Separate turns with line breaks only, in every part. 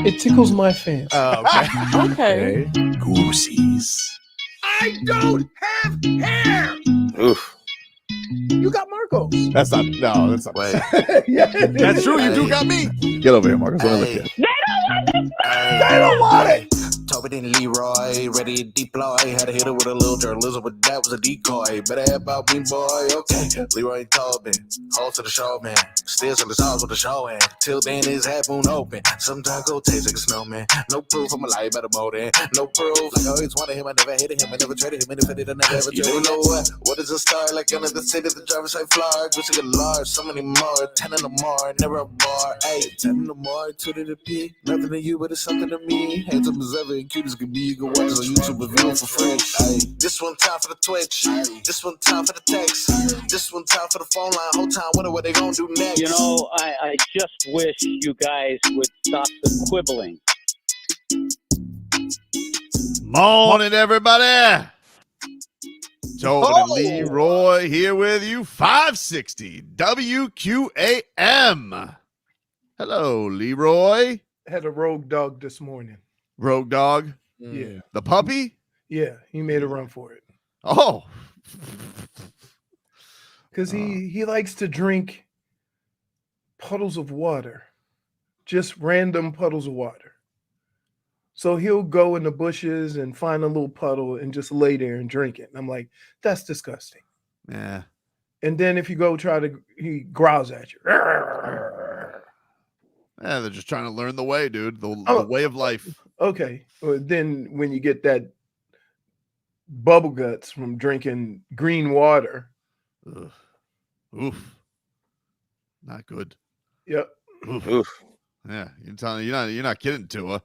It tickles my fancy.
Oh,
Okay.
Goosies.
I don't have hair.
Oof.
You got Marcos.
That's not.
Wait.
Yeah,
That's true. You do got me.
Get over here, Marcus. Let me look at you.
They don't want it.
Tobin and Leroy, ready to deploy. Had to hit it with a little journalism, but that was a decoy. Better have about me, boy. Okay, Leroy and Tobin, hold to the show, man. Still to the stars with the show, and till then his half moon open. Sometimes go taste like a snowman. No proof I'm alive by the boat, and no proof. Like I always wanted him, I never hated him, I never traded him, and if I did, I never ever traded him. You know what is a star? Like under the city, the driver's side floor. Just to get large, so many more. 10 in the more, never a bar. 8, 10 in the more, 2 to the P. Nothing to you, but it's something to me. Handsome as ever and cute as can be. You can watch us on YouTube and view it for free. Ay. This one time for the Twitch. This one time for the text. This one time for the phone line. Whole time wonder what they gonna do next.
You know, I just wish you guys would stop the quibbling.
Morning, everybody. Tobin and Leroy here with you. 560 WQAM. Hello, Leroy.
Had a rogue dog this morning.
Rogue dog.
Yeah.
The puppy?
Yeah, he made a run for it.
Oh.
Because he likes to drink puddles of water. Just random puddles of water. So he'll go in the bushes and find a little puddle and just lay there and drink it. And I'm like, that's disgusting.
Yeah.
And then if you go he growls at you.
Yeah, they're just trying to learn the way, dude. The way of life.
Okay. Well, then when you get that bubble guts from drinking green water.
Ugh. Oof. Not good.
Yep.
Oof.
Yeah, you're not kidding, Tua.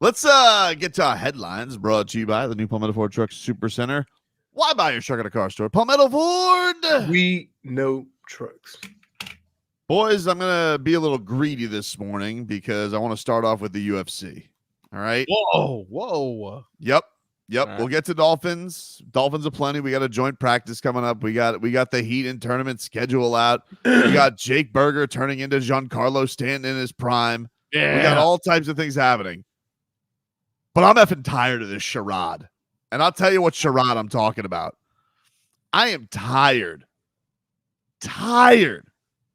Let's get to our headlines brought to you by the new Palmetto Ford Truck Super Center. Why buy your truck at a car store? Palmetto Ford.
We know trucks.
Boys, I'm going to be a little greedy this morning because I want to start off with the UFC. All right?
Whoa.
Yep.
Right.
We'll get to Dolphins. Dolphins are plenty. We got a joint practice coming up. We got the Heat and tournament schedule out. We got Jake Berger turning into Giancarlo Stanton in his prime.
Yeah.
We got all types of things happening. But I'm effing tired of this charade. And I'll tell you what charade I'm talking about. I am tired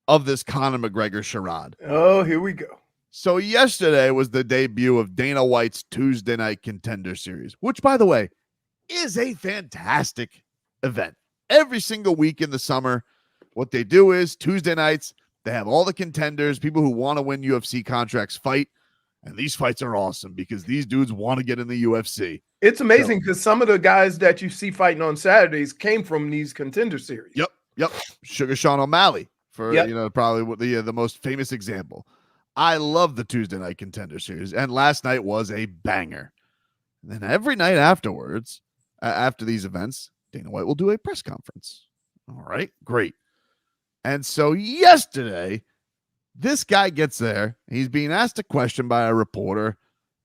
of this Conor McGregor charade.
Oh, here we go.
So yesterday was the debut of Dana White's Tuesday Night Contender Series, which, by the way, is a fantastic event. Every single week in the summer, what they do is Tuesday nights, they have all the contenders, people who want to win UFC contracts fight, and these fights are awesome because these dudes want to get in the UFC.
It's amazing because some of the guys that you see fighting on Saturdays came from these contender series.
Yep. Sugar Sean O'Malley for probably the most famous example. I love the Tuesday Night Contender Series, and last night was a banger. And then every night afterwards, after these events, Dana White will do a press conference. All right, great. And so yesterday, this guy gets there. He's being asked a question by a reporter,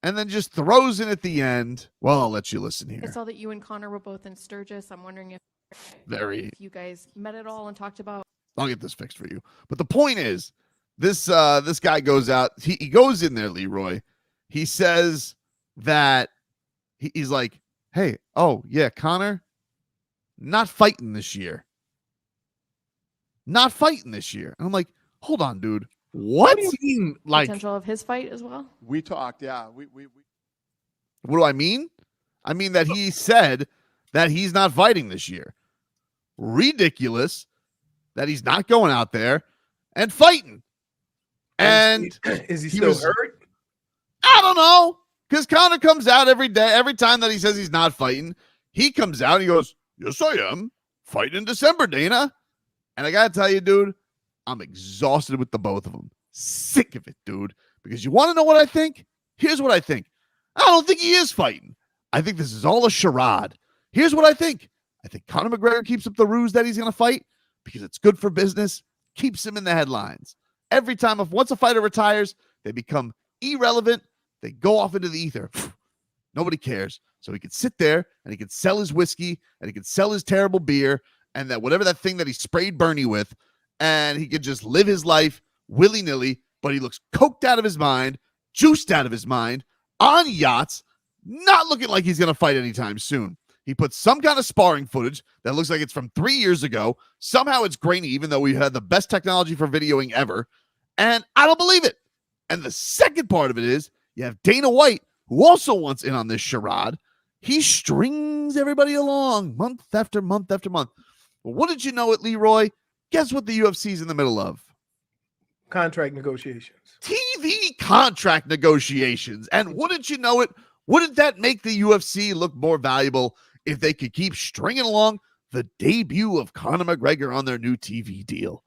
and then just throws in at the end. Well, I'll let you listen here.
I saw that you and Connor were both in Sturgis. I'm wondering if you guys met at all and talked about.
I'll get this fixed for you. But the point is, this guy goes out. He goes in there, Leroy. He says that he's like, hey, oh, yeah, Connor, not fighting this year. Not fighting this year. And I'm like, hold on, dude. What do you mean? Like,
potential of his fight as well?
We talked, yeah. We
What do I mean? I mean that he said that he's not fighting this year. Ridiculous that he's not going out there and fighting. And
is he still hurt?
I don't know. Because Connor comes out every day, every time that he says he's not fighting, he comes out and he goes, yes, I am. Fighting in December, Dana. And I got to tell you, dude, I'm exhausted with the both of them. Sick of it, dude. Because you want to know what I think? Here's what I think. I don't think he is fighting. I think this is all a charade. Here's what I think. I think Conor McGregor keeps up the ruse that he's going to fight because it's good for business, keeps him in the headlines. Every time, once a fighter retires, they become irrelevant. They go off into the ether. Nobody cares. So he could sit there and he could sell his whiskey and he could sell his terrible beer and that whatever that thing that he sprayed Bernie with, and he could just live his life willy-nilly but he looks coked out of his mind, juiced out of his mind, on yachts, not looking like he's going to fight anytime soon. He put some kind of sparring footage that looks like it's from 3 years ago. Somehow it's grainy, even though we had the best technology for videoing ever. And I don't believe it. And the second part of it is you have Dana White, who also wants in on this charade. He strings everybody along month after month after month. Well, what did you know it, Leroy? Guess what the UFC's in the middle of?
Contract negotiations.
TV contract negotiations. And wouldn't you know it? Wouldn't that make the UFC look more valuable if they could keep stringing along the debut of Conor McGregor on their new TV deal?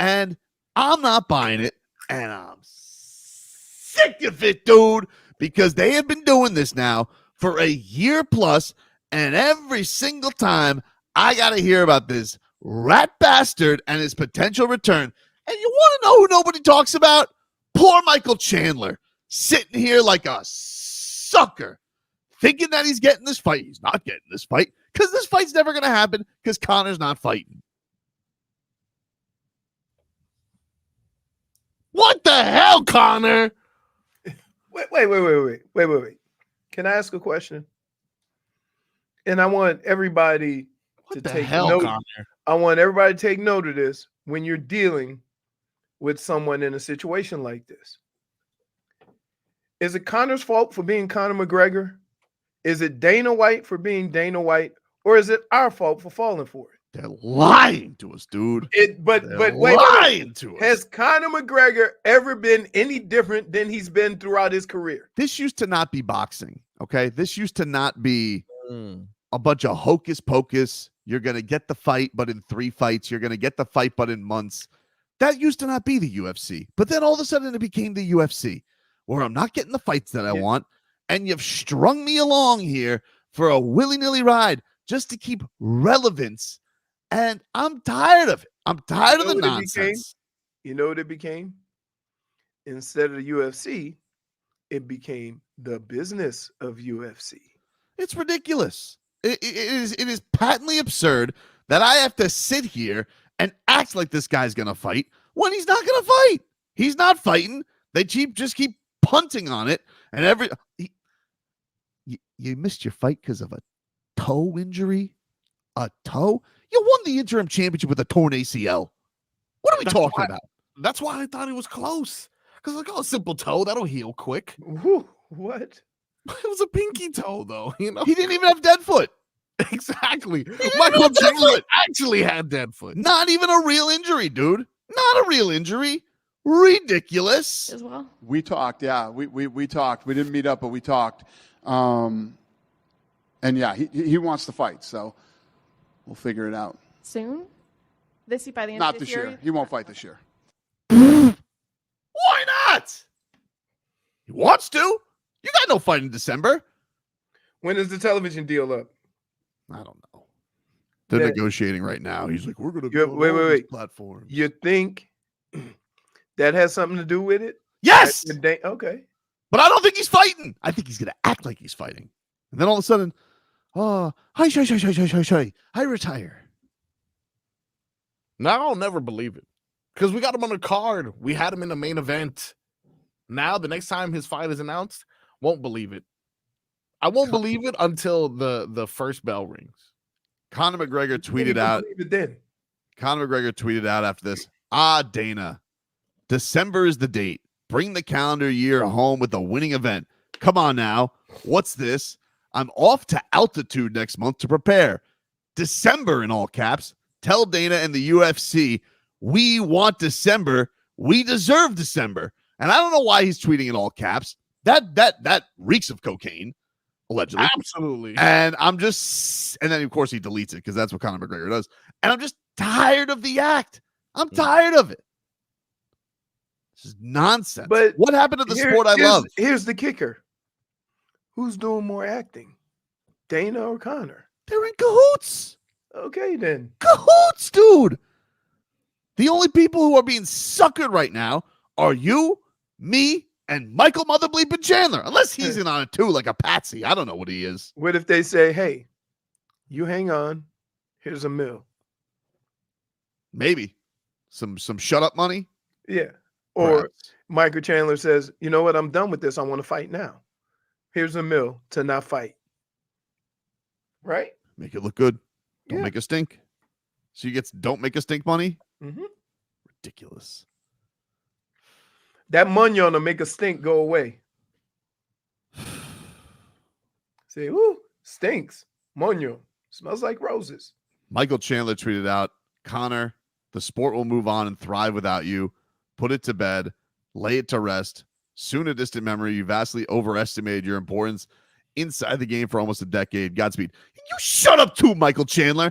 And I'm not buying it, and I'm sick of it, dude, because they have been doing this now for a year plus, and every single time I got to hear about this rat bastard and his potential return. And you want to know who nobody talks about? Poor Michael Chandler, sitting here like a sucker, thinking that he's getting this fight. He's not getting this fight because this fight's never going to happen because Conor's not fighting. What the hell, Conor?
Wait. Can I ask a question? And I want everybody to take note.
Conor?
I want everybody to take note of this when you're dealing with someone in a situation like this. Is it Conor's fault for being Conor McGregor? Is it Dana White for being Dana White? Or is it our fault for falling for it?
They're lying to us, dude.
But
lying to us.
Has Conor McGregor ever been any different than he's been throughout his career?
This used to not be boxing, okay? This used to not be a bunch of hocus pocus. You're going to get the fight, but in 3 fights. You're going to get the fight, but in months. That used to not be the UFC. But then all of a sudden it became the UFC, where I'm not getting the fights that I want, and you've strung me along here for a willy-nilly ride just to keep relevance. And I'm tired of it. I'm tired of the nonsense.
You know what it became? Instead of the UFC, it became the business of UFC.
It's ridiculous. It is patently absurd that I have to sit here and act like this guy's going to fight when he's not going to fight. He's not fighting. They just keep punting on it. And you missed your fight because of a toe injury? A toe? You won the interim championship with a torn ACL. What are we talking about?
That's why I thought it was close. Because like, oh, simple toe, that'll heal quick.
What?
It was a pinky toe, though. You know,
He didn't even have dead foot.
exactly. Michael Chandler actually had dead foot.
Not even a real injury, dude. Not a real injury. Ridiculous.
As well.
We talked, yeah. We talked. We didn't meet up, but we talked. And yeah, he wants to fight, so we'll figure it out.
Soon? By the end
Not
of this
this year. He won't fight this year.
Why not? He wants to. You got no fight in December.
When is the television deal up?
I don't know. They're
Yeah.
negotiating right now. He's like, we're going to
wait.
platforms.
You think that has something to do with it?
Yes.
Okay.
But I don't think he's fighting. I think he's going to act like he's fighting. And then all of a sudden, I retire.
Now I'll never believe it. Because we got him on the card. We had him in the main event. Now, the next time his fight is announced, won't believe it. I won't believe it until the first bell rings.
Conor McGregor tweeted out. Conor McGregor tweeted out after this. Dana, December is the date. Bring the calendar year home with a winning event. Come on now. What's this? I'm off to altitude next month to prepare. December in all caps. Tell Dana and the UFC, we want December. We deserve December. And I don't know why he's tweeting in all caps. That reeks of cocaine, allegedly.
Absolutely.
And I'm just, and then of course he deletes it because that's what Conor McGregor does. And I'm just tired of the act. I'm tired of it. This is nonsense.
But
what happened to the sport I love?
Here's the kicker. Who's doing more acting? Dana or Conor?
They're in cahoots.
Okay, then.
Cahoots, dude. The only people who are being suckered right now are you, me, and Michael Mother Bleeping Chandler. Unless he's in on it too, like a patsy. I don't know what he is.
What if they say, hey, you hang on. Here's $1 million.
Maybe. Some shut up money.
Yeah. Or
Perhaps.
Michael Chandler says, you know what? I'm done with this. I want to fight now. Here's a mill to not fight. Right?
Make it look good. Don't
Yeah.
make a stink. So you get don't make a stink money?
Mm-hmm.
Ridiculous.
That munyon to make a stink go away. Say, ooh, stinks. Munyon. Smells like roses.
Michael Chandler tweeted out, Conor, the sport will move on and thrive without you. Put it to bed. Lay it to rest. Soon a distant memory. You vastly overestimated your importance inside the game for almost a decade. Godspeed. You shut up too, Michael Chandler.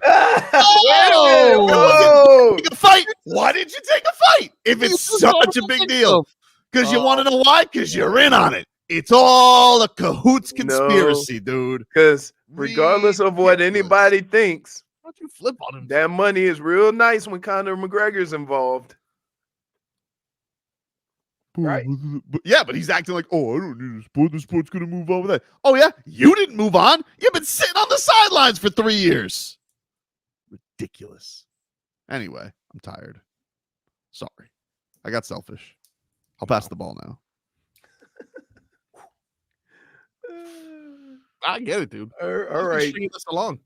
Oh!
Take a fight. Why did you take a fight if it's such a big deal? Because you want to know why? Because you're in on it. It's all a cahoots conspiracy, dude.
Because regardless of what
Ridiculous.
anybody thinks,
Why don't you flip on him?
that money is real nice when Conor McGregor's involved. Right.
Yeah, but he's acting like, oh, I don't need a sport. The sport's going to move on with that. Oh, yeah? You didn't move on. You've been sitting on the sidelines for 3 years. Ridiculous. Anyway, I'm tired. Sorry. I got selfish. I'll pass the ball now.
I get it, dude.
All
You've been
right.
stringing this along.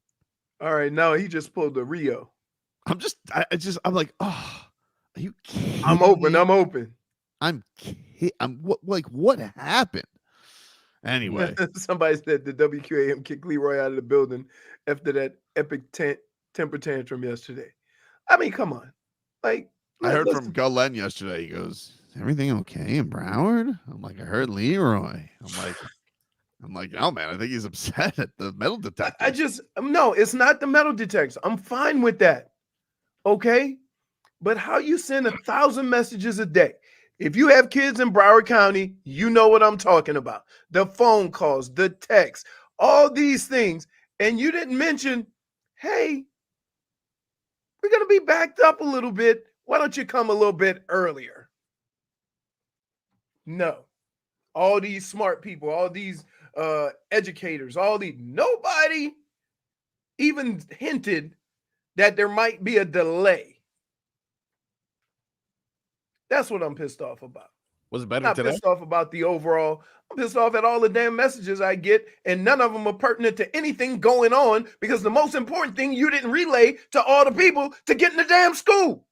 All right. Now he just pulled the Rio.
I'm like, oh, are you kidding
I'm open.
me?
I'm open.
What happened? Anyway,
Somebody said the WQAM kicked Leroy out of the building after that epic temper tantrum yesterday. I mean, come on. Like,
I heard
let's-
from Guh-len yesterday. He goes, "Is everything okay in Broward?" I'm like, "I heard Leroy." I'm like, "No, man. I think he's upset at the metal detector."
No, it's not the metal detector. I'm fine with that. Okay. But how you send 1,000 messages a day? If you have kids in Broward County, you know what I'm talking about. The phone calls, the texts, all these things. And you didn't mention, hey, we're going to be backed up a little bit. Why don't you come a little bit earlier? No. All these smart people, all these educators, nobody even hinted that there might be a delay. That's what I'm pissed off about.
Was it better
I'm not
today?
pissed off about the overall. I'm pissed off at all the damn messages I get, and none of them are pertinent to anything going on because the most important thing you didn't relay to all the people to get in the damn school.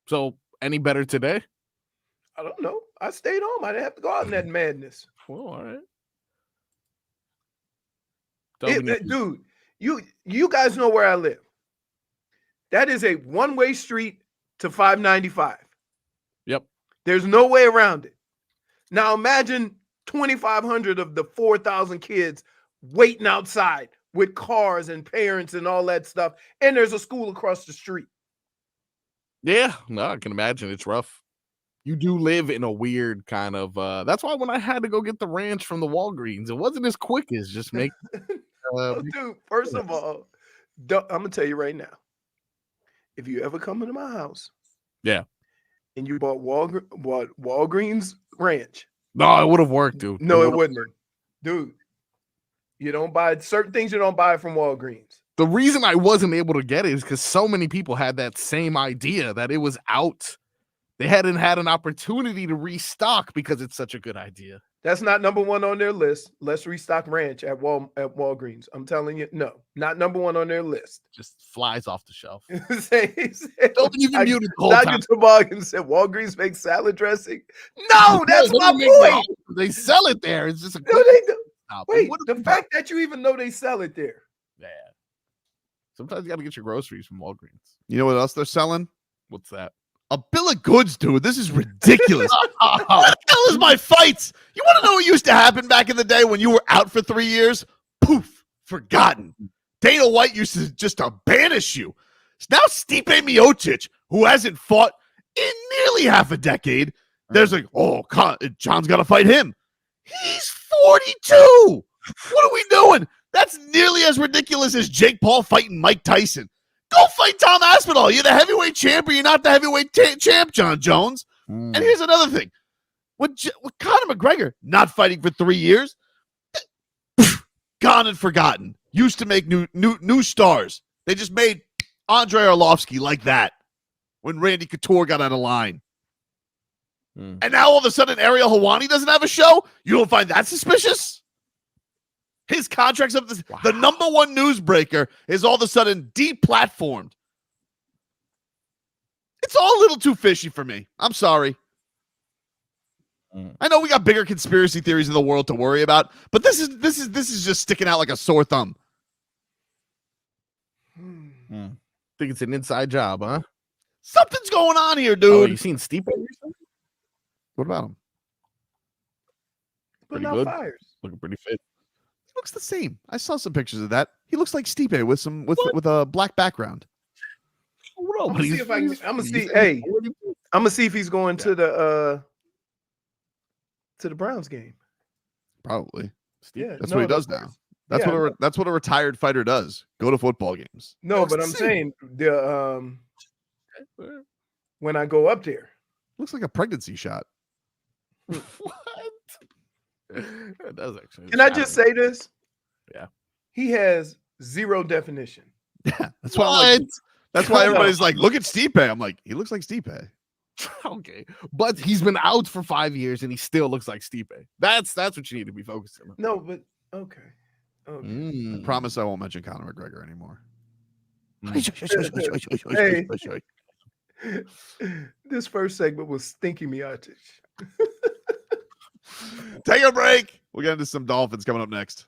So, any better today?
I don't know. I stayed home. I didn't have to go out in that madness.
Well, all right.
Dude, you guys know where I live. That is a one-way street to 595.
Yep.
There's no way around it. Now imagine 2,500 of the 4,000 kids waiting outside with cars and parents and all that stuff, and there's a school across the street.
Yeah, no, I can imagine it's rough. You do live in a weird kind of. That's why when I had to go get the ranch from the Walgreens, it wasn't as quick as just make.
Dude, first of all, I'm gonna tell you right now. If you ever come into my house,
Yeah.
and you bought Walgreens ranch,
No, it would have worked, dude.
no, it wouldn't have. Dude, you don't buy certain things you don't buy from Walgreens.
The reason I wasn't able to get it is because so many people had that same idea that it was out. They hadn't had an opportunity to restock because it's such a good idea.
That's not number one on their list. Let's restock ranch at Walgreens. I'm telling you, no, not number one on their list.
Just flies off the shelf.
Don't
even mute it the whole
Dr.
time.
Toboggan said Walgreens makes salad dressing. No, that's
No,
my
they make
point.
They sell it there. It's just a
No,
quick
they do.
stop.
Wait,
What
the fact that you even know they sell it there.
Yeah. Sometimes you got to get your groceries from Walgreens.
You know what else they're selling?
What's that?
A bill of goods, dude. This is ridiculous. What the hell is my fights? You want to know what used to happen back in the day when you were out for 3 years? Poof, forgotten. Dana White used to just banish you. Now Stipe Miocic, who hasn't fought in nearly half a decade, there's like, oh, John's got to fight him. He's 42. What are we doing? That's nearly as ridiculous as Jake Paul fighting Mike Tyson. Go fight Tom Aspinall. You're the heavyweight champ, or you're not the heavyweight champ, John Jones. And here's another thing. With Conor McGregor not fighting for 3 years, gone and forgotten. Used to make new stars. They just made Andre Arlovsky like that. when Randy Couture got out of line.
Mm.
And now all of a sudden Ariel Helwani doesn't have a show? You don't find that suspicious? His contract's up. The number one newsbreaker is all of a sudden deplatformed. It's all a little too fishy for me. I'm sorry. I know we got bigger conspiracy theories in the world to worry about, but this is just sticking out like a sore thumb.
Think it's an inside job, huh?
Something's going on here,
Oh,
dude.
you seen Stipe recently?
What about him?
Putting
Pretty
out
good.
fires.
Looking pretty fit.
He looks the same. I saw some pictures of that. He looks like Stipe with a black background.
Oh,
I'm gonna see if I can. I'm gonna see. Hey, I'm gonna see if he's going to the Browns game.
Probably.
Yeah,
That's
no,
what he
the
does now. That's
yeah,
that's what a retired fighter does. Go to football games.
No,
Looks
but
the
I'm
same.
saying the when I go up there.
Looks like a pregnancy shot.
What? That does actually.
Can I just say this?
Yeah.
He has zero definition.
Yeah, that's why I'm like, that's why everybody's like, look at Stipe. I'm like, he looks like Stipe.
Okay, but he's been out for 5 years and he still looks like Stipe. That's what you need to be focusing on.
No, but okay.
I promise I won't mention Conor McGregor anymore.
Hey, this first segment was stinky me out.
Take a break. We'll get into some Dolphins coming up next.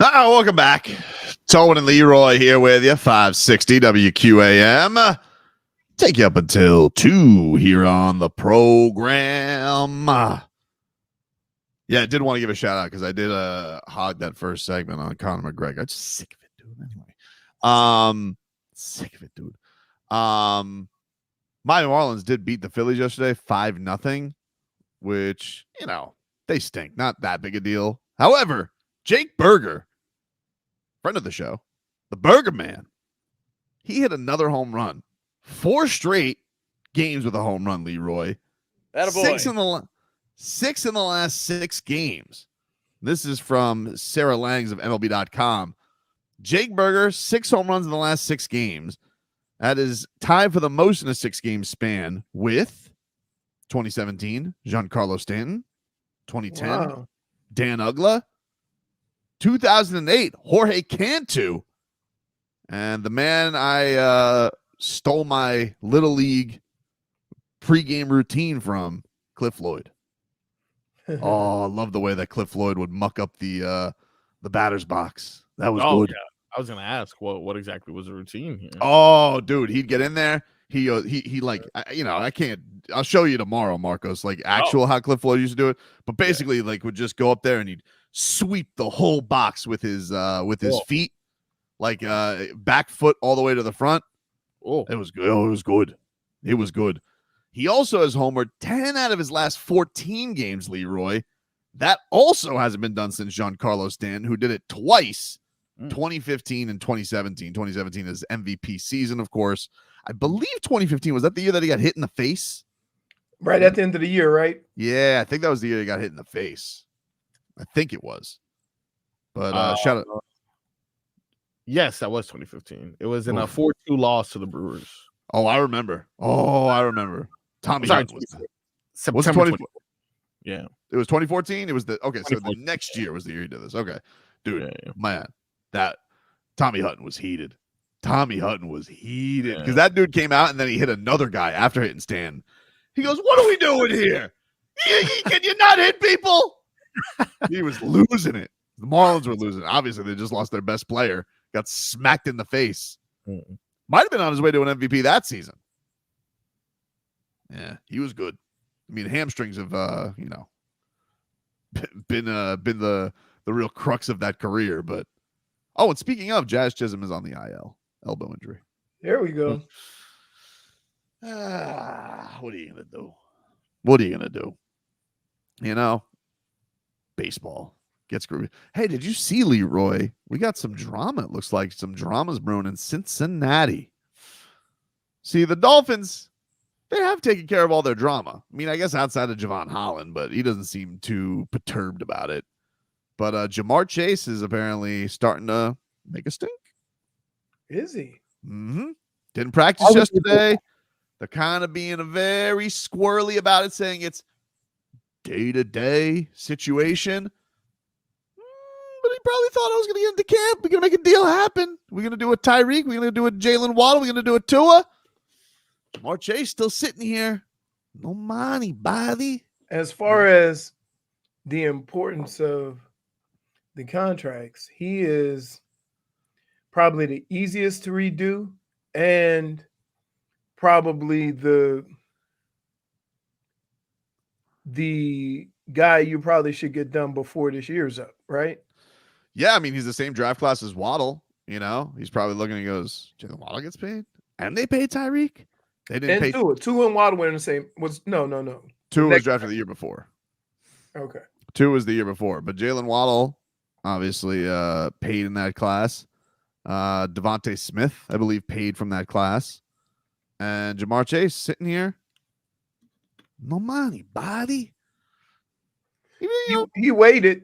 Welcome back. Tobin and Leroy here with you. 560 WQAM. Take you up until 2 here on the program. Yeah, I did want to give a shout out because I did hog that first segment on Conor McGregor. I'm just sick of it, dude. Anyway, sick of it, dude. My New Orleans did beat the Phillies yesterday 5-0, which, you know, they stink. Not that big a deal. However, Jake Berger, friend of the show, the Burger Man, he hit another home run. 4 straight games with a home run, Leroy. Six in the last 6 games. This is from Sarah Langs of MLB.com. Jake Berger, 6 home runs in the last 6 games. That is tied for the most in a 6-game span with 2017, Giancarlo Stanton, 2010, Dan Uggla, 2008, Jorge Cantu, and the man I stole my Little League pregame routine from, Cliff Lloyd. Oh, I love the way that Cliff Lloyd would muck up the batter's box. That was good.
Yeah. I was gonna ask what exactly was the routine here.
Oh, dude, he'd get in there. He like, you know, I can't. I'll show you tomorrow, Marcos. Like how Cliff Lloyd used to do it, but basically, like, would just go up there and he'd sweep the whole box with his feet, like back foot all the way to the front.
Oh,
it was good. Oh, it was good. It was good. He also has homered 10 out of his last 14 games, Leroy. That also hasn't been done since Giancarlo Stanton, who did it twice, 2015 and 2017. 2017 is MVP season, of course. I believe 2015, was that the year that he got hit in the face?
Right at the end of the year, right?
Yeah, I think that was the year he got hit in the face. I think it was. But shout out.
Yes, that was 2015. It was in a 4-2 loss to the Brewers.
Oh, I remember. Tommy Hutton was
September
20.
Yeah.
It was 2014. It was so the next year was the year he did this. Okay. Dude, man, that Tommy Hutton was heated. Because that dude came out and then he hit another guy after hitting Stan. He goes, "What are we doing here? Can you not hit people?" He was losing it. The Marlins were losing. Obviously, they just lost their best player. Got smacked in the face. Might have been on his way to an MVP that season. Yeah, he was good. I mean, hamstrings have been the real crux of that career. But and speaking of, Jazz Chisholm is on the IL, elbow injury.
There we go.
What are you gonna do? You know, baseball gets groovy. Hey, did you see, Leroy? We got some drama. It looks like some drama's brewing in Cincinnati. See, the Dolphins, they have taken care of all their drama. I mean, I guess outside of Javon Holland, but he doesn't seem too perturbed about it. But Jamar Chase is apparently starting to make a stink.
Is he?
Mm-hmm. Didn't practice yesterday. They're kind of being very squirrely about it, saying it's day-to-day situation. But he probably thought I was going to get into camp. We're going to make a deal happen. We're going to do a Tyreek. We're going to do a Jaylen Waddle. We're going to do a Tua. Jamar Chase still sitting here. No money, buddy.
As far as the importance of the contracts, he is probably the easiest to redo and probably the guy you probably should get done before this year's up, right?
Yeah, I mean, he's the same draft class as Waddle. You know, he's probably looking and goes, Jaylen Waddle gets paid? And they paid Tyreek? They didn't pay.
Tua and Waddle were in the same. No.
Tua was drafted the year before.
Okay.
Tua was the year before. But Jaylen Waddle, obviously, paid in that class. Devontae Smith, I believe, paid from that class. And Jamar Chase sitting here. No money, buddy.
He waited.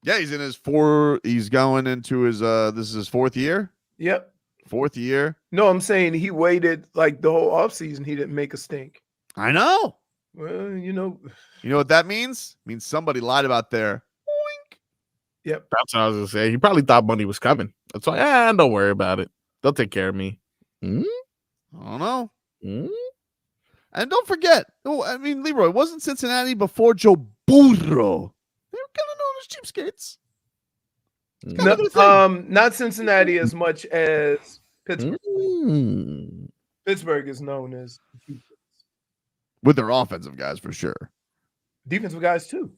Yeah, he's going into his this is his 4th year.
Yep.
4th year.
No, I'm saying he waited like the whole offseason. He didn't make a stink.
I know.
Well, you know
what that means? It means somebody lied about their oink.
Yep.
That's what I was gonna say. He probably thought money was coming. That's why, don't worry about it. They'll take care of me. Hmm?
I don't know.
Hmm?
And don't forget, Leroy, wasn't Cincinnati before Joe Burrow? They were kind of known as cheapskates.
Not Cincinnati as much as Pittsburgh.
Mm.
Pittsburgh is known as
With their offensive guys, for sure.
defensive guys too.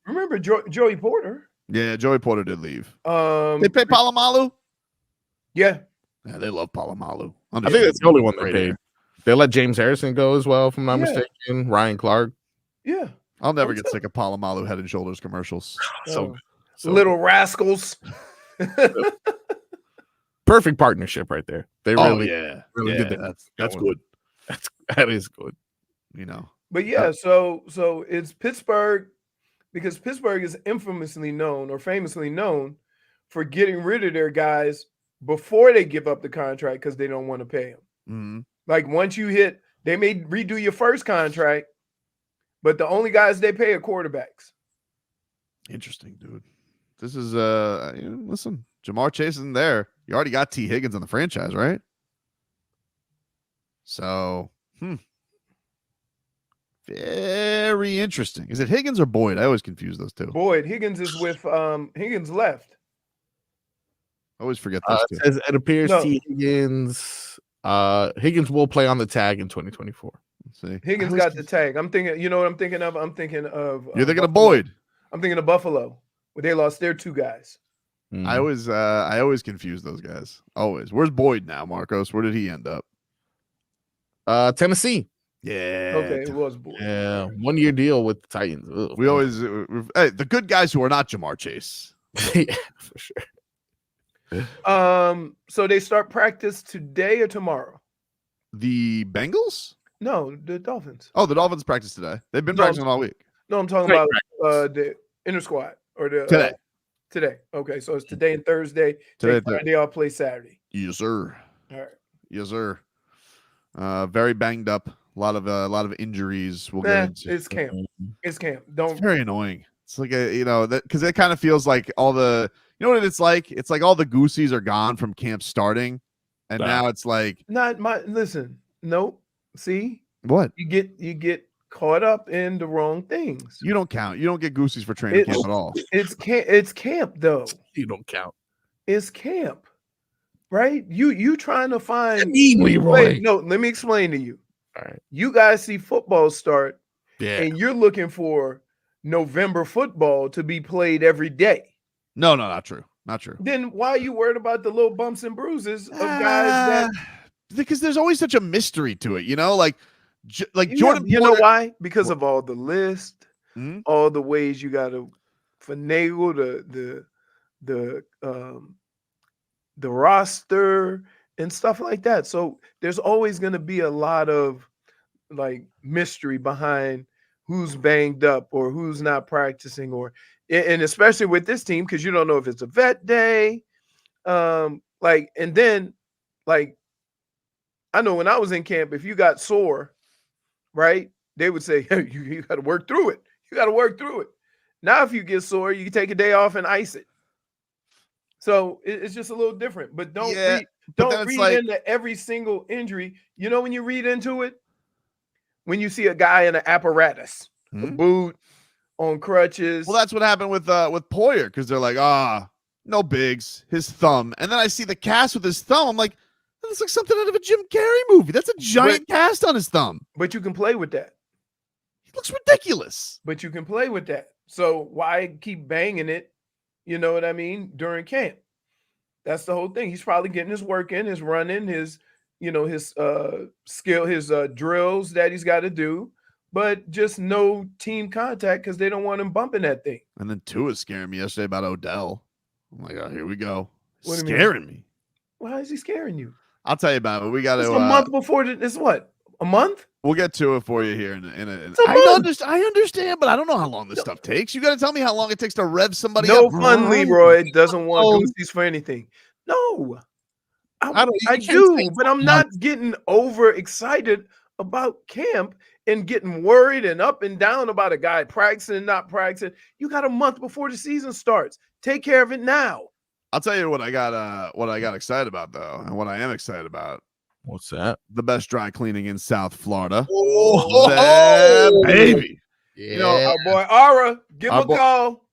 Remember Joey Porter?
Yeah, Joey Porter did leave.
They
pay Palomalu?
Yeah,
they love Palomalu.
I think that's the only one they paid. They let James Harrison go as well, if I'm not
Yeah.
mistaken. Ryan Clark.
Yeah.
I'll never get sick of Palomalu Head and Shoulders commercials.
So
Little rascals.
Perfect partnership right there. They really, really
yeah,
did that.
that's good.
That is good.
You know.
But yeah, so it's Pittsburgh, because Pittsburgh is infamously known or famously known for getting rid of their guys before they give up the contract because they don't want to pay them.
Mm-hmm.
Like once you hit, they may redo your first contract, but the only guys they pay are quarterbacks.
Interesting, dude. This is listen, Jamar Chase isn't there. You already got T. Higgins on the franchise, right? So, very interesting. Is it Higgins or Boyd? I always confuse those two.
Boyd. Higgins is with Higgins left.
I always forget those two.
It appears
No.
T. Higgins will play on the tag in 2024.
Let's see.
Higgins got the tag. I'm thinking, you know what I'm thinking of? I'm thinking of
You're thinking of
Buffalo.
Boyd.
I'm thinking of Buffalo, where they lost their two guys.
I always confuse those guys. Always. Where's Boyd now, Marcos? Where did he end up?
Tennessee.
Yeah.
Okay, it was Boyd.
Yeah, 1 year deal with the Titans. Ugh.
We always the good guys who are not Jamar Chase.
Yeah, for sure.
So they start practice today or tomorrow?
The Bengals?
No, the Dolphins.
Oh, the Dolphins practice today. They've been
No,
practicing all week.
No, I'm talking
Today
about the inter squad or the
Today.
Today. Okay, so it's today and Thursday.
Today,
Friday, I'll play Saturday.
Yes, sir.
All right.
Yes, sir. Very banged up. A lot of injuries. We'll get into.
It's camp. It's camp.
It's
Don't.
very annoying. It's like because it kind of feels like all the what it's like. It's like all the goosies are gone from camp starting, and now it's like
Listen. Nope. See,
what
you get caught up in the wrong things.
you don't count. You don't get goosies for training camp at all.
It's camp though.
You don't count.
It's camp, right? You trying to find.
Leroy.
Wait, no, let me explain to you.
All right.
You guys see football start,
Yeah.
and you're looking for November football to be played every day.
No, not true. Not true.
Then why are you worried about the little bumps and bruises of guys that?
Because there's always such a mystery to it, like
Yeah,
Jordan.
you know
Porter-
why? Because of all the list,
Mhm.
all the ways you got to finagle the roster and stuff like that. So there's always going to be a lot of like mystery behind who's banged up or who's not practicing, and especially with this team, because you don't know if it's a vet day. And then I know when I was in camp, if you got sore, right, they would say, hey, you got to work through it. You got to work through it. Now, if you get sore, you can take a day off and ice it. So it's just a little different. But don't read into every single injury. You know, when you read into it, when you see a guy in an apparatus, a boot, on crutches.
Well, that's what happened with Poyer, because they're like, no bigs, his thumb. And then I see the cast with his thumb. I'm like, that looks like something out of a Jim Carrey movie. That's a giant cast on his thumb.
But you can play with that.
He looks ridiculous.
But you can play with that. So why keep banging it? You know what I mean? During camp. That's the whole thing. He's probably getting his work in, his running, his skill, his drills that he's got to do, but just no team contact because they don't want him bumping that thing.
And then Tua scaring me yesterday about Odell. I'm like, oh, here we go.
What do you mean?
Scaring me.
Why is he scaring you?
I'll tell you about it. We got
It's
to
a month before it's what? A month?
We'll get to it for you here in a
I
understand, but I don't know how long this stuff takes. You got to tell me how long it takes to rev somebody
no
up.
fun, Leroy doesn't want goosies for anything. No, I do, but I'm not getting overexcited about camp and getting worried and up and down about a guy practicing and not practicing. You got a month before the season starts. Take care of it now.
I'll tell you what I got excited about though, and what I am excited about.
What's that?
The best dry cleaning in South Florida.
Oh,
Yeah, baby.
Yeah.
You know, our boy Ara, give him
Our
a
boy-
call.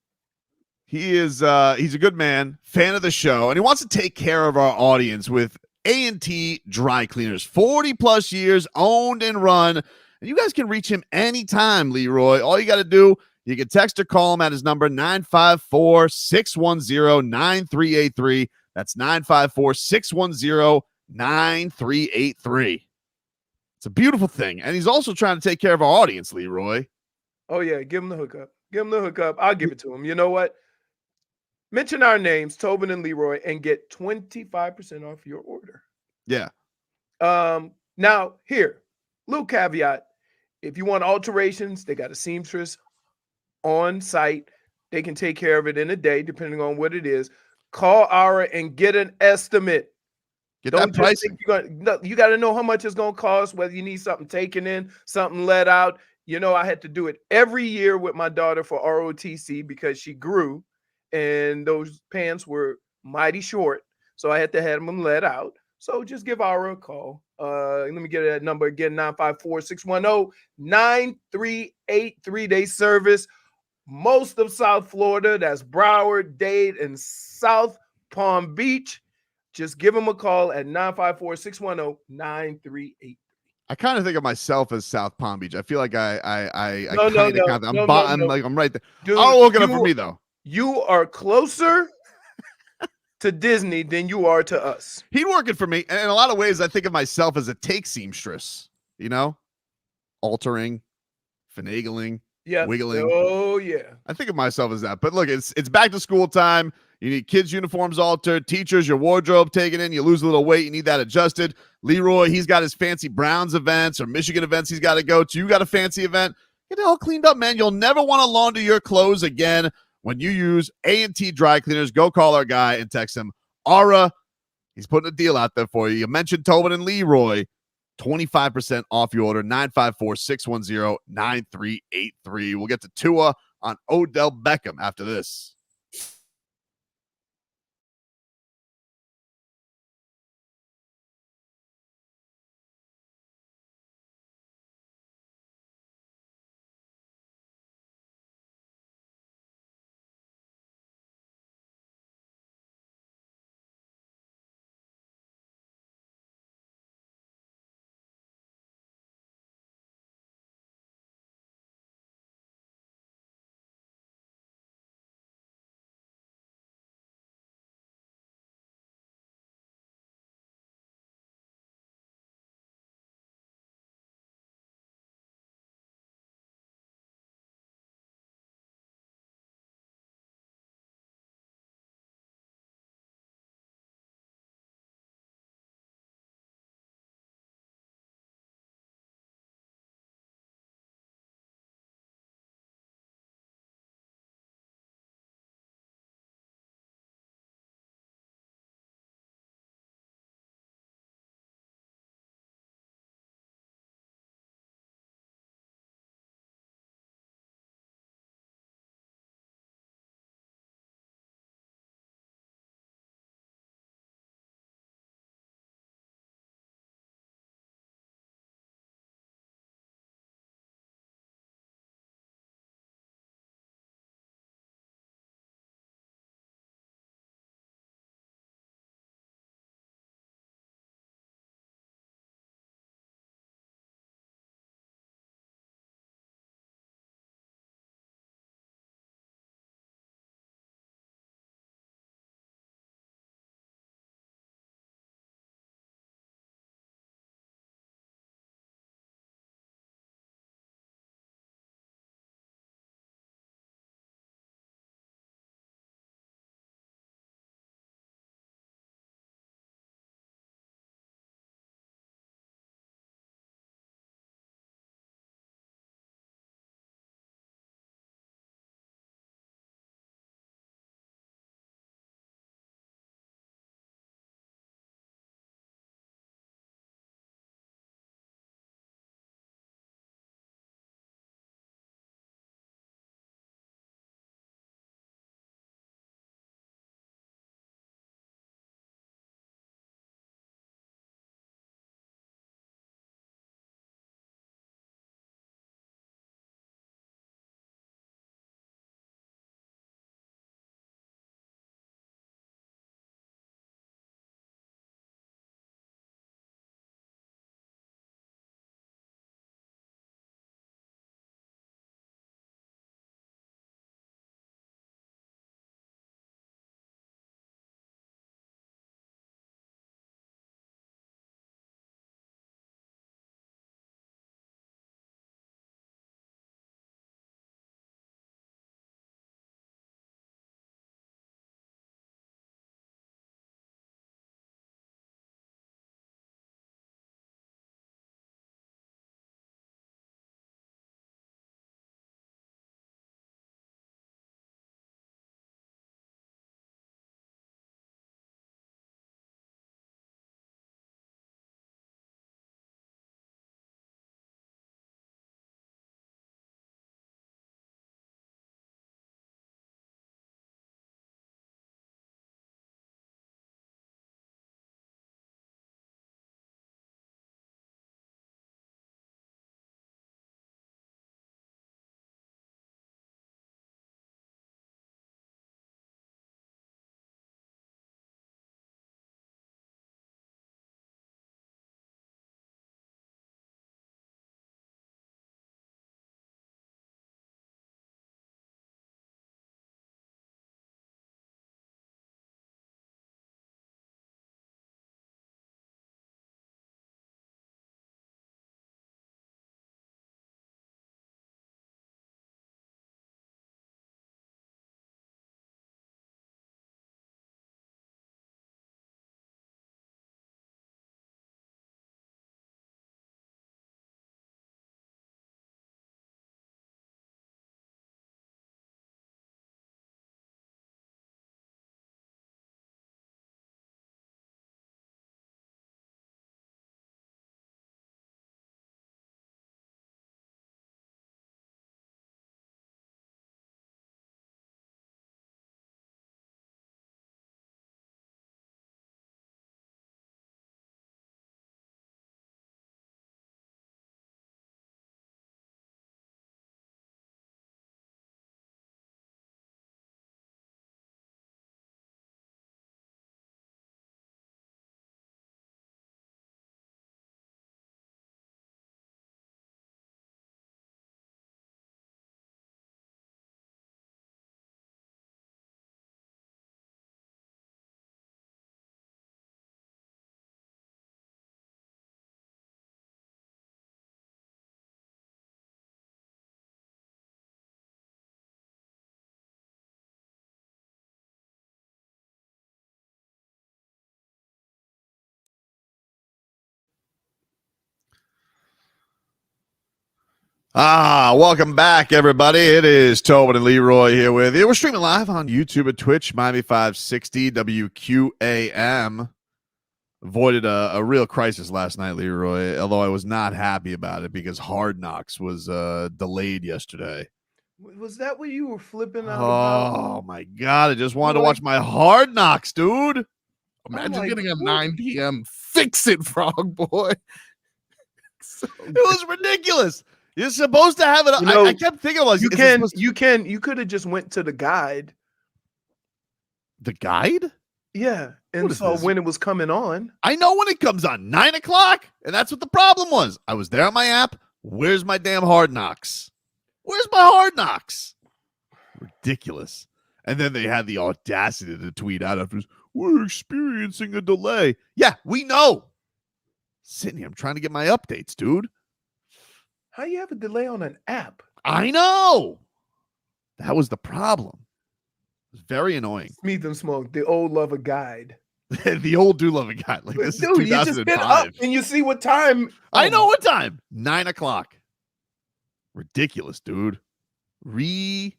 He is he's a good man, fan of the show, and he wants to take care of our audience with A&T Dry Cleaners. 40 plus years owned and run. And you guys can reach him anytime, Leroy. All you got to do, you can text or call him at his number 954-610-9383. That's 954-610-9383. It's a beautiful thing. And he's also trying to take care of our audience, Leroy.
Oh, yeah. Give him the hookup. Give him the hookup. I'll give it to him. You know what? Mention our names, Tobin and Leroy, and get 25% off your order.
Yeah.
Now, here, little caveat. If you want alterations, they got a seamstress on site. They can take care of it in a day, depending on what it is. Call Ara and get an estimate.
Get
Don't
that
just
pricing.
think you got to know how much it's going to cost, whether you need something taken in, something let out. You know, I had to do it every year with my daughter for ROTC because she grew and those pants were mighty short. So I had to have them let out. So just give Ara a call. Let me get that number again, 954-610-9383. Day service. Most of South Florida, that's Broward, Dade, and South Palm Beach. Just give them a call at 954-610-9383.
I kind of think of myself as South Palm Beach. I feel like I'm right there.
Dude,
I'll look it up for me though.
You are closer to Disney than you are to us.
He'd work it for me. And in a lot of ways, I think of myself as a take seamstress, you know, altering, finagling,
Yeah.
wiggling.
Oh, yeah.
I think of myself as that. But look, it's back to school time. You need kids' uniforms altered, teachers, your wardrobe taken in. You lose a little weight. You need that adjusted. Leroy, he's got his fancy Browns events or Michigan events he's got to go to. You got a fancy event. Get it all cleaned up, man. You'll never want to launder your clothes again when you use A&T Dry Cleaners. Go call our guy and text him. Ara, he's putting a deal out there for you. You mentioned Tobin and Leroy. 25% off your order, 954-610-9383. We'll get to Tua on Odell Beckham after this. Welcome back, everybody. It is Tobin and Leroy here with you. We're streaming live on YouTube and Twitch, Miami 560 WQAM. Avoided a real crisis last night, Leroy, although I was not happy about it because Hard Knocks was delayed yesterday.
Was that what you were flipping out
Oh, my God. I just wanted to watch my Hard Knocks, dude.
Imagine getting a 9 p.m. Fix it, frog boy.
It was ridiculous. You're supposed to have it. I kept thinking,
you could have just went to the guide.
The guide?
Yeah, and so when it was coming on,
I know when it comes on 9 o'clock, and that's what the problem was. I was there on my app. Where's my damn Hard Knocks? Where's my Hard Knocks? Ridiculous. And then they had the audacity to tweet out after, we're experiencing a delay. Yeah, we know. Sitting here, I'm trying to get my updates, dude.
How you have a delay on an app?
I know. That was the problem. It was very annoying.
Smith and Smoke, the old love a guide.
The old do love a guide. Like this
Dude,
is 2005.
you just get up and you see what time.
I know what time. 9 o'clock. Ridiculous, dude. Ridiculous.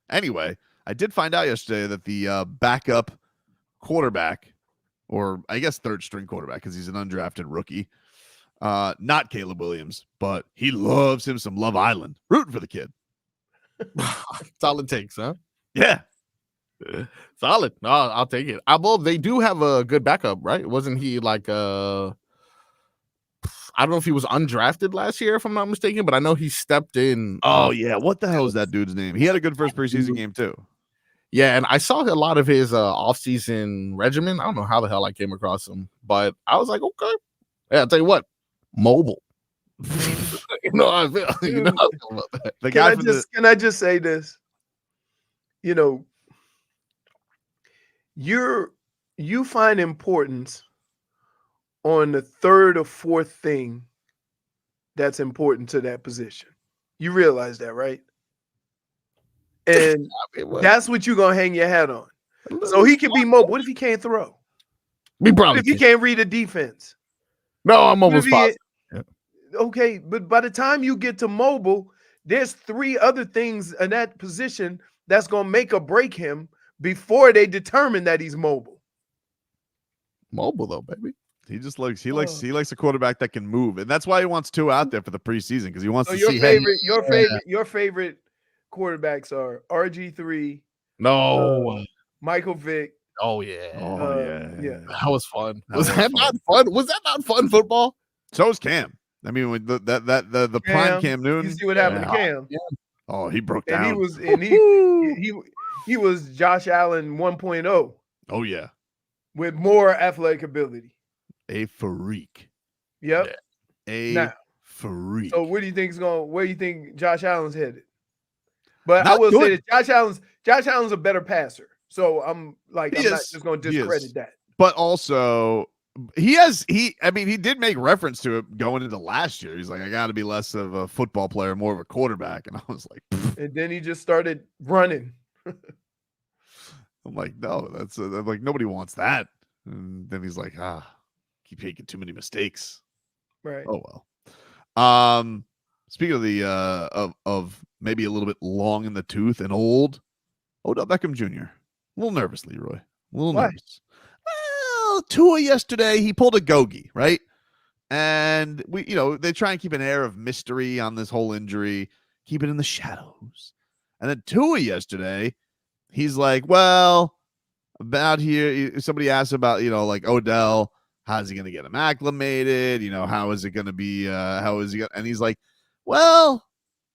Anyway, I did find out yesterday that the backup quarterback, or I guess third string quarterback, because he's an undrafted rookie, not Caleb Williams, but he loves him some Love Island. Rooting for the kid.
Solid takes, huh?
Yeah.
Solid. No, I'll take it. Well, they do have a good backup, right? Wasn't he like I don't know if he was undrafted last year, if I'm not mistaken, but I know he stepped in.
Oh, yeah. What the hell is that dude's name? He had a good first preseason game, too.
Yeah, and I saw a lot of his offseason regimen. I don't know how the hell I came across him, but I was like, okay. Yeah, I'll tell you what, mobile.
Can I just say this? You know, you find importance on the third or fourth thing that's important to that position. You realize that, right? And that's what you're gonna hang your hat on. So he can be mobile. What if he can't throw? What if he can't read a defense?
No, I'm almost positive.
Okay, but by the time you get to mobile, there's three other things in that position that's gonna make or break him before they determine that he's mobile.
Mobile though, baby.
He just likes he likes a quarterback that can move, and that's why he wants Tua out there for the preseason, because he wants to see
your favorite quarterbacks are RG3.
No,
Michael Vick.
Oh yeah,
yeah.
That was fun. Was that not fun? Was that not fun football?
So was Cam. I mean, with the prime Cam Newton.
You see what happened to Cam?
Yeah. Oh, he broke down.
And he was Josh Allen 1.0.
Oh yeah,
with more athletic ability.
A freak.
Yep.
Freak.
So where do you think Josh Allen's headed? But I will say that Josh Allen's a better passer. So I'm not just going to discredit that.
But also he did make reference to it going into last year. He's like, I got to be less of a football player, more of a quarterback. And I was like, pfft.
And then he just started running.
I'm like, no, I'm like, nobody wants that. And then he's like, keep making too many mistakes.
Right.
Oh well. Speaking of the of maybe a little bit long in the tooth and old, Odell Beckham Jr. A little nervous, Leroy. A little nervous. Well, Tua yesterday, he pulled a Gogi, right? And they try and keep an air of mystery on this whole injury, keep it in the shadows. And then Tua yesterday, he's like, well, about here, somebody asked about, like Odell, how's he going to get him acclimated? How is it going to be? And he's like, well,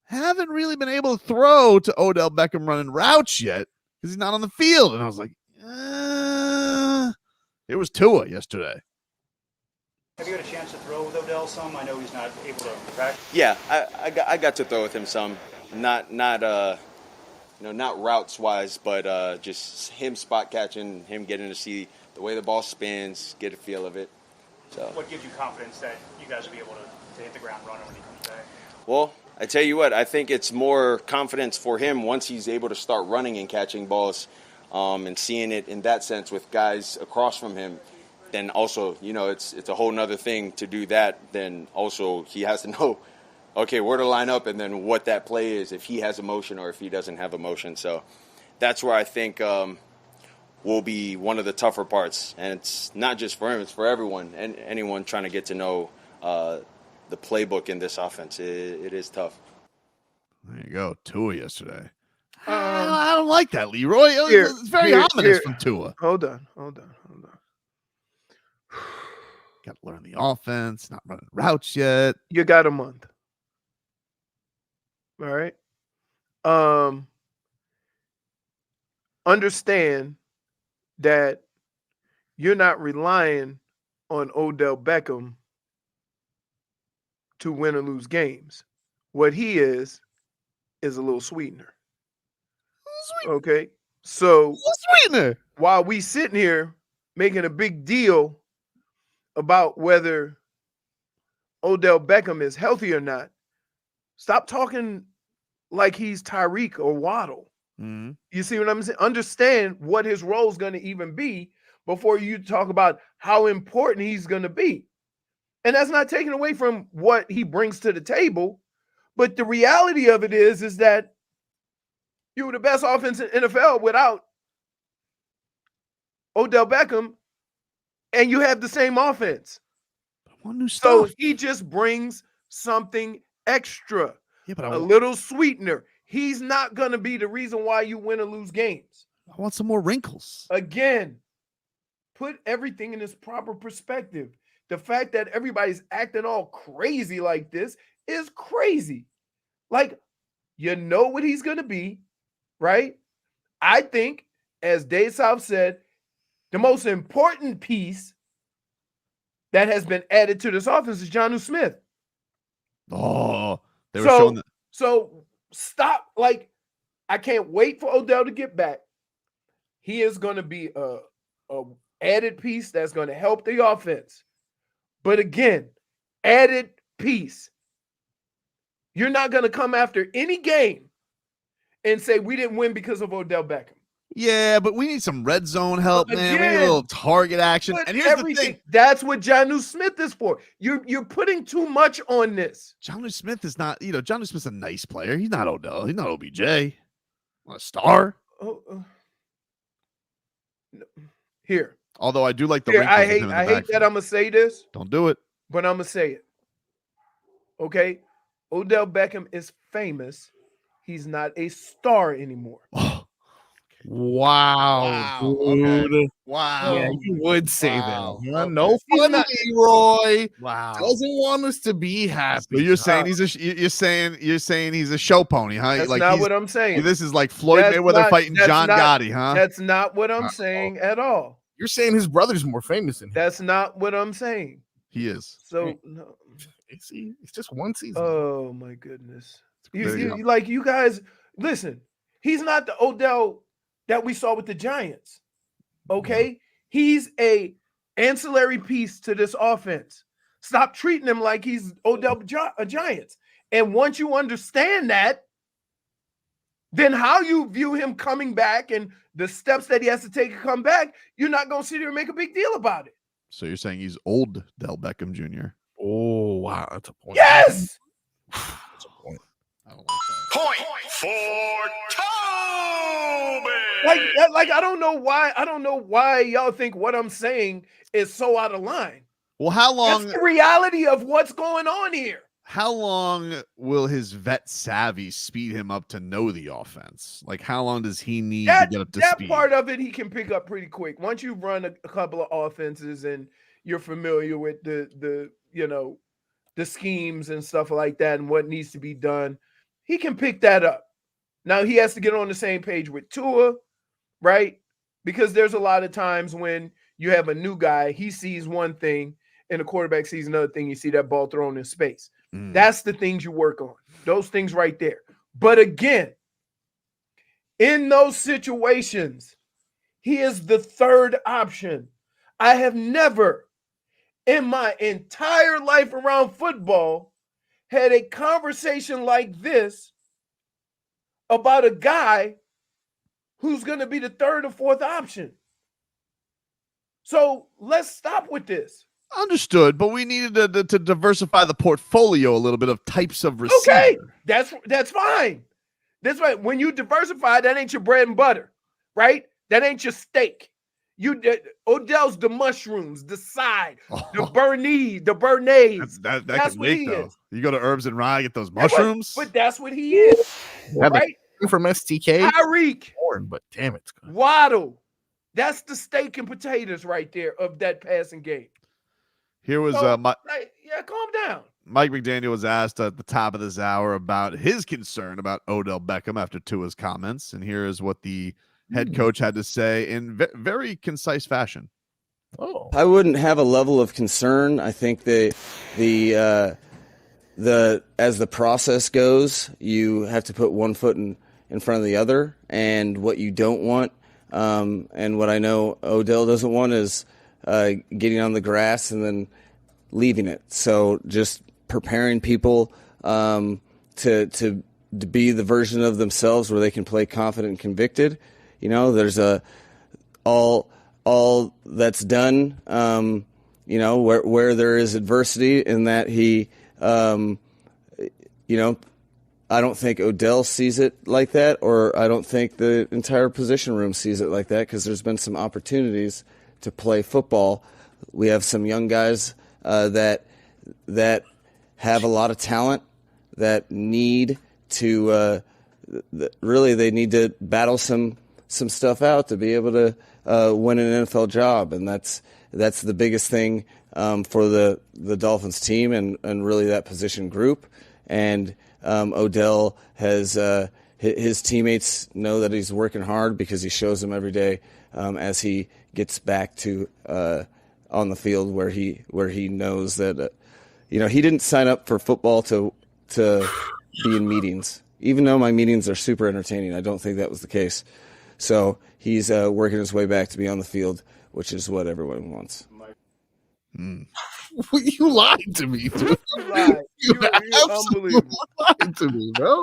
haven't really been able to throw to Odell Beckham running routes yet because he's not on the field. And I was like, it was Tua yesterday.
Have you had a chance to throw with Odell some? I know he's not able to practice.
Yeah, I got to throw with him some. Not routes wise, but just him spot catching, him getting to see the way the ball spins, get a feel of it. So
what gives you confidence that you guys will be able to hit the ground running when he comes back?
Well, I tell you what, I think it's more confidence for him once he's able to start running and catching balls, and seeing it in that sense with guys across from him. Then also, it's a whole nother thing to do that. Then also he has to know okay, where to line up and then what that play is, if he has a motion or if he doesn't have a motion. So that's where I think will be one of the tougher parts. And it's not just for him, it's for everyone and anyone trying to get to know the playbook in this offense. It is tough.
There you go. Tua yesterday. I don't like that, Leroy. It's very ominous from Tua.
Hold on.
Got to learn the offense, not running routes yet.
You got a month. All right. Understand that you're not relying on Odell Beckham to win or lose games. What he is a little sweetener. Okay. So
sweetener.
While we sitting here making a big deal about whether Odell Beckham is healthy or not, stop talking like he's Tyreek or Waddle.
Mm-hmm.
You see what I'm saying? Understand what his role is going to even be before you talk about how important he's going to be. And that's not taken away from what he brings to the table. But the reality of it is that you were the best offense in NFL without Odell Beckham, and you have the same offense. So he just brings something extra, a little sweetener. He's not going to be the reason why you win or lose games.
I want some more wrinkles.
Again, put everything in its proper perspective. The fact that everybody's acting all crazy like this is crazy. Like, you know what he's going to be, right? I think, as Dave South said, the most important piece that has been added to this offense is Jonnu Smith.
Oh, they were showing that.
So stop. Like, I can't wait for Odell to get back. He is going to be a added piece that's going to help the offense. But again, added piece. You're not going to come after any game and say we didn't win because of Odell Beckham.
Yeah, but we need some red zone help, man. We need a little target action. And here's the thing.
That's what Jonnu Smith is for. You're putting too much on this.
Jonnu Smith is not, Jonnu Smith's a nice player. He's not Odell. He's not OBJ. A star.
Here.
Although I do like the
I hate that I'm going to say this.
Don't do it.
But I'm going to say it. Okay? Odell Beckham is famous. He's not a star anymore.
Wow. Dude.
Okay. Wow.
Yeah, you would say that.
Okay.
No fun, Leroy.
Wow.
Doesn't want us to be happy.
So you're saying you're saying he's a show pony, huh?
That's
like
not what I'm saying.
This is like Floyd Mayweather fighting John Gotti, huh?
That's not what I'm saying at all.
You're saying his brother's more famous than him.
That's not what I'm saying.
He is.
So no.
It's just one season.
Oh my goodness. You guys, listen, he's not the Odell that we saw with the Giants. Okay? He's a ancillary piece to this offense. Stop treating him like he's Odell Giants. And once you understand that, then how you view him coming back and the steps that he has to take to come back, you're not going to sit here and make a big deal about it.
So you're saying he's old Del Beckham Jr.
Oh, wow. That's a point.
Yes!
That's a point.
I don't like that.
Point for Tobin.
Like I don't know why y'all think what I'm saying is so out of line.
Well, how long?
That's the reality of what's going on here.
How long will his vet savvy speed him up to know the offense? Like, how long does he need to get up to speed?
That part of it he can pick up pretty quick. Once you've run a couple of offenses and you're familiar with the schemes and stuff like that and what needs to be done, he can pick that up. Now he has to get on the same page with Tua, right? Because there's a lot of times when you have a new guy, he sees one thing and the quarterback sees another thing. You see that ball thrown in space. That's the things you work on. Those things right there. But again, in those situations, he is the third option. I have never in my entire life around football had a conversation like this about a guy who's going to be the third or fourth option. So let's stop with this.
Understood, but we needed to diversify the portfolio a little bit of types of receiver.
Okay, that's fine. That's right. When you diversify, that ain't your bread and butter, right? That ain't your steak. Odell's the mushrooms, the side, the béarnaise.
That
That's
can
what
make
he
though.
is.
You go to Herbs and Rye, get those mushrooms.
But that's what he is, right?
From STK.
Tyreek,
But damn, it's good.
Waddle. That's the steak and potatoes right there of that passing game.
Here was
calm down.
Mike McDaniel was asked at the top of this hour about his concern about Odell Beckham after Tua's comments, and here is what the head coach had to say in very concise fashion.
I wouldn't have a level of concern. I think as the process goes, you have to put one foot in front of the other, and what you don't want, and what I know Odell doesn't want is getting on the grass and then leaving it. So just preparing people to be the version of themselves where they can play confident and convicted. You know, there's all that's done, where there is adversity in that he, I don't think Odell sees it like that, or I don't think the entire position room sees it like that, because there's been some opportunities to play football. We have some young guys that have a lot of talent that need to they need to battle some stuff out to be able to win an NFL job, and that's the biggest thing for the Dolphins team and really that position group. And Odell has his teammates know that he's working hard because he shows them every day as he gets back to on the field where he knows that he didn't sign up for football to be in meetings. Even though my meetings are super entertaining, I don't think that was the case. So he's working his way back to be on the field, which is what everyone wants.
You lied to me, dude.
You lied. You're unbelievable.
Lied to me, bro.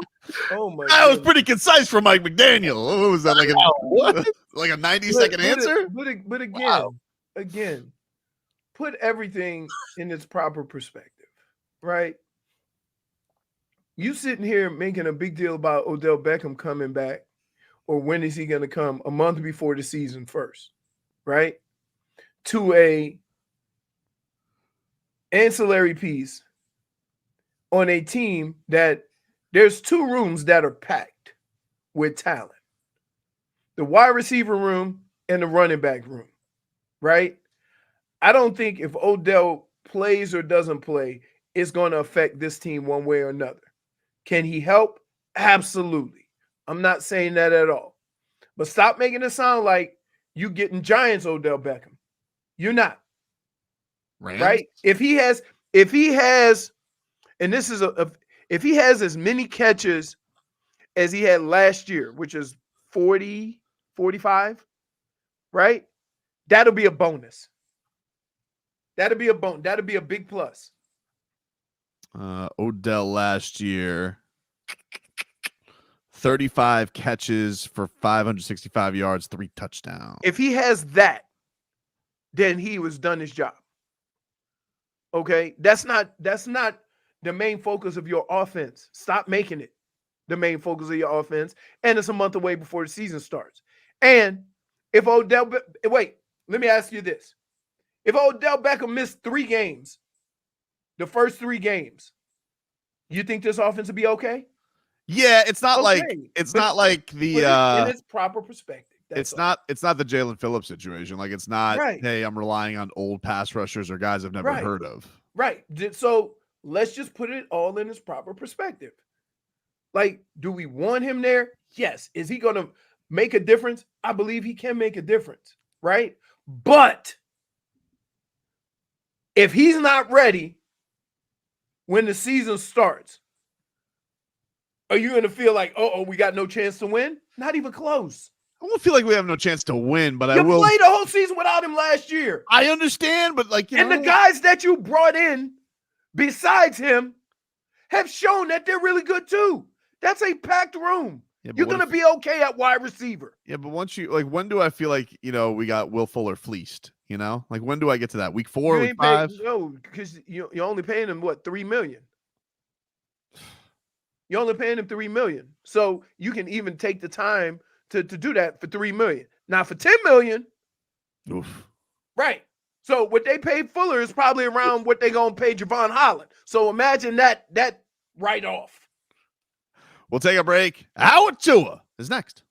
Oh my!
That was pretty concise for Mike McDaniel. What was that, like
what?
like a 90-second answer?
But again, put everything in its proper perspective, right? You sitting here making a big deal about Odell Beckham coming back, or when is he going to come? A month before the season first, right? To a ancillary piece on a team that there's two rooms that are packed with talent. The wide receiver room and the running back room, right? I don't think if Odell plays or doesn't play, it's going to affect this team one way or another. Can he help? Absolutely. I'm not saying that at all. But stop making it sound like you getting Giants Odell Beckham. You're not.
Rams?
Right? If he has, and this is if he has as many catches as he had last year, which is 40, 45, right? That'll be a bonus. That'll be a big plus.
Odell last year, 35 catches for 565 yards, 3 touchdowns.
If he has that, then he was done his job. Okay? That's not the main focus of your offense. Stop making it the main focus of your offense. And it's a month away before the season starts. And if Odell, wait, let me ask you this. If Odell Beckham missed 3 games, the first 3 games, you think this offense will be okay?
Yeah, it's not
Okay.
not like the
in its proper perspective.
It's not the Jalen Phillips situation. Like, it's not,
right.
Hey, I'm relying on old pass rushers or guys I've never
Right.
heard of.
Right. So let's just put it all in its proper perspective. Like, do we want him there? Yes. Is he going to make a difference? I believe he can make a difference, right? But if he's not ready when the season starts, are you going to feel like, we got no chance to win? Not even close.
I won't feel like we have no chance to win, but
You
I will.
played the whole season without him last year.
I understand, but like,
the guys that you brought in besides him have shown that they're really good too. That's a packed room.
Yeah,
You're going to be okay at wide receiver.
Yeah, but once you, like, when do I feel like, we got Will Fuller fleeced? You know, like when do I get to that? Week 4,
You
week
ain't
5?
paying, no, because you're only paying him what, $3 million. You're only paying him $3 million, so you can even take the time to do that for $3 million. Now for $10 million,
Oof.
right? So what they paid Fuller is probably around what they gonna pay Javon Holland. So imagine that write off.
We'll take a break. Achiuwa is next.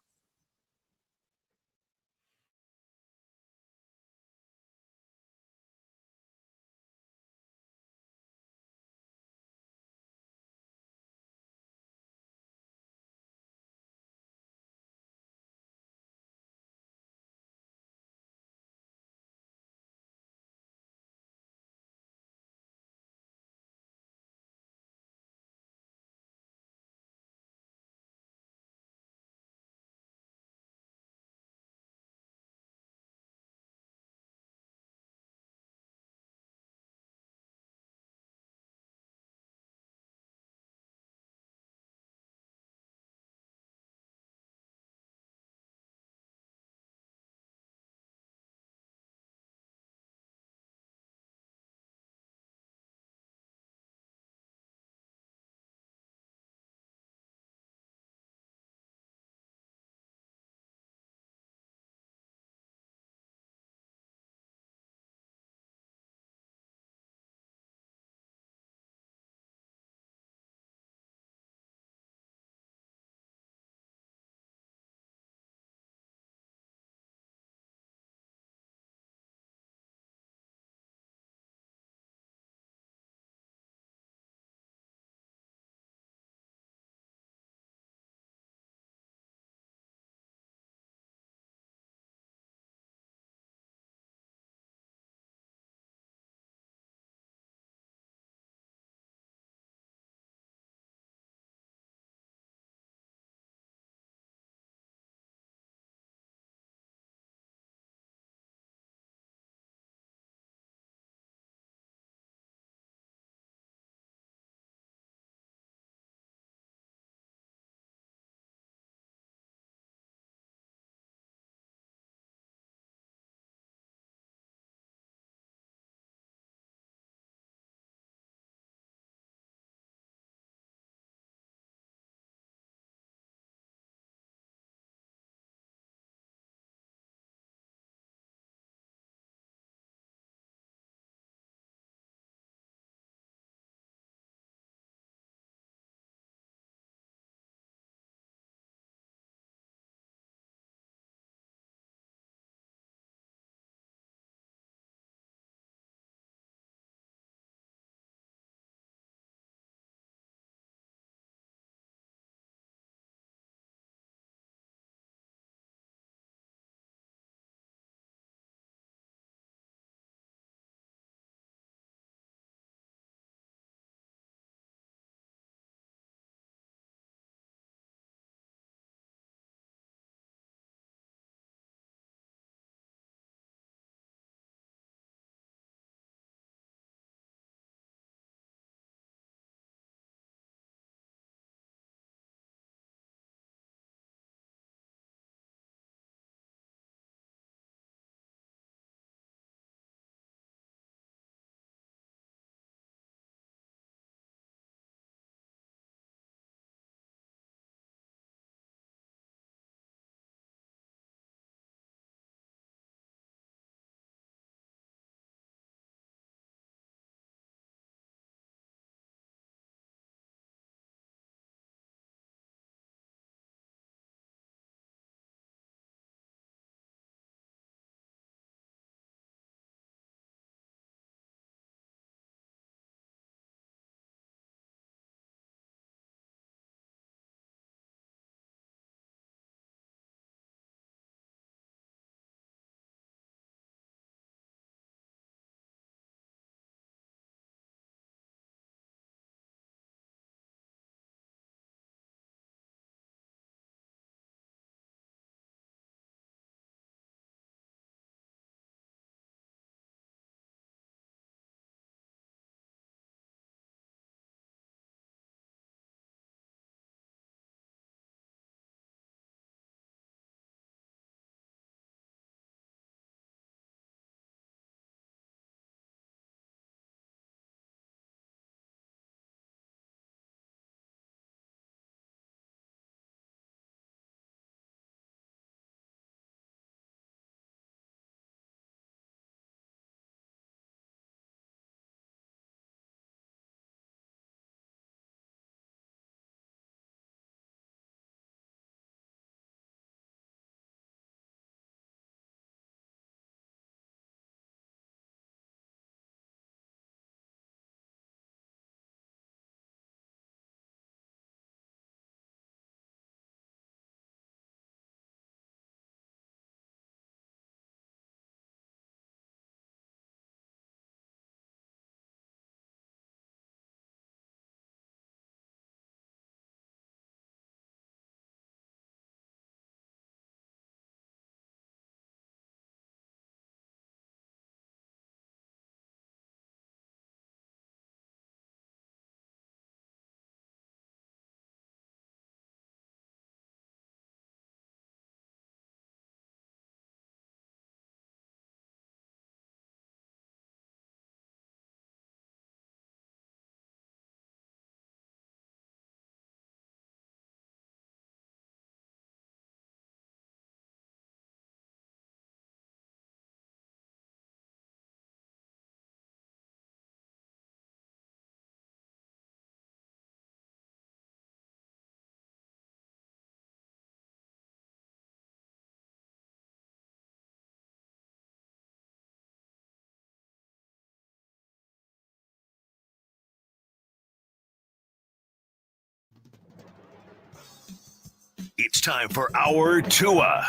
It's time for our Tua.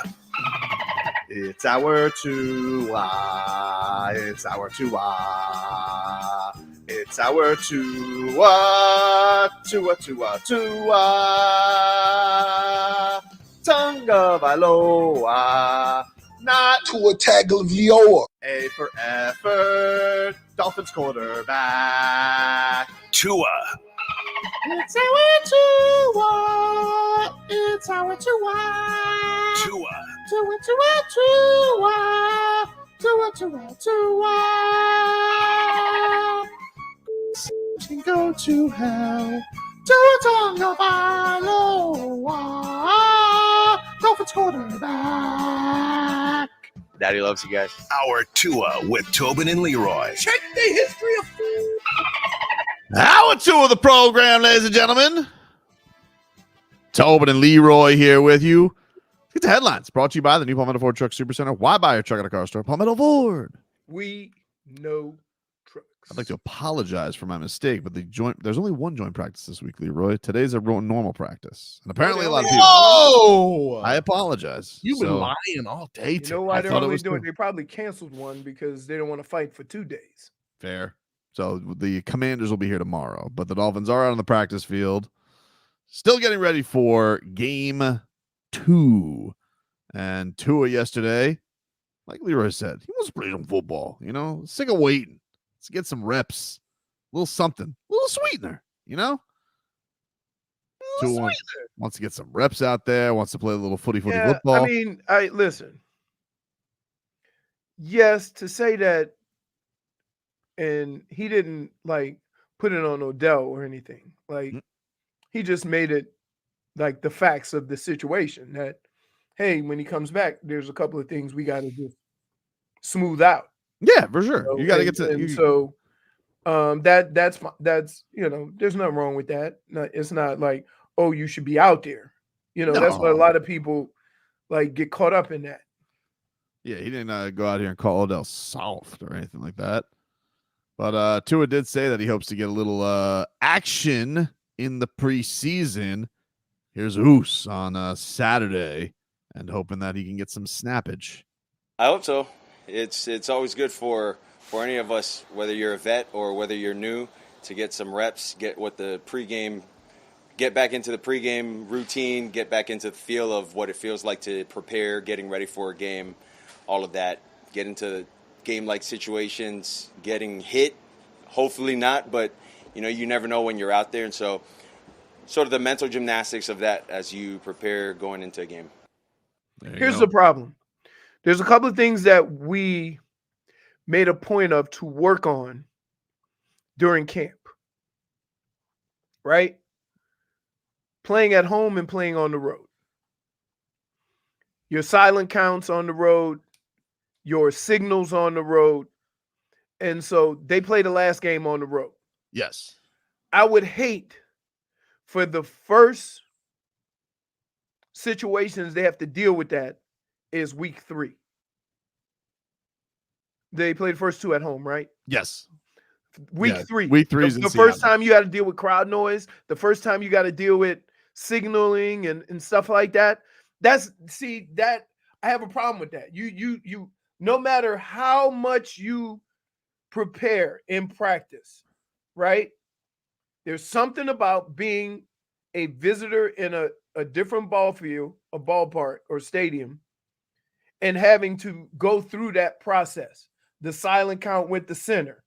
It's our Tua. It's our Tua. It's our Tua. Tua, Tua, Tua. Tagovailoa. Not
Tua Tagovailoa.
A for effort. Dolphins quarterback.
Tua.
It's our Tua. It's our Tua.
Tua.
Tua, Tua, Tua. Tua, Tua, Tua. Can go to hell. Tua Tagovailoa. Dolphins quarterback.
Daddy loves you guys.
Our Tua with Tobin and Leroy.
Check the history of
Hour 2 of the program, ladies and gentlemen. Tobin and Leroy here with you. Get the headlines. Brought to you by the new Palmetto Ford Truck Supercenter. Why buy your truck at a car store? Palmetto Ford.
We know trucks.
I'd like to apologize for my mistake, but there's only one joint practice this week, Leroy. Today's a normal practice. And apparently a lot of people.
Oh,
I apologize.
You've been lying all day.
You know why they're only doing? They probably canceled one because they don't want to fight for 2 days.
Fair. So the Commanders will be here tomorrow, but the Dolphins are out on the practice field, still getting ready for game 2. And Tua yesterday, like Leroy said, he wants to play some football. Sick of waiting. Let's get some reps, a little something, a little sweetener. Tua wants to get some reps out there. Wants to play a little footy football.
I mean, listen. Yes, to say that. And he didn't put it on Odell or anything. He just made it like the facts of the situation that, hey, when he comes back, there's a couple of things we got to just smooth out.
Yeah, for sure. You got to get to.
That's there's nothing wrong with that. It's not like, oh, you should be out there. That's what a lot of people get caught up in that.
Yeah, he didn't go out here and call Odell soft or anything like that. But Tua did say that he hopes to get a little action in the preseason. Here's Oos on Saturday, and hoping that he can get some snappage. I
hope so. It's always good for any of us, whether you're a vet or whether you're new, to get some reps, get back into the pregame routine, get back into the feel of what it feels like to prepare, getting ready for a game, all of that. Get into game-like situations, getting hit, hopefully not, but you never know when you're out there, and so sort of the mental gymnastics of that as you prepare going into a game.
Here's the problem. There's a couple of things that we made a point of to work on during camp, right? Playing at home and playing on the road. Your silent counts on the road, your signals on the road. And so they play the last game on the road.
Yes.
I would hate for the first situations they have to deal with that is week 3. They play the first 2 at home, right?
Yes.
Week 3.
Week 3 is
the first time you got to deal with crowd noise, the first time you got to deal with signaling and stuff like that. I have a problem with that. You no matter how much you prepare in practice, right? There's something about being a visitor in a different ball field, a ballpark or stadium, and having to go through that process. The silent count with the center,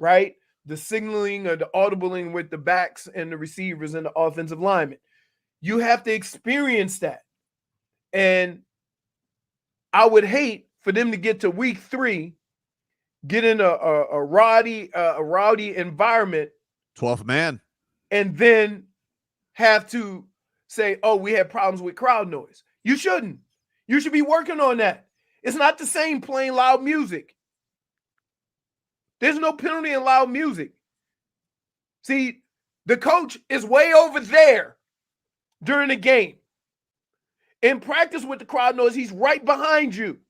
right? The signaling or the audibling with the backs and the receivers and the offensive linemen. You have to experience that. And I would hate for them to get to week 3, get in a rowdy environment,
12th man,
and then have to say, "Oh, we had problems with crowd noise." You shouldn't. You should be working on that. It's not the same playing loud music. There's no penalty in loud music. See, the coach is way over there during the game. In practice with the crowd noise, he's right behind you.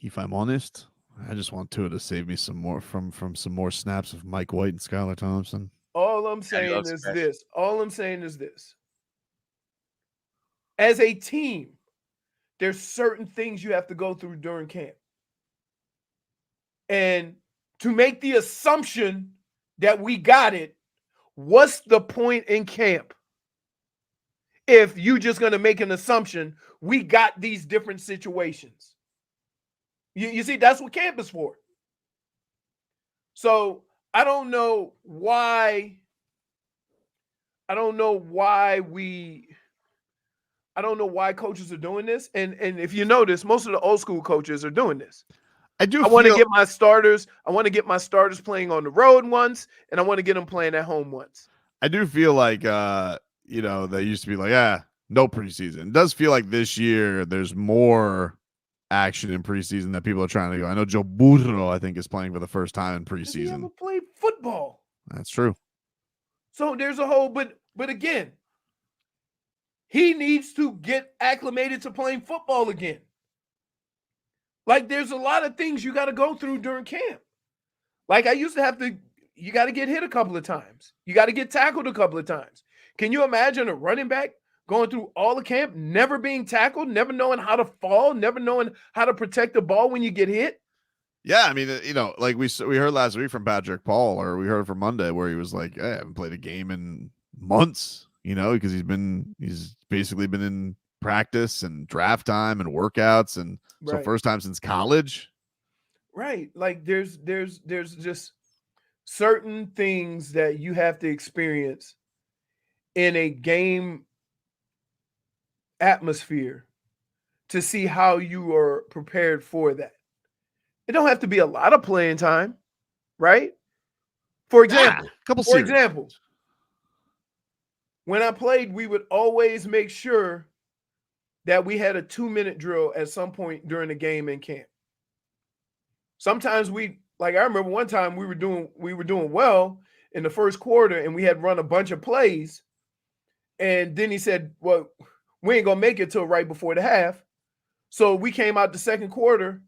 If I'm honest, I just want Tua to save me some more from some more snaps of Mike White and Skyler Thompson.
All I'm saying is this. as a team, there's certain things you have to go through during camp. And to make the assumption that we got it, what's the point in camp? If you just going to make an assumption, we got these different situations. You see, that's what camp is for. So I don't know why coaches are doing this. And if you notice, most of the old school coaches are doing this. I want to get my starters. I want to get my starters playing on the road once, and I want to get them playing at home once.
I do feel like, they used to be like, no preseason. It does feel like this year there's more action in preseason that people are trying to go. I know Joe Burrow, I think, is playing for the first time in preseason.
He never played football.
That's true.
So there's a whole, but again, he needs to get acclimated to playing football again. Like, there's a lot of things you got to go through during camp. Like, I used to have to, you got to get hit a couple of times. You got to get tackled a couple of times. Can you imagine a running back going through all the camp, never being tackled, never knowing how to fall, never knowing how to protect the ball when you get hit?
Yeah, I mean, like we heard last week from Patrick Paul, or we heard from Monday, where he was like, I haven't played a game in months, because he's basically been in practice and draft time and workouts, and so first time since college.
Right. Like there's just certain things that you have to experience in a game atmosphere to see how you are prepared for that. It don't have to be a lot of playing time, right? For example, when I played, we would always make sure that we had a 2-minute drill at some point during the game in camp. Sometimes I remember one time we were doing well in the first quarter and we had run a bunch of plays. And then he said, well, we ain't going to make it till right before the half. So we came out the second quarter,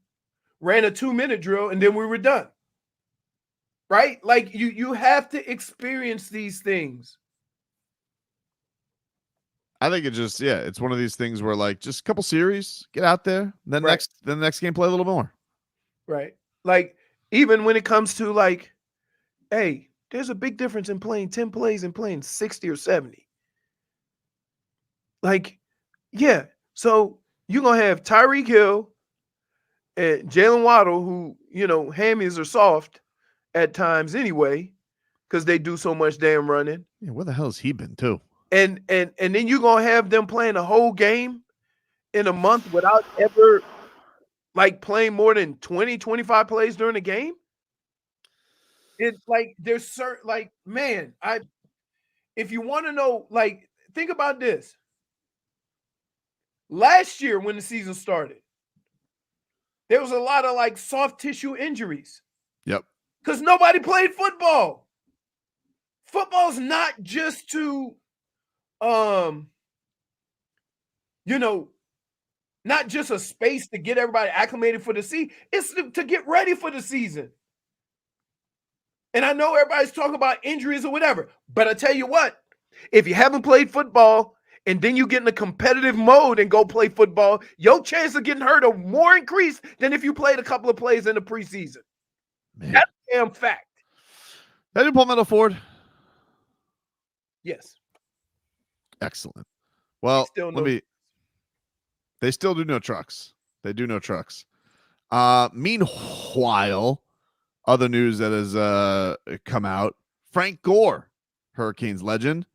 ran a 2-minute drill, and then we were done. Right? Like you have to experience these things.
I think it's one of these things where, like, just a couple series, get out there, then the next game play a little more.
Right. Like, even when it comes to, like, hey, there's a big difference in playing 10 plays and playing 60 or 70. Like, yeah. So you're going to have Tyreek Hill and Jaylen Waddle, who, hammies are soft at times anyway, because they do so much damn running.
Yeah, where the hell has he been, too?
And then you're going to have them playing a whole game in a month without ever, like, playing more than 20, 25 plays during the game. It's like, there's certain, like, man, if you want to know, like, think about this. Last year when the season started, there was a lot of, like, soft tissue injuries.
Yep.
Because nobody played football. Football's not just to, not just a space to get everybody acclimated for the season. It's to get ready for the season. And I know everybody's talking about injuries or whatever, but I tell you what, if you haven't played football and then you get in a competitive mode and go play football, your chance of getting hurt are more increased than if you played a couple of plays in the preseason. Man. That's a damn fact.
Did you Palmetto Ford?
Yes.
Excellent. Well, they still do no trucks. They do no trucks. Meanwhile, other news that has come out, Frank Gore, Hurricanes legend,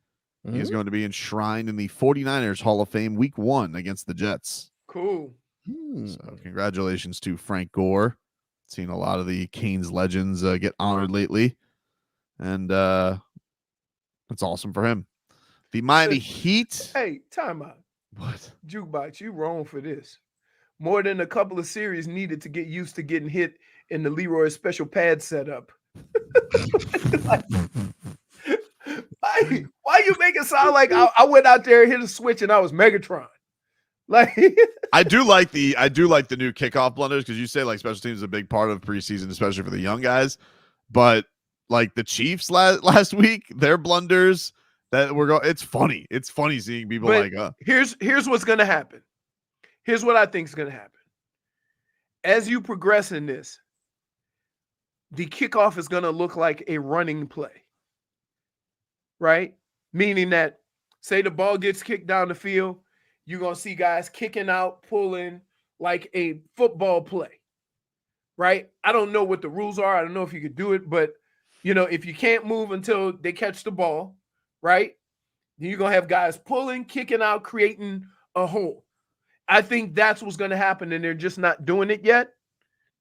he's going to be enshrined in the 49ers Hall of Fame Week 1 against the Jets.
Cool.
So congratulations to Frank Gore. Seen a lot of the Canes legends get honored lately. And that's awesome for him. The Miami Heat.
Hey, time out.
What?
Jukebox, you wrong for this. More than a couple of series needed to get used to getting hit in the Leroy special pad setup. Why you make it sound like I went out there, hit a switch, and I was Megatron? Like,
I do like the new kickoff blunders, because you say, like, special teams is a big part of preseason, especially for the young guys. But, like, the Chiefs last week, their blunders, that we're going. It's funny. It's funny seeing people
But
like,
here's what's gonna happen. Here's what I think is gonna happen. As you progress in this, the kickoff is gonna look like a running play, right? Meaning that, say the ball gets kicked down the field, you're gonna see guys kicking out, pulling like a football play, right? I don't know what the rules are. I don't know if you could do it, but if you can't move until they catch the ball, right? Then you're gonna have guys pulling, kicking out, creating a hole. I think that's what's gonna happen, and they're just not doing it yet.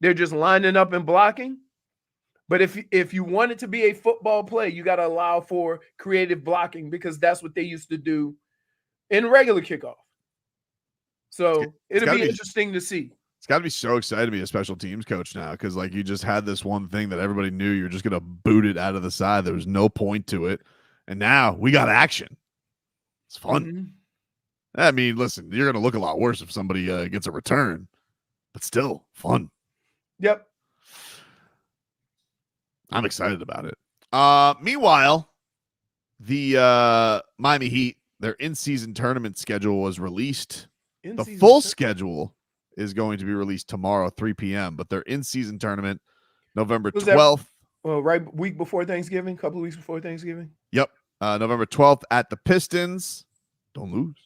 They're just lining up and blocking. But if you want it to be a football play, you got to allow for creative blocking, because that's what they used to do in regular kickoff. So it'll be interesting to see.
It's got to be so excited to be a special teams coach now, because like you just had this one thing that everybody knew you were just going to boot it out of the side. There was no point to it. And now we got action. It's fun.
Mm-hmm.
I mean, listen, you're going to look a lot worse if somebody gets a return, but still fun.
Yep.
I'm excited about it. Meanwhile, the Miami Heat, their in-season tournament schedule was released. The full schedule is going to be released tomorrow, 3 p.m., but their in-season tournament, November 12th.
Right week before Thanksgiving, couple of weeks before Thanksgiving.
Yep. November 12th at the Pistons. Don't lose.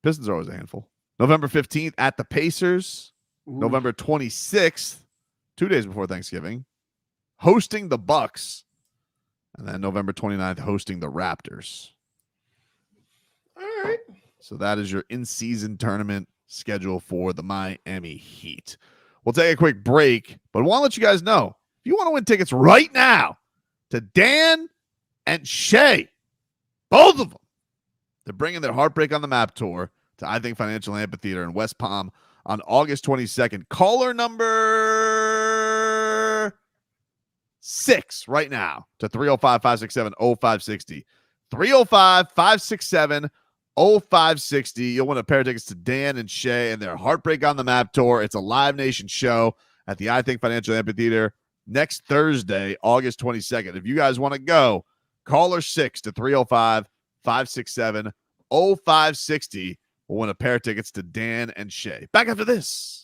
Pistons are always a handful. November 15th at the Pacers.
Ooh.
November 26th, 2 days before Thanksgiving, hosting the Bucks. And then November 29th, hosting the Raptors.
All right.
So that is your in-season tournament schedule for the Miami Heat. We'll take a quick break, but I want to let you guys know, if you want to win tickets right now to Dan and Shay, both of them, they're bringing their Heartbreak on the Map tour to I Think Financial Amphitheater in West Palm on August 22nd. Caller number 6 right now to 305-567-0560. 305-567-0560. You'll win a pair of tickets to Dan and Shay and their Heartbreak on the Map tour. It's a Live Nation show at the I Think Financial Amphitheater next Thursday, August 22nd. If you guys want to go, caller 6 to 305-567-0560. We'll win a pair of tickets to Dan and Shay. Back after this.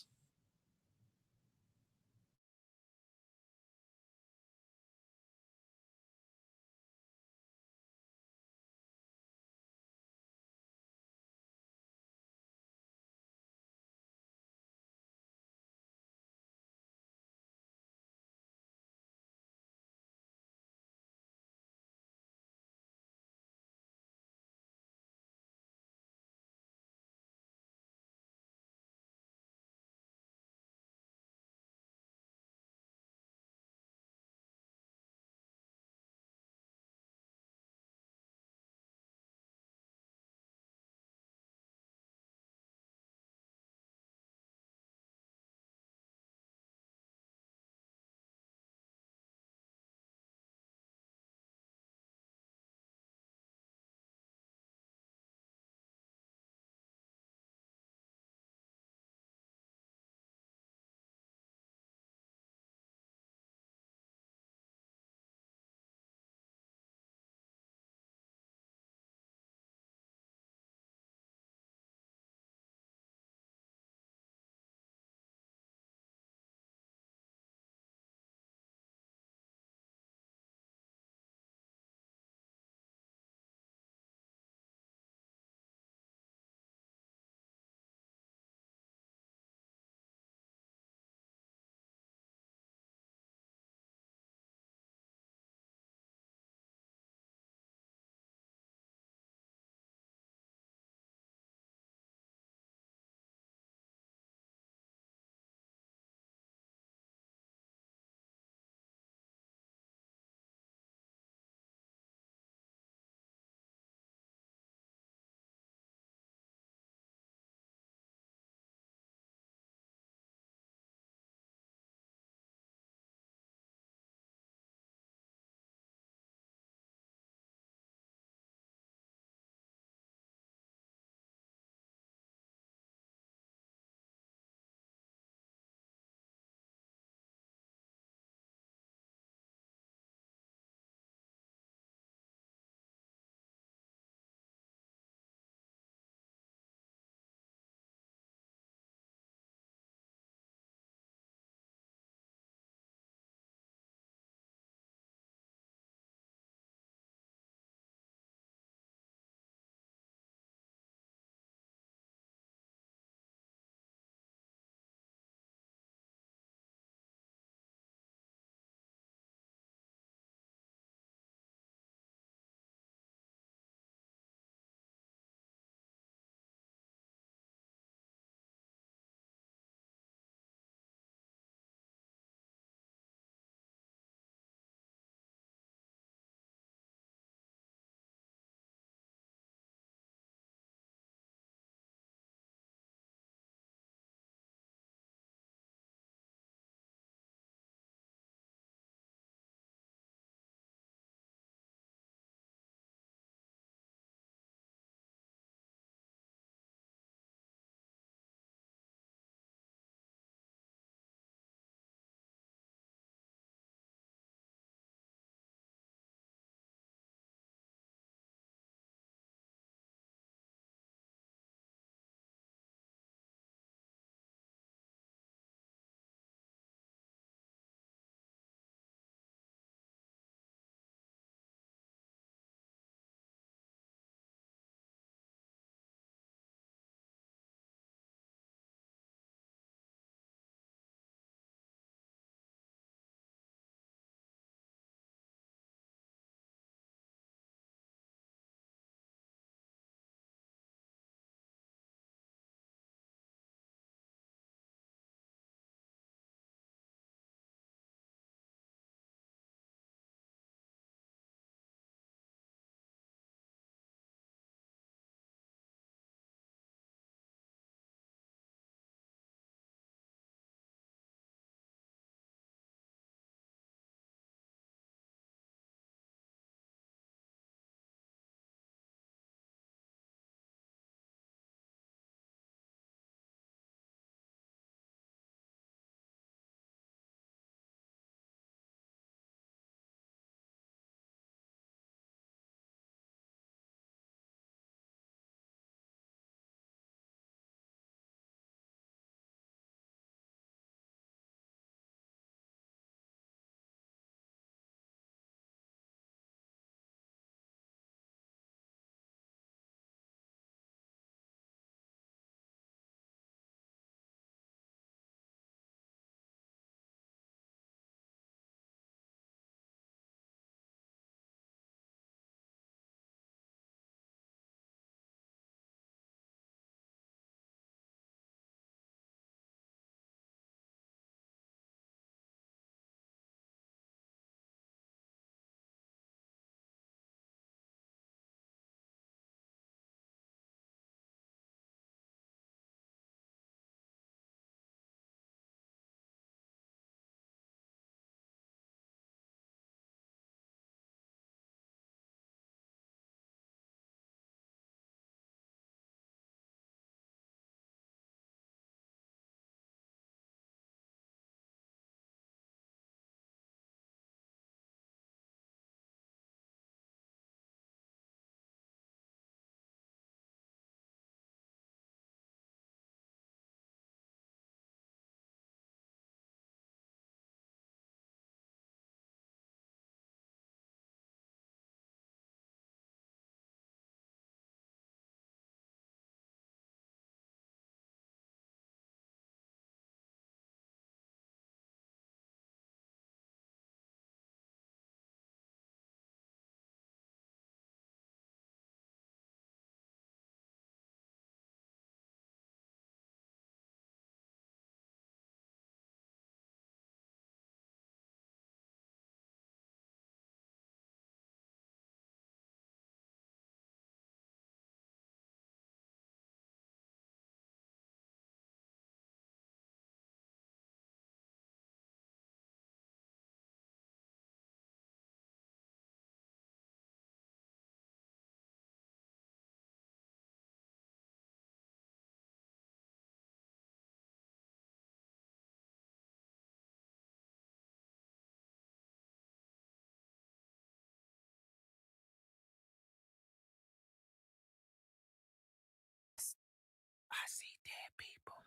see dead people.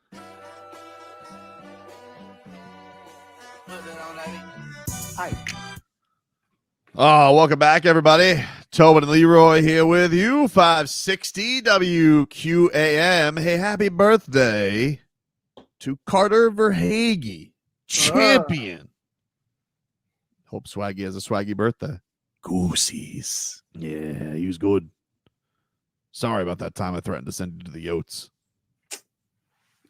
Put it on, lady. Hi.
Oh, welcome back, everybody. Tobin and Leroy here with you. 560 WQAM. Hey, happy birthday to Carter Verhaeghe, champion. Hope Swaggy has a swaggy birthday.
Goosies.
Yeah, he was good. Sorry about that time I threatened to send you to the Yotes.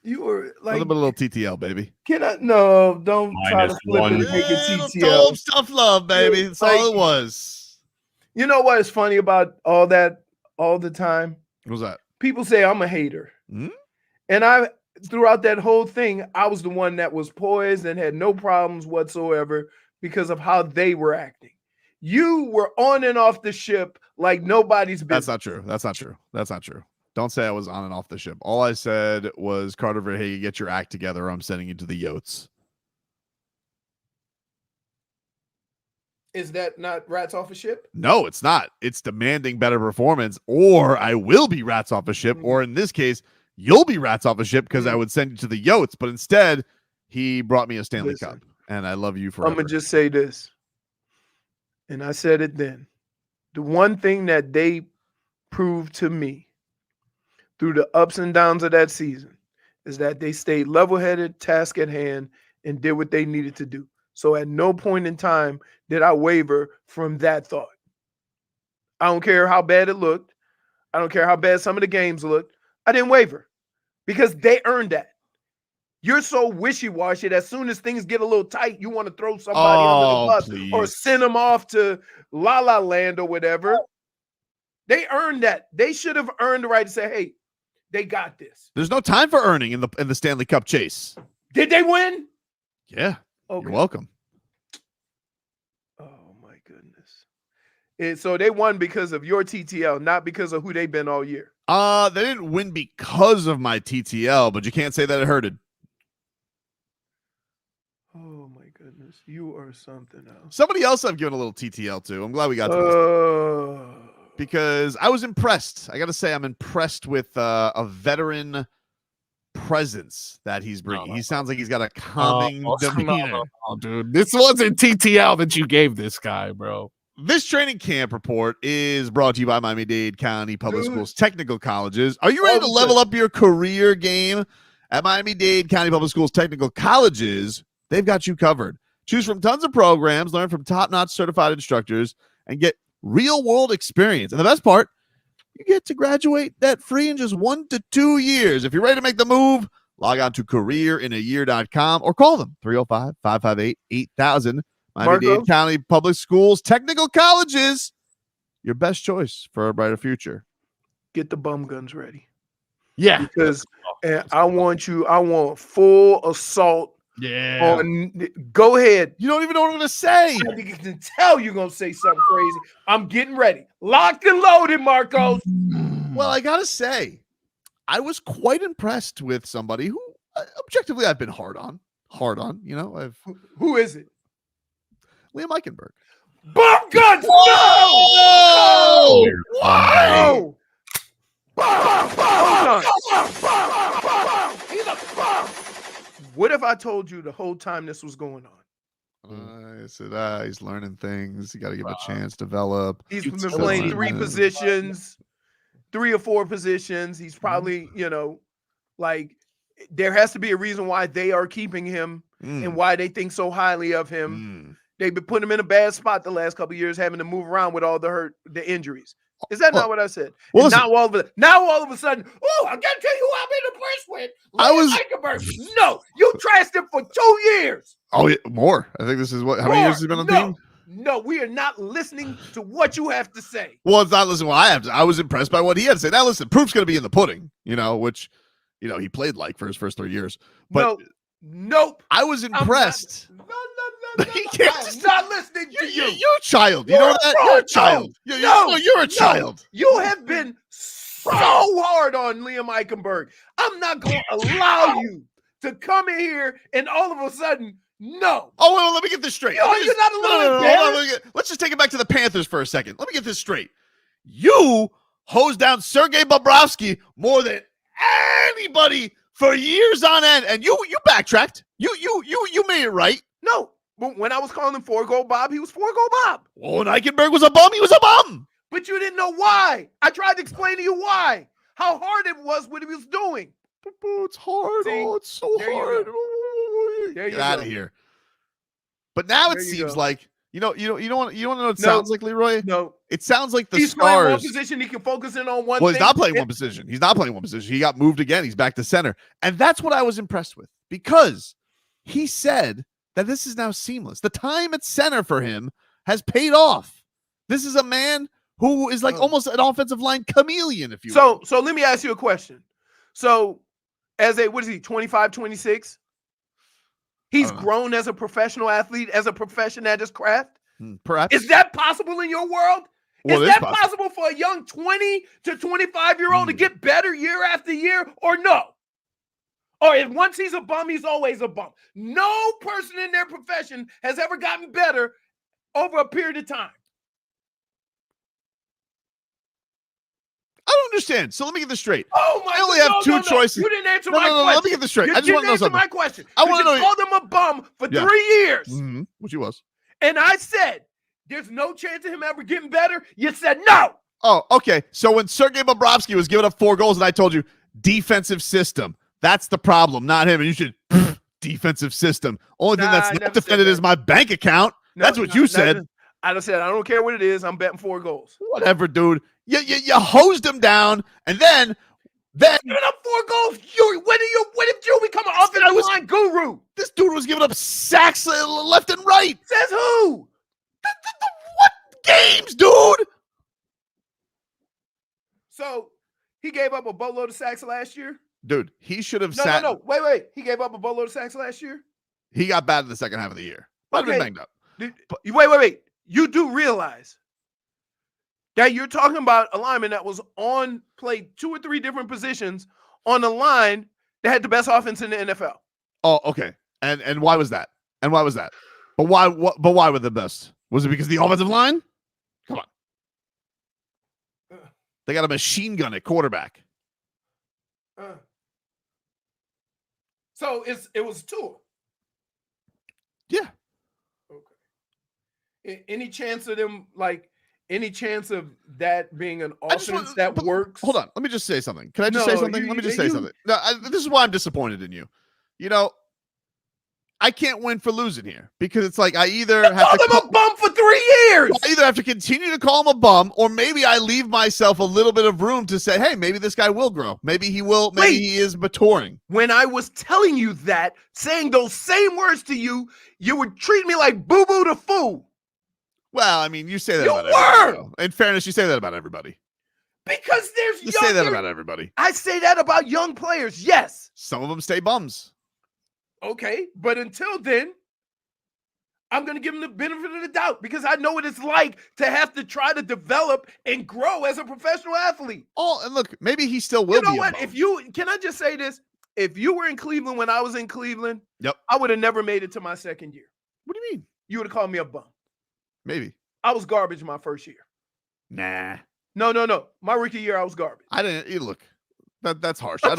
You were like
a little TTL, baby.
Can I? No, don't try to flip it and make it TTL.
Tough love, baby. That's all it was.
You know what is funny about all that all the time?
What was that?
People say I'm a hater.
Hmm?
And throughout that whole thing, I was the one that was poised and had no problems whatsoever because of how they were acting. You were on and off the ship like nobody's business.
That's not true. That's not true. That's not true. Don't say I was on and off the ship. All I said was, Carter Verhaeghe, get your act together, or I'm sending you to the Yotes.
Is that not rats off a ship?
No, it's not. It's demanding better performance, or I will be rats off a ship, or in this case, you'll be rats off a ship because I would send you to the Yotes. But instead, he brought me a Stanley Cup, and I love you forever.
I'm going to just say this, and I said it then. The one thing that they proved to me through the ups and downs of that season is that they stayed level-headed, task at hand, and did what they needed to do. So at no point in time did I waver from that thought. I don't care how bad it looked. I don't care how bad some of the games looked. I didn't waver because they earned that. You're so wishy-washy that as soon as things get a little tight, you want to throw somebody under the bus or send them off to La La Land or whatever. They earned that. They should have earned the right to say, hey, they got this.
There's no time for earning in the Stanley Cup chase.
Did they win?
Yeah.
Okay.
You're welcome.
Oh, my goodness. So they won because of your TTL, not because of who they've been all year.
They didn't win because of my TTL, but you can't say that it hurted.
Oh, my goodness. You are something else.
Somebody else I've given a little TTL to. I'm glad we got to this. Because I was impressed. I got to say, I'm impressed with a veteran presence that he's bringing. He sounds like he's got a calming demeanor.
No, dude. This wasn't TTL that you gave this guy, bro.
This training camp report is brought to you by Miami-Dade County Public Schools Technical Colleges. Are you ready to level up your career game? At Miami-Dade County Public Schools Technical Colleges, they've got you covered. Choose from tons of programs, learn from top-notch certified instructors, and get real-world experience. And the best part, you get to graduate debt-free in just 1 to 2 years. If you're ready to make the move, log on to careerinayear.com or call them 305-558-8000. Miami-Dade County Public Schools Technical Colleges, your best choice for a brighter future.
Get the bum guns ready.
Yeah.
Because I want full assault.
Yeah.
Go ahead.
You don't even know what I'm going to say.
I think you can tell you're going to say something crazy. I'm getting ready. Locked and loaded, Marcos.
Well, I got to say, I was quite impressed with somebody who objectively I've been hard on, you know.
Who is it?
Liam Eichenberg.
Bum guns!
Whoa!
Whoa! Hold on. He's a bum. What if I told you the whole time this was going on?
I said, he's learning things. You got to give him a chance to develop.
He's been playing 3 positions, 3 or 4 positions. He's probably, like, there has to be a reason why they are keeping him and why they think so highly of him. They've been putting him in a bad spot the last couple of years, having to move around with all the injuries. Is that not what I said?
Well,
now all of a sudden, I gotta tell you who I'm in the press with. Eichenberg. No, you trashed him for 2 years.
Oh, yeah, more. I think this is how many years has he been on the team?
No, we are not listening to what you have to say.
Well, it's not listening to what I have to. I was impressed by what he had to say. Now, listen, proof's going to be in the pudding, which, he played like for his first 3 years. But
nope.
I was impressed.
I'm not listening to you.
You're a child. You know that? You're a child. You're a child.
You have been so hard on Liam Eichenberg. I'm not going to allow you to come in here and all of a sudden, no.
Oh, well, let me get this straight.
You're not a little embarrassed.
Let's just take it back to the Panthers for a second. Let me get this straight. You hosed down Sergei Bobrovsky more than anybody for years on end, and you backtracked. You made it right.
No, when I was calling him 4-goal Bob, he was 4-goal Bob.
Well, when Eichenberg was a bum, he was a bum.
But you didn't know why. I tried to explain to you why. How hard it was what he was doing.
It's hard.
See?
Oh, it's so hard. Get out of here. But now it seems like you don't want to know what it sounds like, Leroy?
No.
It sounds like the
He's playing one
Stars.
position. He can focus in on one
Well,
thing.
he's not playing one position. He's not playing one position. He got moved again. He's back to center. And that's what I was impressed with, because he said that this is now seamless. The time at center for him has paid off. This is a man who is like almost an offensive line chameleon, if you will.
So let me ask you a question. So as what is he, 25, 26? He's grown as a professional athlete, as a profession at his craft.
Perhaps.
Is that possible in your world?
Well,
is that possible for a young 20 to 25-year-old to get better year after year, or no? Or if once he's a bum, he's always a bum. No person in their profession has ever gotten better over a period of time.
I don't understand. So let me get this straight.
Oh my!
I only have two choices.
You didn't answer
no,
my
no, no,
question.
Let me get this straight.
You
I just want to know something.
my question.
I want to know.
You called him a bum for 3 years.
Mm-hmm. Which he was.
And I said, "There's no chance of him ever getting better." You said no.
Oh, okay. So when Sergei Bobrovsky was giving up 4 goals, and I told you defensive system, that's the problem, not him. And you should defensive system. Only thing that's not defended is my bank account. That's what you said.
I just said I don't care what it is. I'm betting 4 goals.
Whatever, dude. You hosed him down, and then
giving up 4 goals. When did you become an offensive line guru?
This dude was giving up sacks left and right.
Says who?
What games, dude?
So he gave up a boatload of sacks last year.
Dude, he should have
sat. No. Wait. He gave up a boatload of sacks last year.
He got bad in the second half of the year. Might have been banged up.
Wait. You do realize that you're talking about a lineman that was played 2 or 3 different positions on a line that had the best offense in the NFL.
Oh, okay. And why was that? And why was that? But why were the best? Was it because of the offensive line? Come on. They got a machine gun at quarterback.
So it was Tua.
Yeah.
Okay. Any chance of them any chance of that being an offense that works?
Hold on. Let me just say something. Can I just say something? Let me just say something. No, this is why I'm disappointed in you. You know, I can't win for losing here, because it's like I either have to
call him a bum for 3 years.
I either have to continue to call him a bum, or maybe I leave myself a little bit of room to say, hey, maybe this guy will grow. Maybe he will. Maybe he is maturing.
When I was telling you that, saying those same words to you, you would treat me like boo-boo the fool.
Well, I mean, you say that about everybody. In fairness, you say that about everybody.
Because there's
you say that about everybody.
I say that about young players, yes.
Some of them stay bums.
Okay, but until then, I'm going to give them the benefit of the doubt, because I know what it's like to have to try to develop and grow as a professional athlete.
Oh, and look, maybe he still will be.
You know what? Can I just say this? If you were in Cleveland when I was in Cleveland,
yep,
I would have never made it to my second year.
What do you mean?
You would have called me a bum.
Maybe.
I was garbage my first year.
Nah.
No. My rookie year, I was garbage.
I didn't. Look, that's harsh.
I'm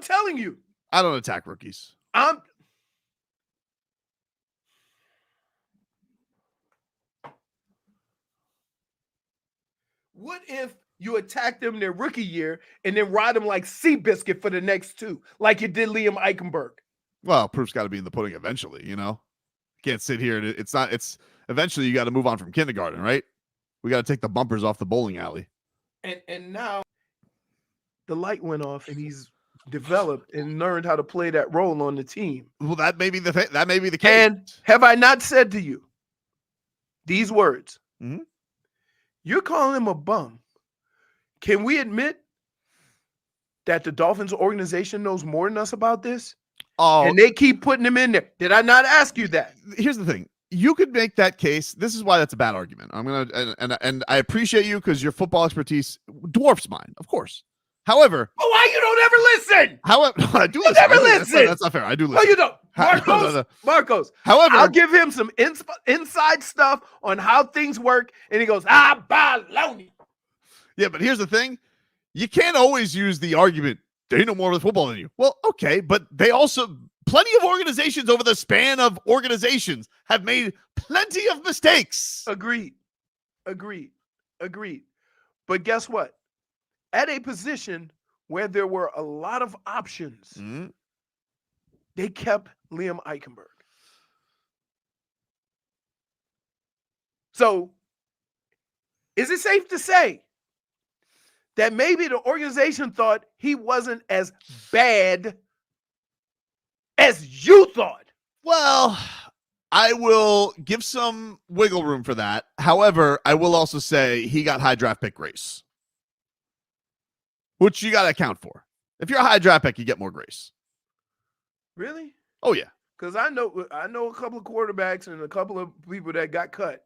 telling you.
I don't attack rookies.
What if you attack them their rookie year and then ride them like Seabiscuit for the next 2, like you did Liam Eichenberg?
Well, proof's got to be in the pudding eventually, you know? Can't sit here and it's eventually you got to move on from kindergarten, right? We got to take the bumpers off the bowling alley.
And now the light went off and he's developed and learned how to play that role on the team.
Well, that may be the case.
And have I not said to you these words?
Mm-hmm.
You're calling him a bum. Can we admit that the Dolphins organization knows more than us about this?
Oh,
and they keep putting him in there. Did I not ask you that?
Here's the thing. You could make that case. This is why that's a bad argument. I'm gonna and I appreciate you because your football expertise dwarfs mine, of course. However,
why you don't ever listen?
However, I do
listen. Never listen.
That's not fair. I do listen.
No, you don't. Marcos.
However,
I'll give him some inside stuff on how things work, and he goes, baloney.
Yeah, but here's the thing. You can't always use the argument, they know more of football than you. Well, okay, but they also, plenty of organizations over the span of organizations have made plenty of mistakes.
Agreed. But guess what? At a position where there were a lot of options, they kept Liam Eichenberg. So, is it safe to say that maybe the organization thought he wasn't as bad as you thought?
Well, I will give some wiggle room for that. However, I will also say he got high draft pick grace, which you got to account for. If you're a high draft pick, you get more grace.
Really?
Oh, yeah.
Because I know a couple of quarterbacks and a couple of people that got cut.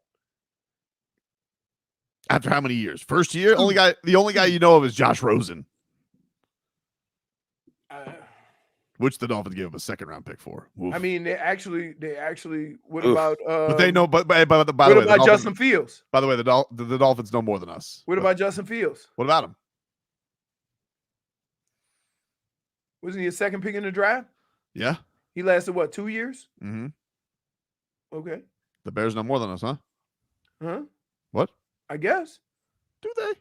After how many years? First year? The only guy you know of is Josh Rosen, which the Dolphins gave him a second-round pick for. Oof.
I mean, they actually. What about?
But they know. But by the way,
what about Justin Fields?
By the way, the Dolphins know more than us.
What about Justin Fields?
What about him?
Wasn't he a second pick in the draft?
Yeah.
He lasted what, 2 years?
Mm-hmm.
Okay.
The Bears know more than us, huh?
Huh?
What?
I guess.
Do they?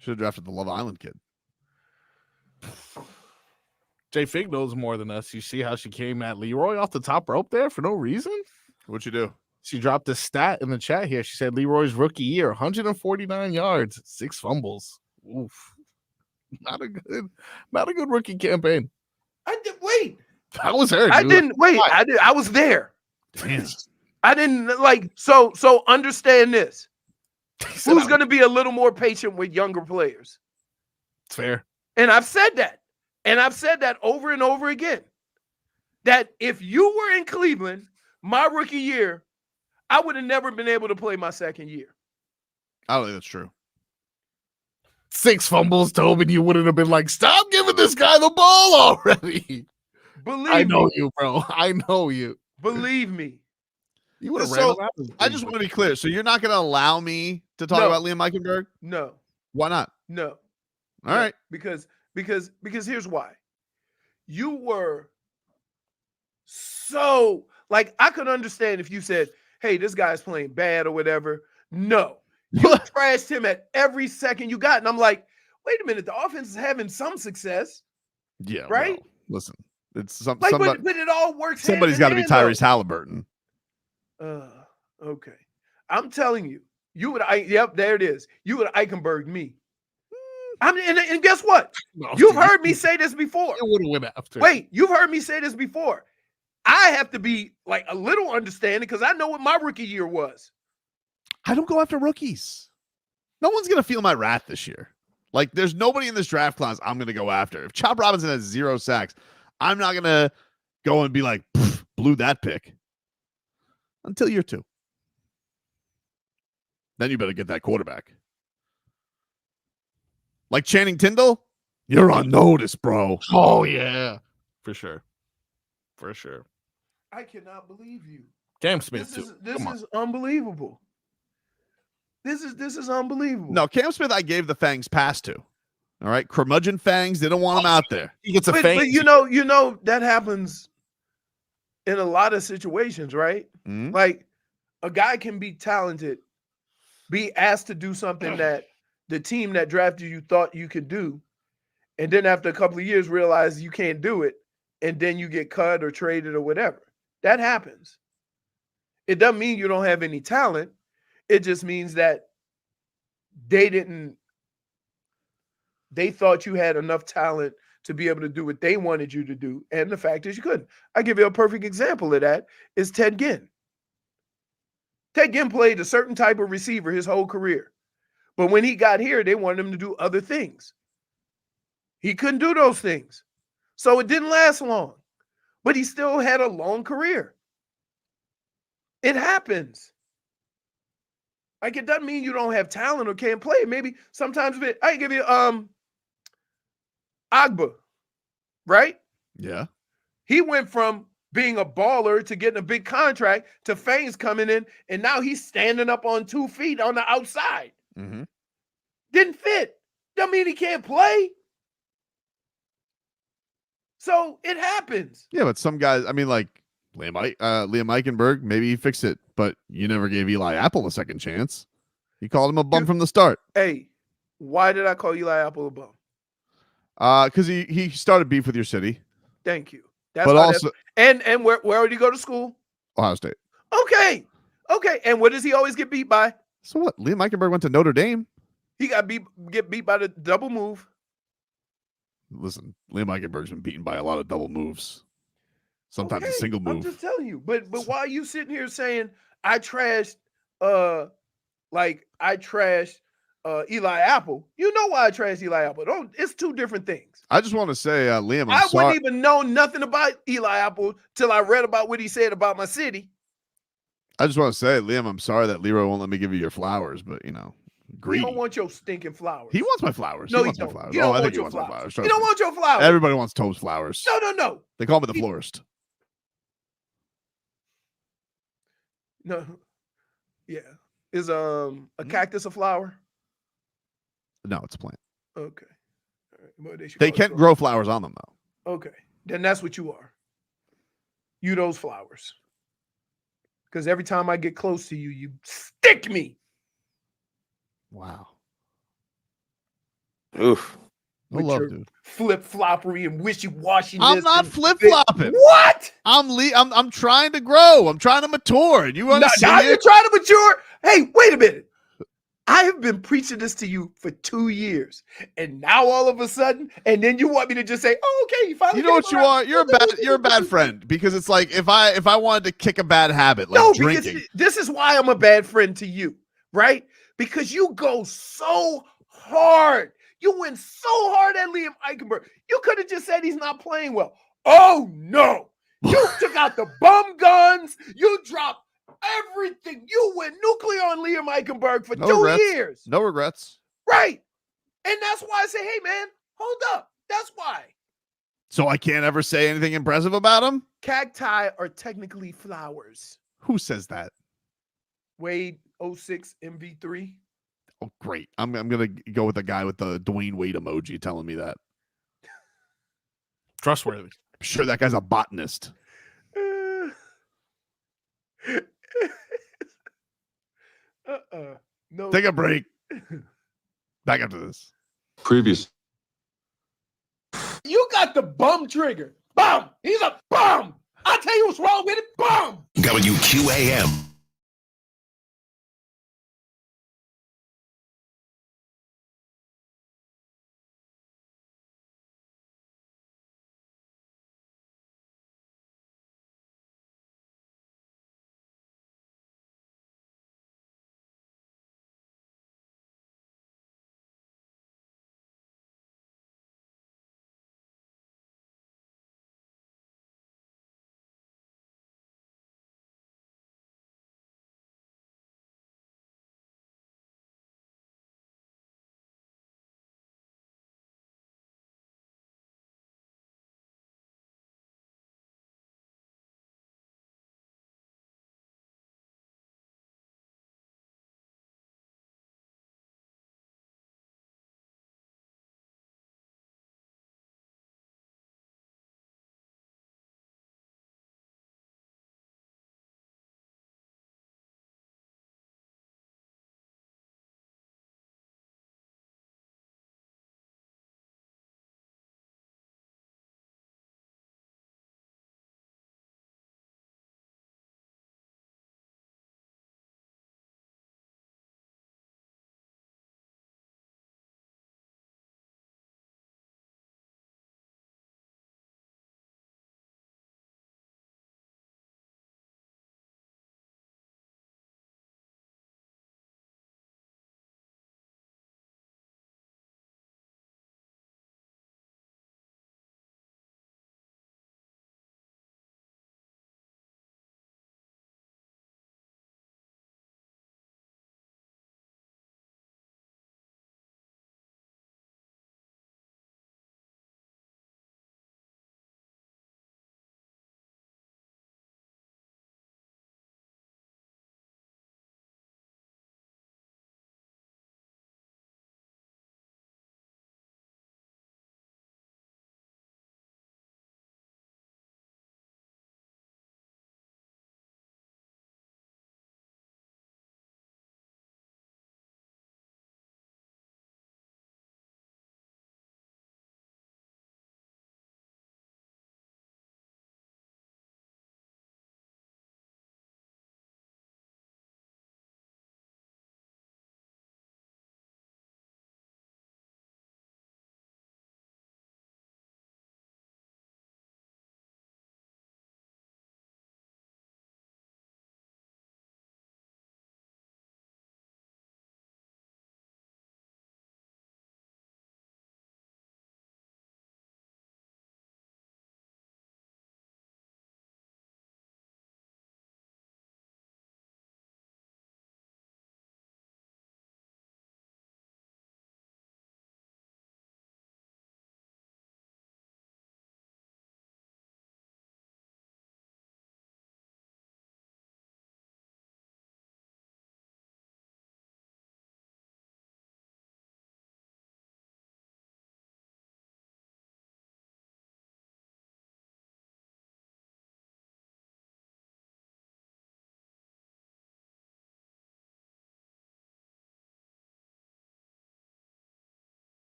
Should have drafted the Love Island kid.
JFig knows more than us. You see how she came at Leroy off the top rope there for no reason?
What'd you do?
She dropped a stat in the chat here. She said Leroy's rookie year, 149 yards, 6 fumbles. Oof. Not a good rookie campaign.
Wait.
That was her. Dude.
I didn't wait. I was there.
Damn.
I didn't so understand this. Who's going to be a little more patient with younger players?
It's fair.
And I've said that. And I've said that over and over again. That if you were in Cleveland, my rookie year, I would have never been able to play my second year.
I don't think that's true.
6 fumbles, Tobin. You wouldn't have been like, stop giving this guy the ball already. I know you, bro. I know you.
Believe me.
You would have
so, I just want to be clear. So you're not going to allow me to talk about Liam Eichenberg?
No.
Why not?
No.
All right.
Because here's why. You were so I could understand if you said, hey, this guy's playing bad or whatever. No. You trashed him at every second you got. And I'm like, wait a minute, the offense is having some success.
Yeah.
Right?
Well, listen, it's something.
But it all works.
Somebody's got to be Tyrese Halliburton.
Okay. I'm telling you, you would. Yep, there it is. You would Eichenberg me. And guess what?
No,
you've heard me say this before.
It would have went after.
Wait, you've heard me say this before. I have to be a little understanding because I know what my rookie year was.
I don't go after rookies. No one's going to feel my wrath this year. There's nobody in this draft class I'm going to go after. If Chop Robinson has 0 sacks, I'm not going to go and be like, blew that pick. Until year 2. Then you better get that quarterback. Like Channing Tindall, you're on notice, bro.
Oh, yeah. For sure.
I cannot believe you.
Cam Smith,
This is unbelievable. This is unbelievable.
No, Cam Smith, I gave the Fangs pass to. All right, curmudgeon Fangs, they don't want him out there.
He gets a
Fang. But you know that happens in a lot of situations, right?
Mm-hmm.
A guy can be talented, be asked to do something that the team that drafted you thought you could do, and then after a couple of years realize you can't do it, and then you get cut or traded or whatever. That happens. It doesn't mean you don't have any talent. It just means that they thought you had enough talent to be able to do what they wanted you to do. And the fact is you couldn't. I give you a perfect example of that is Ted Ginn. Ted Ginn played a certain type of receiver his whole career. But when he got here, they wanted him to do other things. He couldn't do those things. So it didn't last long. But he still had a long career. It happens. It doesn't mean you don't have talent or can't play. Maybe sometimes I give you Agba, right?
Yeah.
He went from being a baller to getting a big contract to Fangs coming in, and now he's standing up on 2 feet on the outside.
Mm-hmm.
Didn't fit. Doesn't mean he can't play. So it happens.
Yeah, but some guys, I mean, like Liam Eichenberg, maybe he fixed it, but you never gave Eli Apple a second chance. You called him a bum from the start.
Hey, why did I call Eli Apple a bum?
Because he started beef with your city.
Thank you. That's
But
how
also,
and where did he go to school?
Ohio State.
Okay. And what does he always get beat by?
So what? Liam Eichenberg went to Notre Dame.
He get beat by the double move.
Listen, Liam Eichenberg's been beaten by a lot of double moves. Sometimes a single move.
I'm just telling you. But why are you sitting here saying I trashed Eli Apple? You know why I trashed Eli Apple. It's two different things.
I just want to say, Liam,
I wouldn't even know nothing about Eli Apple till I read about what he said about my city.
I just want to say, Liam, I'm sorry that Leroy won't let me give you your flowers, but greedy.
He don't want your stinking flowers.
He wants my flowers.
No,
he wants
don't.
my flowers.
He don't
I
want
think he
your
wants my
flowers.
flowers.
He don't want your flowers.
Everybody wants Tobe's flowers.
No.
They call me the florist.
No. Yeah. Is a cactus a flower?
No, it's a plant.
Okay. All right. Well,
They can't grow flowers on them, though.
Okay. Then that's what you are. You those flowers. Because every time I get close to you, you stick me.
Wow.
Oof.
No love, dude.
Flip-floppery and wishy-washy.
I'm not flip-flopping.
What?
I'm trying to grow. I'm trying to mature. And you want to see
now
it?
you're trying to mature? Hey, wait a minute. I have been preaching this to you for 2 years, and now all of a sudden, and then you want me to just say, "Oh, okay, you finally."
You know what you are? You're a bad friend, because it's like if I wanted to kick a bad habit, like drinking.
Because this is why I'm a bad friend to you, right? Because you go so hard. You went so hard at Liam Eichenberg. You could have just said he's not playing well. Oh no! You took out the bum guns. You dropped everything. You went nuclear on Liam Eichenberg for 2 years.
No regrets.
Right. And that's why I say, hey, man, hold up. That's why.
So I can't ever say anything impressive about him?
Cacti are technically flowers.
Who says that?
Wade 06 MV3.
Oh, great. I'm going to go with the guy with the Dwayne Wade emoji telling me that.
Trustworthy.
I'm sure that guy's a botanist.
No.
Take a break. Back after this.
Previous.
You got the bum trigger. Bum. He's a bum. I'll tell you what's wrong with it. Bum.
WQAM.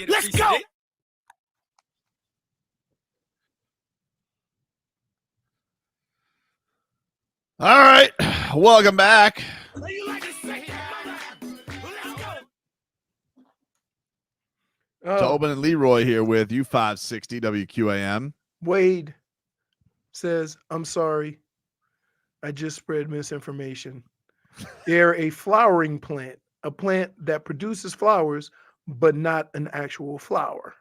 Let's go.
All right. Welcome back. Tobin and Leroy here with you, 560 WQAM.
Wade says, I'm sorry. I just spread misinformation. They're a flowering plant, a plant that produces flowers, but not an actual flower.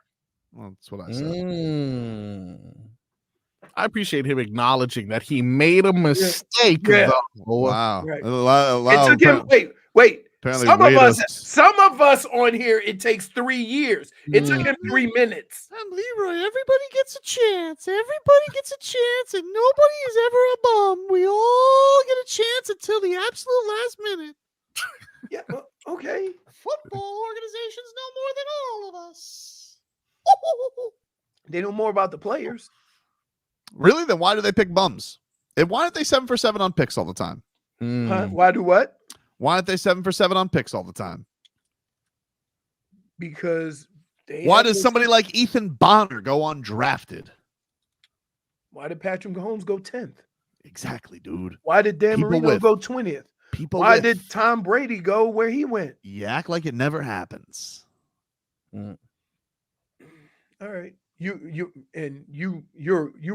Well, that's what I said.
I appreciate him acknowledging that he made a mistake.
Yeah.
Though.
Wow.
Right.
It
took him, wait.
Apparently
Some of us on here, it takes 3 years. It took him 3 minutes.
I'm Leroy. Everybody gets a chance. Everybody gets a chance, and nobody is ever a bum. We all get a chance until the absolute last minute.
Yeah, okay.
Football organizations know more than all of us.
They know more about the players.
Really? Then why do they pick bums? And why aren't they 7 for 7 on picks all the time?
Huh? Why do what?
Why aren't they 7 for 7 on picks all the time?
Because
why does somebody like Ethan Bonner go undrafted?
Why did Patrick Mahomes go 10th?
Exactly, dude.
Why did Dan Marino go 20th? Why did Tom Brady go where he went?
You act like it never happens.
All right. You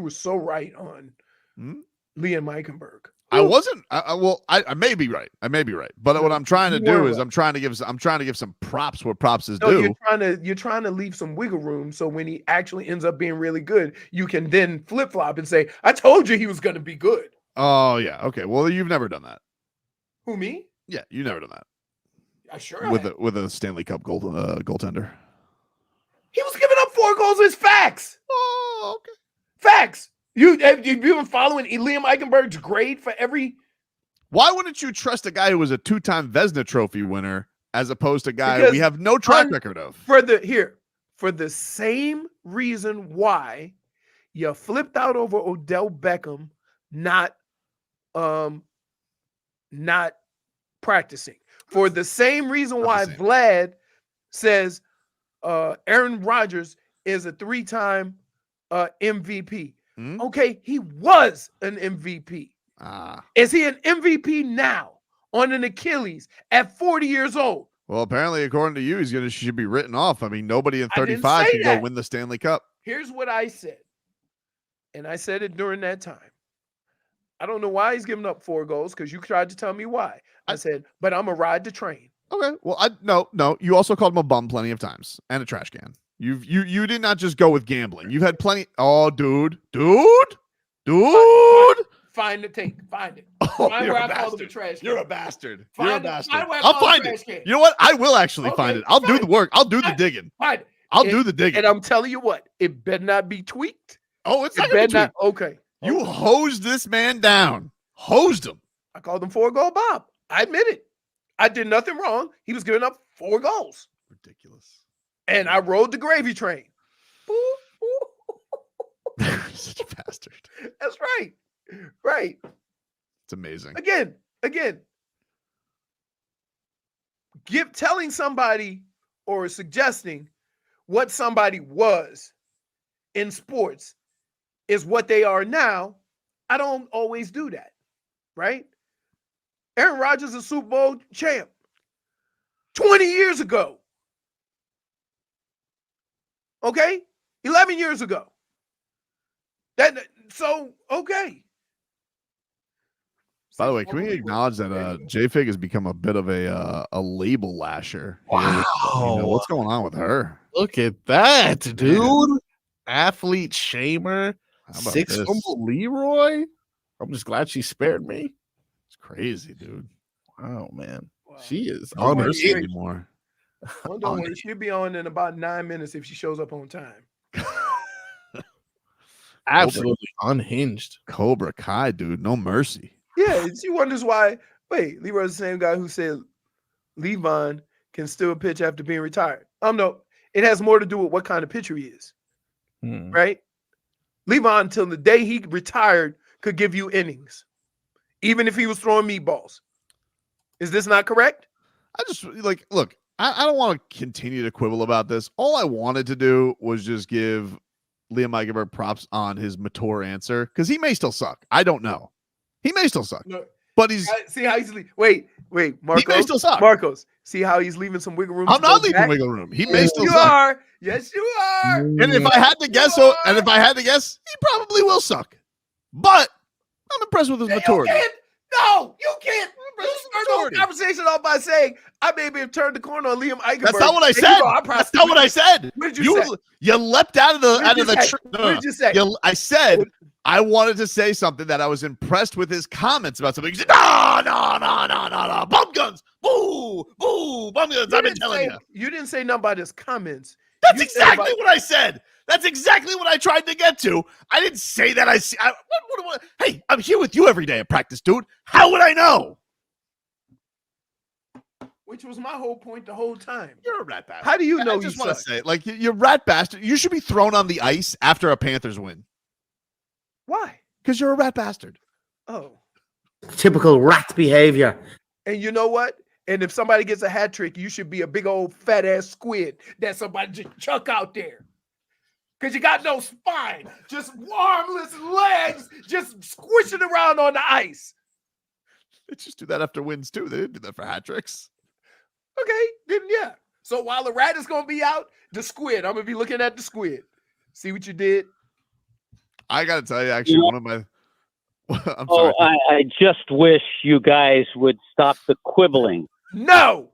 were so right on Liam Eichenberg.
I wasn't. I may be right. I may be right. But what I'm trying to do is I'm trying to give some props where props is due.
You're trying to leave some wiggle room so when he actually ends up being really good, you can then flip flop and say, "I told you he was going to be good."
Oh yeah. Okay. Well, you've never done that.
Who, me?
Yeah, you've never done that.
I sure
with a Stanley Cup goaltender.
He was giving up 4 goals as facts.
Oh, okay.
Facts. You've been following Liam Eichenberg's grade for every.
Why wouldn't you trust a guy who was a 2-time Vezina Trophy winner as opposed to a guy we have no track record of?
For the same reason why you flipped out over Odell Beckham not practicing. For the same reason why Vlad says Aaron Rodgers is a 3-time MVP. Okay, he was an MVP. Is he an MVP now on an Achilles at 40 years old?
Well, apparently, according to you, he should be written off. I mean, nobody in 35 can go win the Stanley Cup.
Here's what I said, and I said it during that time. I don't know why he's giving up 4 goals because you tried to tell me why. I said, but I'm a ride the train.
Okay. Well, no. You also called him a bum plenty of times and a trash can. You did not just go with gambling. You've had plenty. Oh, dude.
Find the tape. Find it.
Oh,
find
you're
where
a
I called
bastard.
him a trash can.
You're a bastard.
Find
You're a
it.
bastard.
Find where I
I'll
called him
find
a
it.
trash can.
You know what? I will actually find it. I'll do the work. I'll do the digging.
Find it.
I'll do the digging.
And I'm telling you what, it better not be tweaked.
Oh, it's not going to be tweaked.
Okay.
You hosed this man down. Hosed him.
I called him 4-goal Bob. I admit it. I did nothing wrong. He was giving up 4 goals.
Ridiculous.
And I rode the gravy train.
Such a bastard.
That's right. Right.
It's amazing.
Again. Telling somebody or suggesting what somebody was in sports is what they are now. I don't always do that. Right? Aaron Rodgers is a Super Bowl champ 20 years ago. Okay? 11 years ago. Okay.
By the way, can we acknowledge that JFig has become a bit of a label lasher?
Wow.
What's going on with her?
Look at that, dude. Athlete shamer.
How about
6
this?
humble Leroy. I'm just glad she spared me.
It's crazy, dude.
Wow, man. She is
No
on her
mercy anymore.
Well, don't worry. She'll be on in about 9 minutes if she shows up on time.
Absolutely unhinged.
Cobra Kai, dude. No mercy.
Yeah, she wonders why. Wait, Leroy's the same guy who said Levon can still pitch after being retired. No, it has more to do with what kind of pitcher he is. Right? Levon, till the day he retired, could give you innings, even if he was throwing meatballs. Is this not correct?
I just look. I don't want to continue to quibble about this. All I wanted to do was just give Liam Eichenberg props on his mature answer because he may still suck. I don't know. He may still suck.
No,
but he's
see how he's wait, Marcos.
He may still suck.
Marcos, see how he's leaving some wiggle room.
I'm not leaving wiggle room. He may still
you
suck.
are. Yes, you are.
And if I had to guess, he probably will suck. But I'm impressed with his maturity.
No, you can't. You start the conversation off by saying I maybe have turned the corner on Liam Eichenberg.
That's not what I said. That's not what I said.
What did you say?
You leapt out of the
What did you say?
I said I wanted to say something that I was impressed with his comments about something. He said, no, bum guns, boo, bum guns. I've been telling you.
You didn't say nothing about his comments.
That's exactly what I said. That's exactly what I tried to get to. I didn't say that. Hey, I'm here with you every day at practice, dude. How would I know?
Which was my whole point the whole time.
You're a rat bastard.
How do you know?
I just want to say, like, you're rat bastard. You should be thrown on the ice after a Panthers win.
Why?
Because you're a rat bastard.
Oh.
Typical rat behavior.
And you know what? And if somebody gets a hat trick, you should be a big old fat ass squid that somebody just chuck out there. Because you got no spine, just armless legs, just squishing around on the ice.
They just do that after wins, too. They didn't do that for hat tricks.
Okay, then yeah. So while the rat is going to be out, the squid, I'm going to be looking at the squid. See what you did?
I got to tell you, actually, one of my... I'm
Oh,
sorry.
I just wish you guys would stop the quibbling.
No,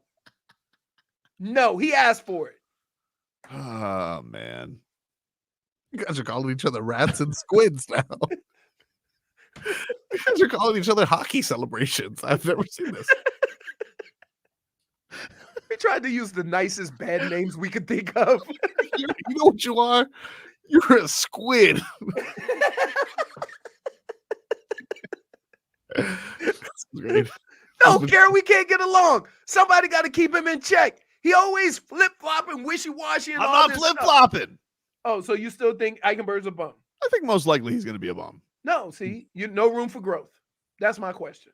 he asked for it.
Oh, man.
You guys are calling each other rats and squids now. You guys are calling each other hockey celebrations. I've never seen this.
We tried to use the nicest bad names we could think of.
You know what you are? You're a squid. Great.
No, Gary, we can't get along. Somebody got to keep him in check. He always flip-flopping, wishy-washy, and
I'm
all
not
this
flip-flopping.
Stuff. Oh, so you still think Eichenberg's a bum?
I think most likely he's going to be a bum.
No, see, no room for growth. That's my question.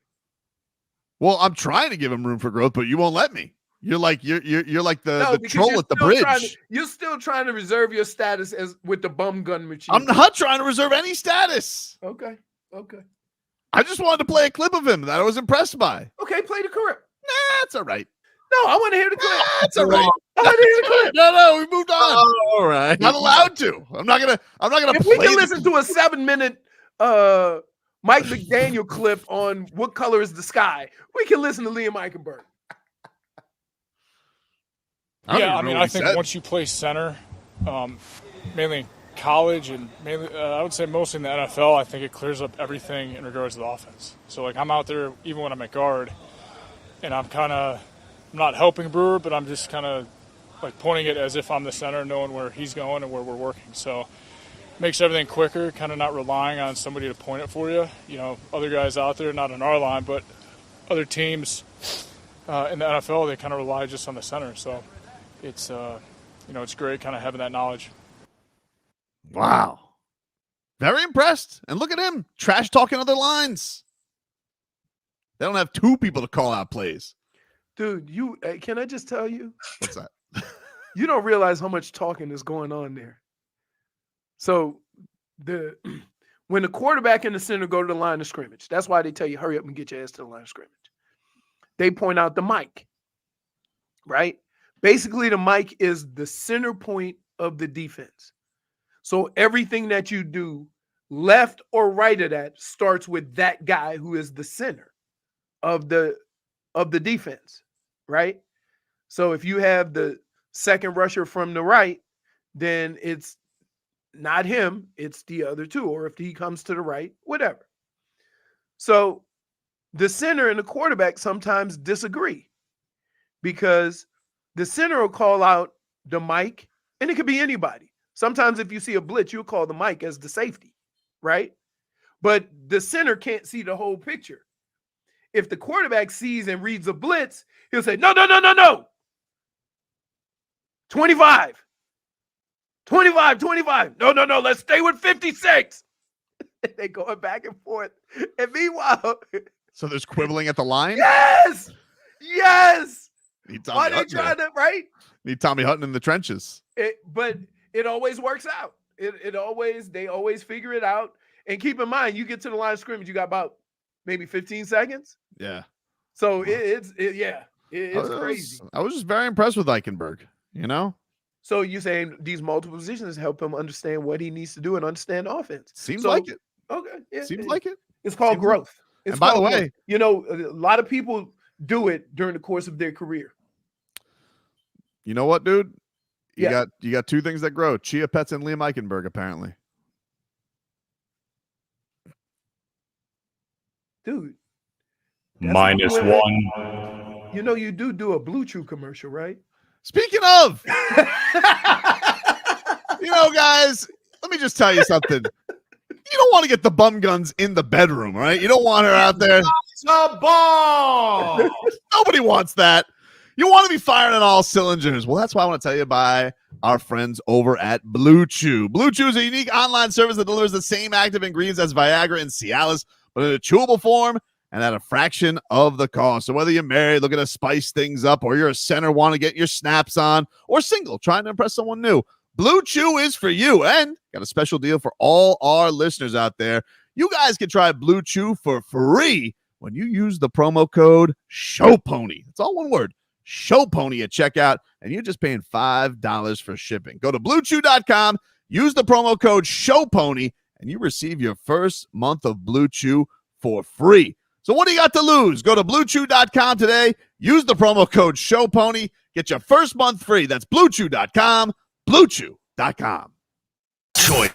Well, I'm trying to give him room for growth, but you won't let me. You're like the troll at the bridge.
You're still trying to reserve your status as with the bum gun machine.
I'm not trying to reserve any status.
Okay.
I just wanted to play a clip of him that I was impressed by.
Okay, play the clip.
Nah, it's all right.
No, I want to hear the clip.
That's all right.
I want to hear the clip.
No, we moved on.
All right.
Not allowed to. I'm not gonna
If
play
we can listen to a 7-minute Mike McDaniel clip on what color is the sky, we can listen to Liam Eichenberg.
Yeah, I mean, I think once you play center, mainly in college and mainly, I would say mostly in the NFL, I think it clears up everything in regards to the offense. So, like, I'm out there even when I'm at guard, and I'm not helping Brewer, but I'm just kind of like pointing it as if I'm the center, knowing where he's going and where we're working. So, makes everything quicker, kind of not relying on somebody to point it for you. You know, other guys out there, not on our line, but other teams in the NFL, they kind of rely just on the center. So, it's it's great kind of having that knowledge.
Wow. Very impressed. And look at him trash talking other lines. They don't have two people to call out plays.
Dude, can I just tell you?
What's that?
You don't realize how much talking is going on there. So when the quarterback and the center go to the line of scrimmage, that's why they tell you hurry up and get your ass to the line of scrimmage. They point out the mic, right? Basically, the mic is the center point of the defense. So everything that you do, left or right of that, starts with that guy who is the center of the defense, right? So if you have the second rusher from the right, then it's not him, it's the other two, or if he comes to the right, whatever. So the center and the quarterback sometimes disagree because the center will call out the mic, and it could be anybody. Sometimes if you see a blitz, you'll call the mic as the safety, right? But the center can't see the whole picture. If the quarterback sees and reads a blitz, he'll say, no. 25. No. Let's stay with 56. They going back and forth. And meanwhile.
So there's quibbling at the line?
Yes. Why they trying to, right?
Need Tommy Hutton in the trenches.
But it always works out. They always figure it out. And keep in mind, you get to the line of scrimmage, you got about maybe 15 seconds.
Yeah.
So it's crazy.
I was just very impressed with Eichenberg, you know?
So you're saying these multiple positions help him understand what he needs to do and understand offense.
Seems like it.
Okay. Yeah,
Seems like it.
It's called growth.
And by the way,
you know, a lot of people do it during the course of their career.
You know what, dude? You got two things that grow: Chia Pets and Liam Eichenberg, apparently.
Dude.
-1.
You know, you do a Blue Chew commercial, right?
Speaking of, you know, guys, let me just tell you something. You don't want to get the bum guns in the bedroom, right? You don't want her out there.
It's a ball.
Nobody wants that. You want to be firing on all cylinders. Well, that's why I want to tell you about our friends over at Blue Chew. Blue Chew is a unique online service that delivers the same active ingredients as Viagra and Cialis, but in a chewable form and at a fraction of the cost. So whether you're married, looking to spice things up, or you're a center, want to get your snaps on, or single, trying to impress someone new, Blue Chew is for you. And got a special deal for all our listeners out there. You guys can try Blue Chew for free when you use the promo code SHOWPONY. It's all one word, SHOWPONY at checkout, and you're just paying $5 for shipping. Go to BlueChew.com, use the promo code SHOWPONY, and you receive your first month of Blue Chew for free. So what do you got to lose? Go to BlueChew.com today, use the promo code SHOWPONY, get your first month free. That's BlueChew.com, BlueChew.com.
Choice.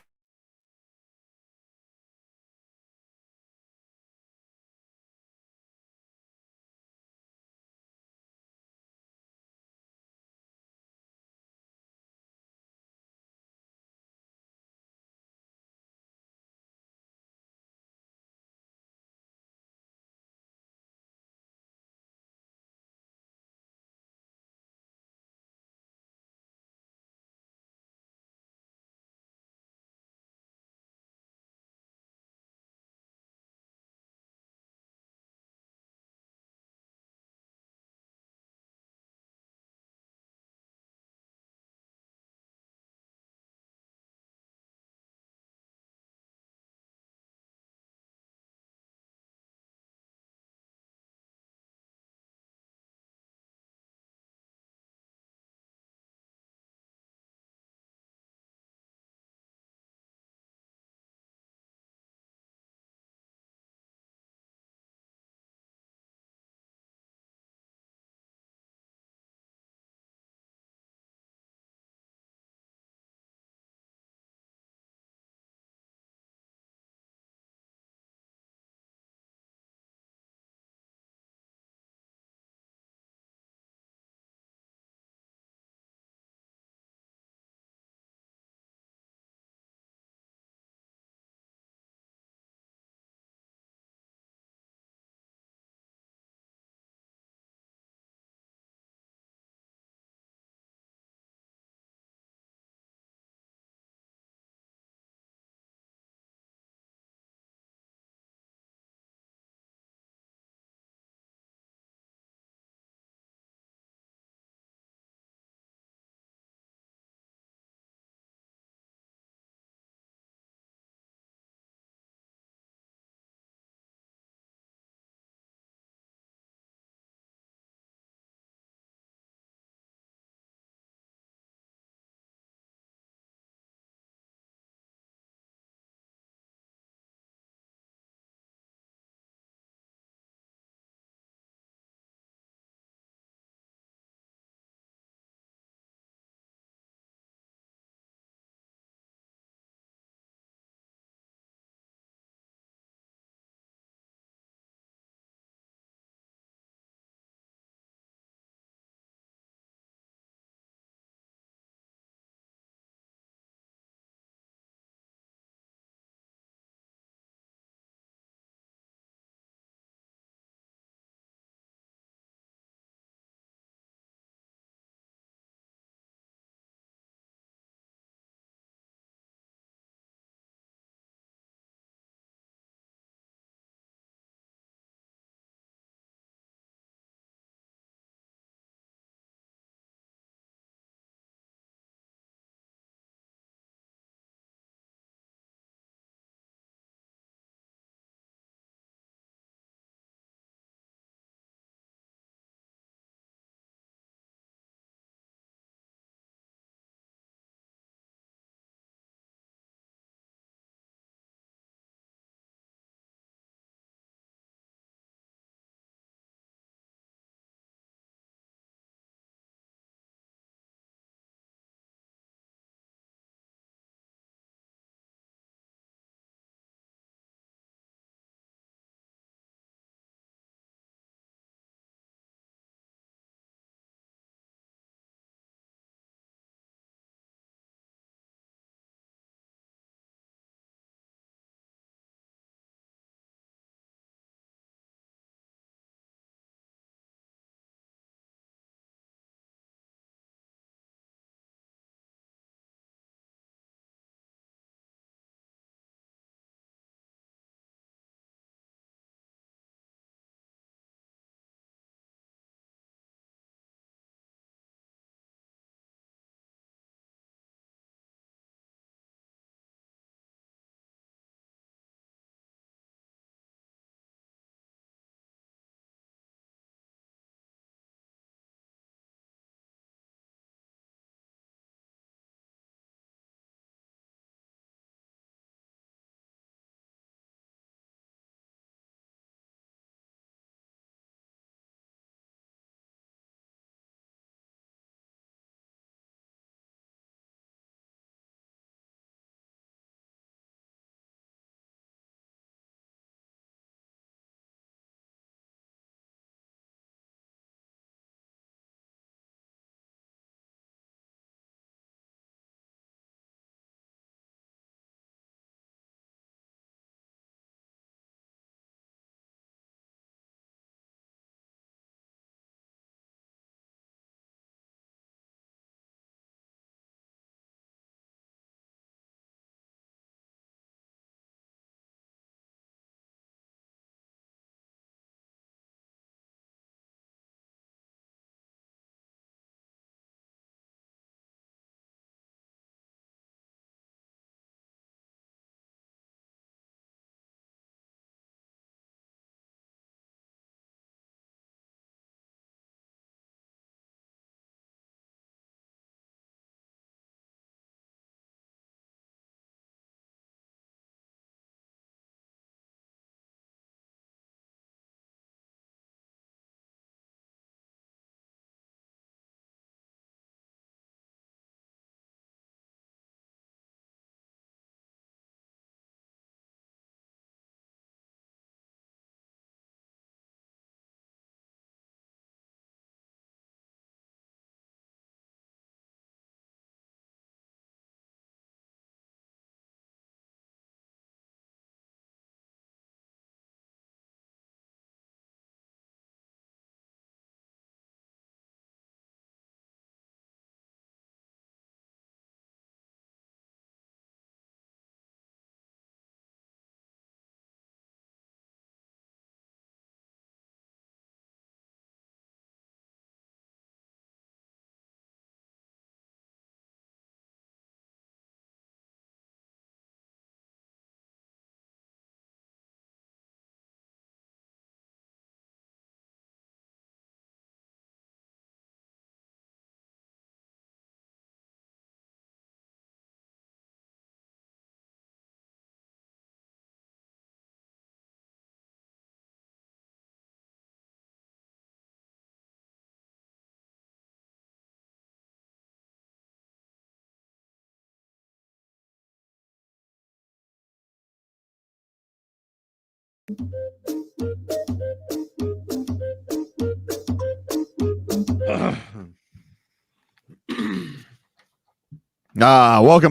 Welcome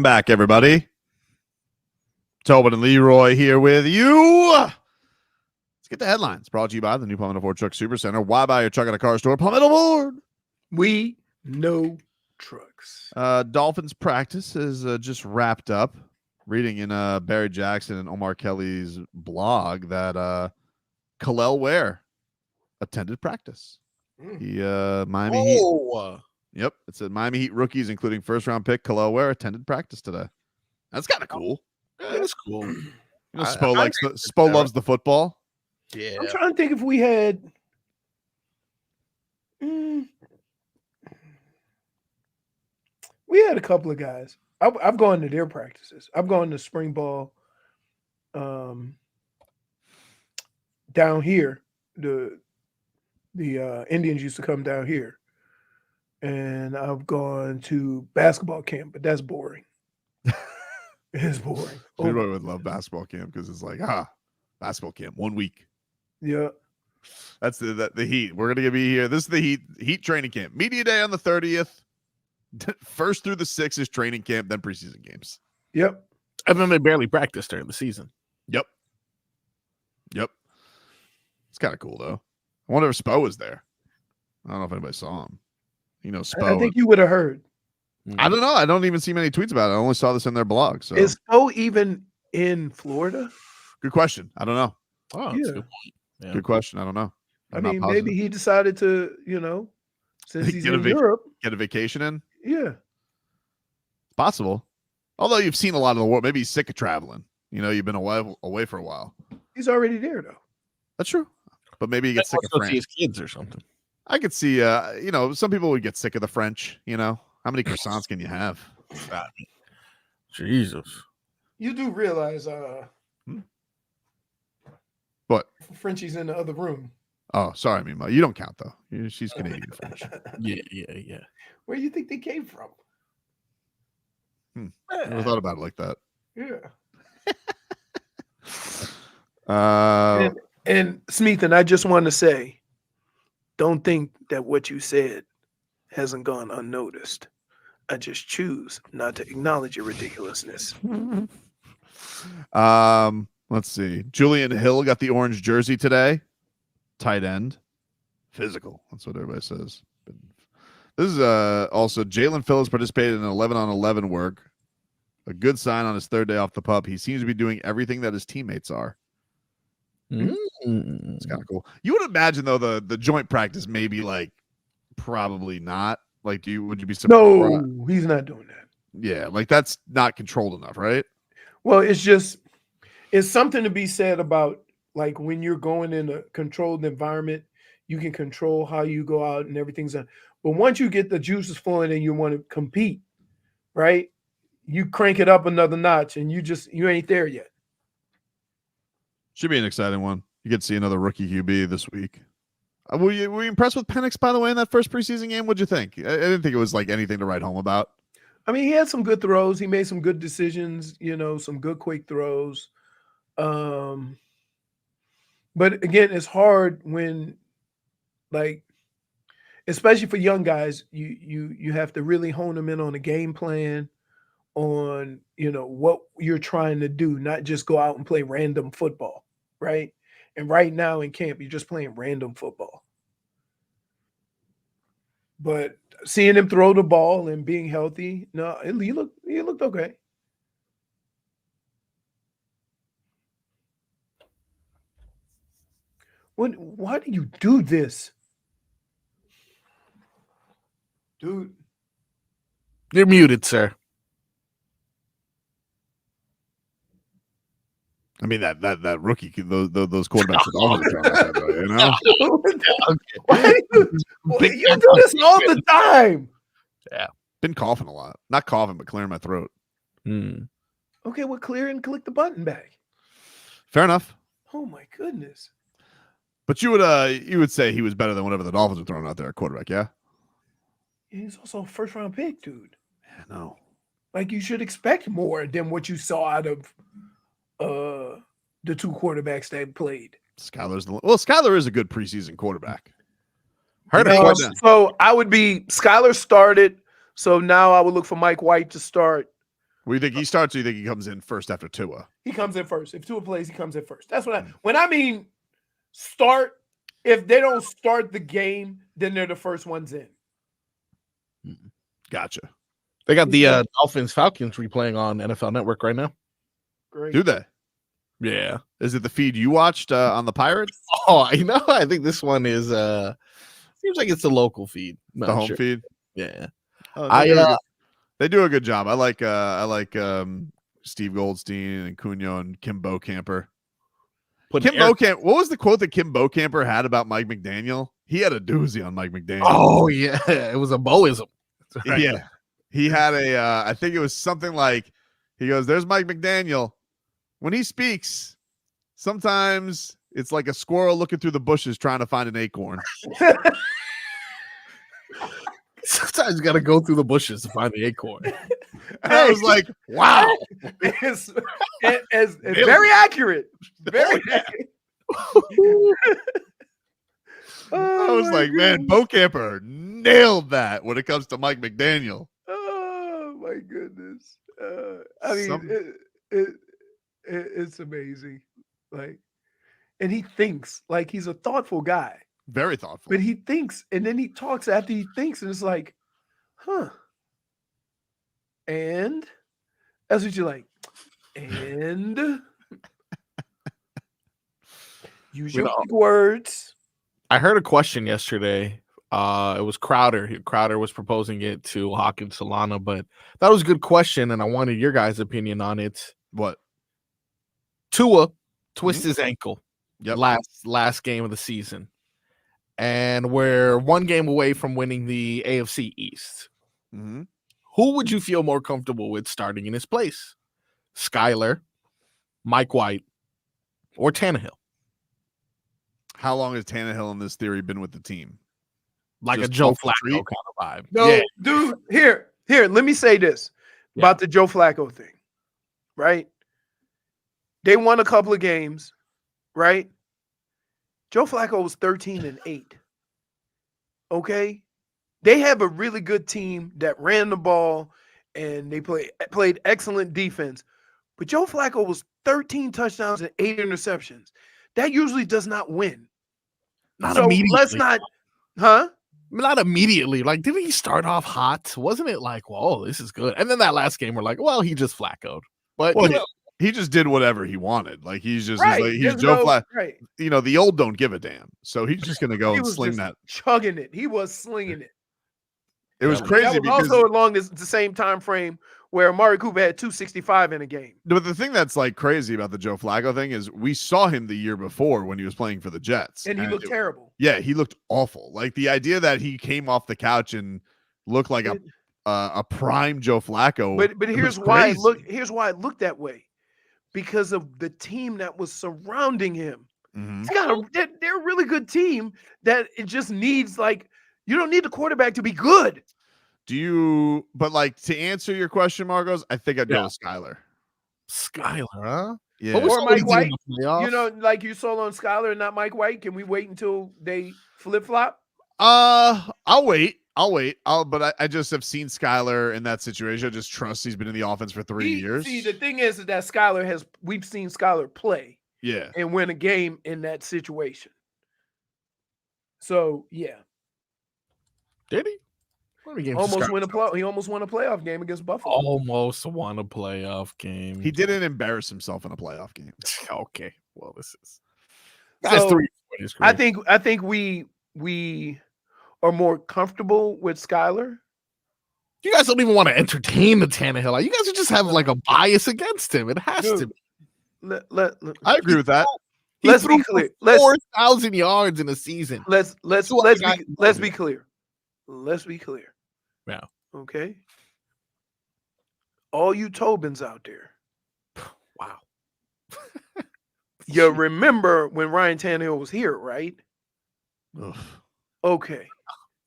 back, everybody. Tobin and Leroy here with you. Let's get the headlines. Brought to you by the new Palmetto Ford Truck Supercenter. Why buy your truck at a car store? Palmetto Ford.
We know trucks.
Dolphins practice is just wrapped up. Reading in Barry Jackson and Omar Kelly's blog that Khalil Ware attended practice. He Miami Heat. Yep, it said Miami Heat rookies, including first-round pick Khalil Ware, attended practice today. That's kind of cool.
Yeah, that's cool.
You know, Spo loves the football.
Yeah,
I'm trying to think if we had. We had a couple of guys. I've gone to their practices. I've gone to spring ball. Down here, the Indians used to come down here, and I've gone to basketball camp, but that's boring. It's boring.
Leroy would love basketball camp because it's like, basketball camp 1 week.
Yeah,
that's the Heat. We're gonna be here. This is the Heat training camp. Media day on the 30th. 1st through the 6th is training camp, then preseason games.
Yep.
And then they barely practiced during the season.
Yep. It's kind of cool though. I wonder if Spo was there. I don't know if anybody saw him. You know, Spo.
I think you would have heard.
I don't know. I don't even see many tweets about it. I only saw this in their blog. So
is Spo even in Florida?
Good question. I don't know.
Oh,
yeah.
that's a good point. Yeah.
Good question. I don't know.
I mean, maybe he decided to, since he's in Europe,
get a vacation in.
Yeah,
it's possible. Although you've seen a lot of the world, maybe he's sick of traveling. You've been away for a while.
He's already there though.
That's true. But maybe he gets sick of French.
His kids or something.
I could see. Some people would get sick of the French. How many croissants can you have?
Jesus.
You do realize,
What?
Frenchie's in the other room.
Oh, sorry, Mima. You don't count though. She's Canadian French.
Yeah.
Where do you think they came from?
Never thought about it like that.
Yeah. And Smeathan, I just want to say, don't think that what you said hasn't gone unnoticed. I just choose not to acknowledge your ridiculousness.
Let's see. Julian Hill got the orange jersey today. Tight end. Physical. That's what everybody says. This is also Jaylen Phillips participated in 11-on-11 work. A good sign on his third day off the pup. He seems to be doing everything that his teammates are. It's kind of cool. You would imagine though the joint practice maybe probably not. Would you be surprised?
No, he's not doing that.
Yeah, that's not controlled enough, right?
Well, it's something to be said about when you're going in a controlled environment, you can control how you go out and everything's done. But once you get the juices flowing and you want to compete, right? You crank it up another notch and you ain't there yet.
Should be an exciting one. You get to see another rookie QB this week. Were you impressed with Penix, by the way, in that first preseason game? What'd you think? I didn't think it was anything to write home about.
I mean, he had some good throws. He made some good decisions, some good quick throws. But again, it's hard when especially for young guys, you have to really hone them in on a game plan, on what you're trying to do, not just go out and play random football, right? And right now in camp, you're just playing random football. But seeing him throw the ball and being healthy, no, he looked okay. Why do you do this? Dude.
You're muted, sir.
I mean that rookie, those quarterbacks are always trying like that, you know.
You do this all the time.
Yeah, been coughing a lot. Not coughing, but clearing my throat.
Okay, well, clear and click the button back.
Fair enough.
Oh my goodness.
But you would say he was better than whatever the Dolphins were throwing out there at quarterback, yeah?
He's also a first round pick, dude.
Yeah, no.
You should expect more than what you saw out of the two quarterbacks that played.
Skyler is a good preseason quarterback.
So I would be Skyler started. So now I would look for Mike White to start.
Well, you think he starts, or you think he comes in first after Tua?
He comes in first. If Tua plays, he comes in first. That's when I mean start. If they don't start the game, then they're the first ones in.
Gotcha.
They got the Dolphins Falcons replaying on NFL Network right now.
Great.
Do they?
Yeah.
Is it the feed you watched on the Pirates?
Oh, I think this one is seems like it's a local feed.
The home feed?
Yeah.
Oh, they do a good job. I like Steve Goldstein and Cunha and Kim Bocamper. What was the quote that Kim Bocamper had about Mike McDaniel? He had a doozy on Mike McDaniel.
Oh yeah, it was a Boism.
Right. Yeah, he had I think it was something like, he goes, "There's Mike McDaniel. When he speaks, sometimes it's like a squirrel looking through the bushes trying to find an acorn."
Sometimes you got to go through the bushes to find the acorn.
And I was like, wow.
It's very accurate. Very accurate.
I was like, man, Bocamper nailed that when it comes to Mike McDaniel.
Oh, my goodness. I mean, it's amazing. Like, and he thinks, like, he's a thoughtful guy.
Very thoughtful.
But he thinks, and then he talks after he thinks, and it's like, huh. And that's what you're like. And use your big words.
I heard a question yesterday. It was Crowder. Crowder was proposing it to Hawk and Solana, but that was a good question, and I wanted your guys' opinion on it.
What?
Tua twists his ankle.
Yep.
Last game of the season. And we're one game away from winning the AFC East.
Mm-hmm.
Who would you feel more comfortable with starting in his place? Skyler, Mike White, or Tannehill?
How long has Tannehill in this theory been with the team?
Like
Just
a Joe
12
Flacco kind of vibe.
No,
Yeah.
dude, here, let me say this about the Joe Flacco thing, right? They won a couple of games, right? Joe Flacco was 13-8. Okay? They have a really good team that ran the ball and they played excellent defense. But Joe Flacco was 13 touchdowns and 8 interceptions. That usually does not win.
Not
so
immediately.
let's not, huh?
Not immediately. Like, didn't he start off hot? Wasn't it like, whoa, this is good? And then that last game, we're like, well, he just Flacco'd. But
he just did whatever he wanted. Like, he's just
Right.
he's Joe Flacco.
Right.
You know, the old don't give a damn. So he's just going to go
He
and
was
sling
just
that.
chugging it. He was slinging it.
It was crazy
That was
because
also along the same time frame where Amari Cooper had 265 in a game.
but the thing that's like crazy about the Joe Flacco thing is we saw him the year before when he was playing for the Jets.
And he looked terrible.
Yeah, he looked awful. Like the idea that he came off the couch and looked like a prime Joe Flacco.
But here's why it looked that way. Because of the team that was surrounding him.
Mm-hmm.
They're a really good team that it just needs, like, you don't need the quarterback to be good.
But like, to answer your question, Marcos, I think I'd go with Skyler.
Skyler, huh?
Yeah.
Or Mike White. You know, like you sold on Skyler and not Mike White. Can we wait until they flip-flop?
I'll wait. But I just have seen Skyler in that situation. I just trust he's been in the offense for 3 years.
See, the thing is that we've seen Skyler play.
Yeah.
And win a game in that situation. So, yeah.
Did he?
He almost won a playoff game against Buffalo.
Almost won a playoff game.
He didn't embarrass himself in a playoff game.
Okay. Well, this is
So, I think we are more comfortable with Skyler.
You guys don't even want to entertain the Tannehill. Like, you guys just have like a bias against him. It has to be.
I agree with that.
Let's be clear.
4,000 yards in a season.
Let's be clear. Let's be clear.
Yeah.
Okay. All you Tobins out there.
Wow.
You remember when Ryan Tannehill was here, right?
Ugh.
Okay.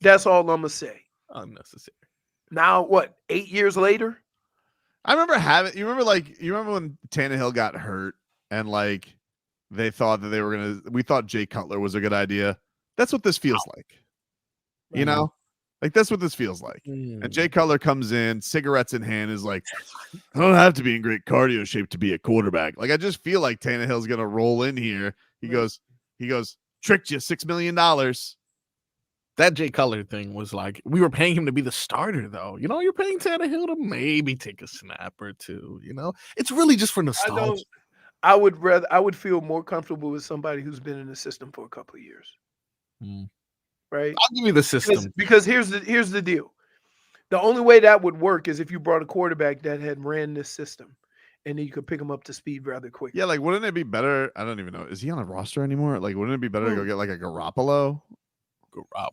That's all I'm gonna say.
Unnecessary.
Now what? 8 years later?
I remember you remember when Tannehill got hurt and like they thought that we thought Jay Cutler was a good idea. That's what this feels like. You know? Like, that's what this feels like. And Jay Cutler comes in, cigarettes in hand, is like, I don't have to be in great cardio shape to be a quarterback. Like, I just feel like Tannehill's going to roll in here. He goes, tricked you, $6 million.
That Jay Cutler thing was like, we were paying him to be the starter, though. You know, you're paying Tannehill to maybe take a snap or two. You know, it's really just for nostalgia.
I would feel more comfortable with somebody who's been in the system for a couple of years. Right?
I'll give you the system.
Because here's the deal. The only way that would work is if you brought a quarterback that had ran this system, and then you could pick him up to speed rather quick.
Yeah, like, wouldn't it be better? I don't even know. Is he on a roster anymore? Like, wouldn't it be better to go get like a Garoppolo?
I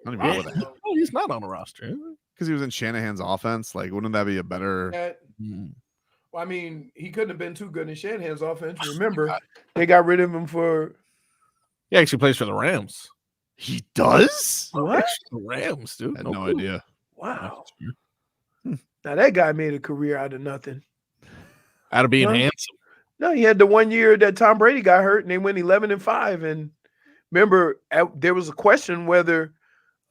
don't even know that. Oh, he's not on a roster
because he was in Shanahan's offense. Like, wouldn't that be a better?
Well, I mean, he couldn't have been too good in Shanahan's offense. Remember, they got rid of him for.
He actually plays for the Rams.
He does?
What?
The Rams, dude.
I had no idea.
Wow. Now that guy made a career out of nothing.
Out of being handsome.
No, he had the 1 year that Tom Brady got hurt, and they went 11-5. And remember, there was a question whether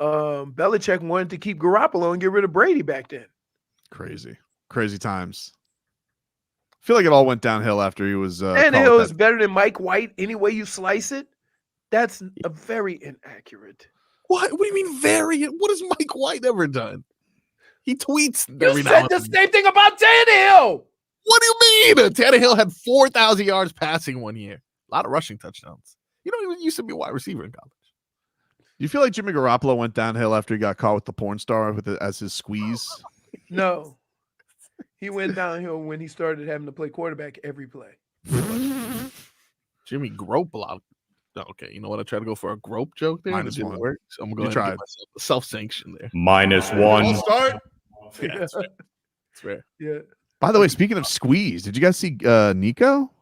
Belichick wanted to keep Garoppolo and get rid of Brady back then.
Crazy times. I feel like it all went downhill after he was.
Tannehill is better than Mike White any way you slice it. That's a very inaccurate.
What do you mean very? What has Mike White ever done? He tweets
every now and then. You said the same thing about Tannehill.
What do you mean? Tannehill had 4,000 yards passing 1 year. A lot of rushing touchdowns. You know, he used to be a wide receiver in college.
You feel like Jimmy Garoppolo went downhill after he got caught with the porn star as his squeeze?
No. He went downhill when he started having to play quarterback every play.
Jimmy Grope a lot. Okay, you know what? I tried to go for a grope joke there.
-1.
It didn't work. So I'm going to give myself a self-sanction there.
-1.
I'll start.
Yeah, that's fair. That's fair.
Yeah.
By the way, speaking of squeeze, did you guys see Nico?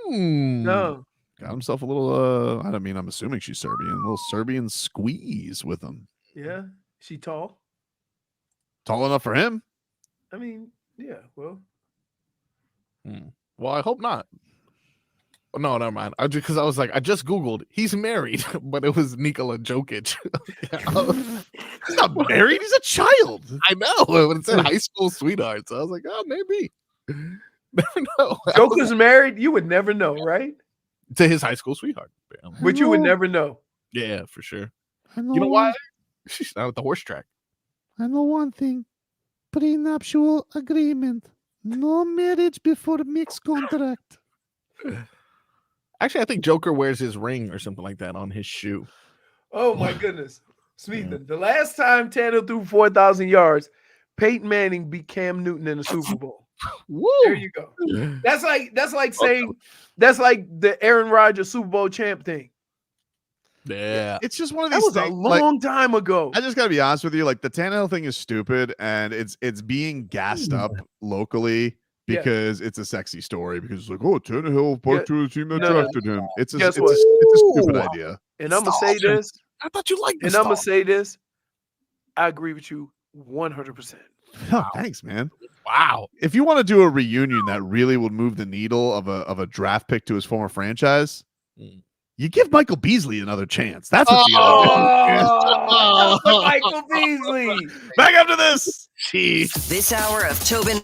No.
Got himself a little, I don't mean, I'm assuming she's Serbian, a little Serbian squeeze with him.
Yeah. She tall?
Tall enough for him?
I mean, yeah, well.
Well, I hope not. No, never mind. Because I was like, I just Googled. He's married, but it was Nikola Jokic.
He's not married. He's a child.
I know. But it said high school sweetheart. So I was like, oh, maybe. Never know.
Joker's married? You would never know, right?
To his high school sweetheart.
But you would never know.
Yeah, for sure. You know why? She's not at the horse track.
I know one thing. Prenuptial agreement. No marriage before mixed contract.
Actually, I think Joker wears his ring or something like that on his shoe.
Oh, my goodness. Smeethan, the last time Tannehill threw 4,000 yards, Peyton Manning beat Cam Newton in the Super Bowl.
Woo!
There you go. That's like saying that's like the Aaron Rodgers Super Bowl champ thing.
Yeah.
It's just one of
That
these
was
things.
a long time ago.
I just gotta be honest with you. Like, the Tannehill thing is stupid, and it's being gassed up locally because it's a sexy story. Because it's like, oh, Tannehill part to the team that drafted him. It's a stupid idea.
And I'm gonna say this.
I thought you liked this.
And I'm gonna say this. I agree with you 100%.
Oh, thanks, man.
Wow.
If you want to do a reunion that really would move the needle of a draft pick to his former franchise, you give Michael Beasley another chance. That's what you gotta do.
Michael Beasley.
Back after this.
Jeez.
This hour of Tobin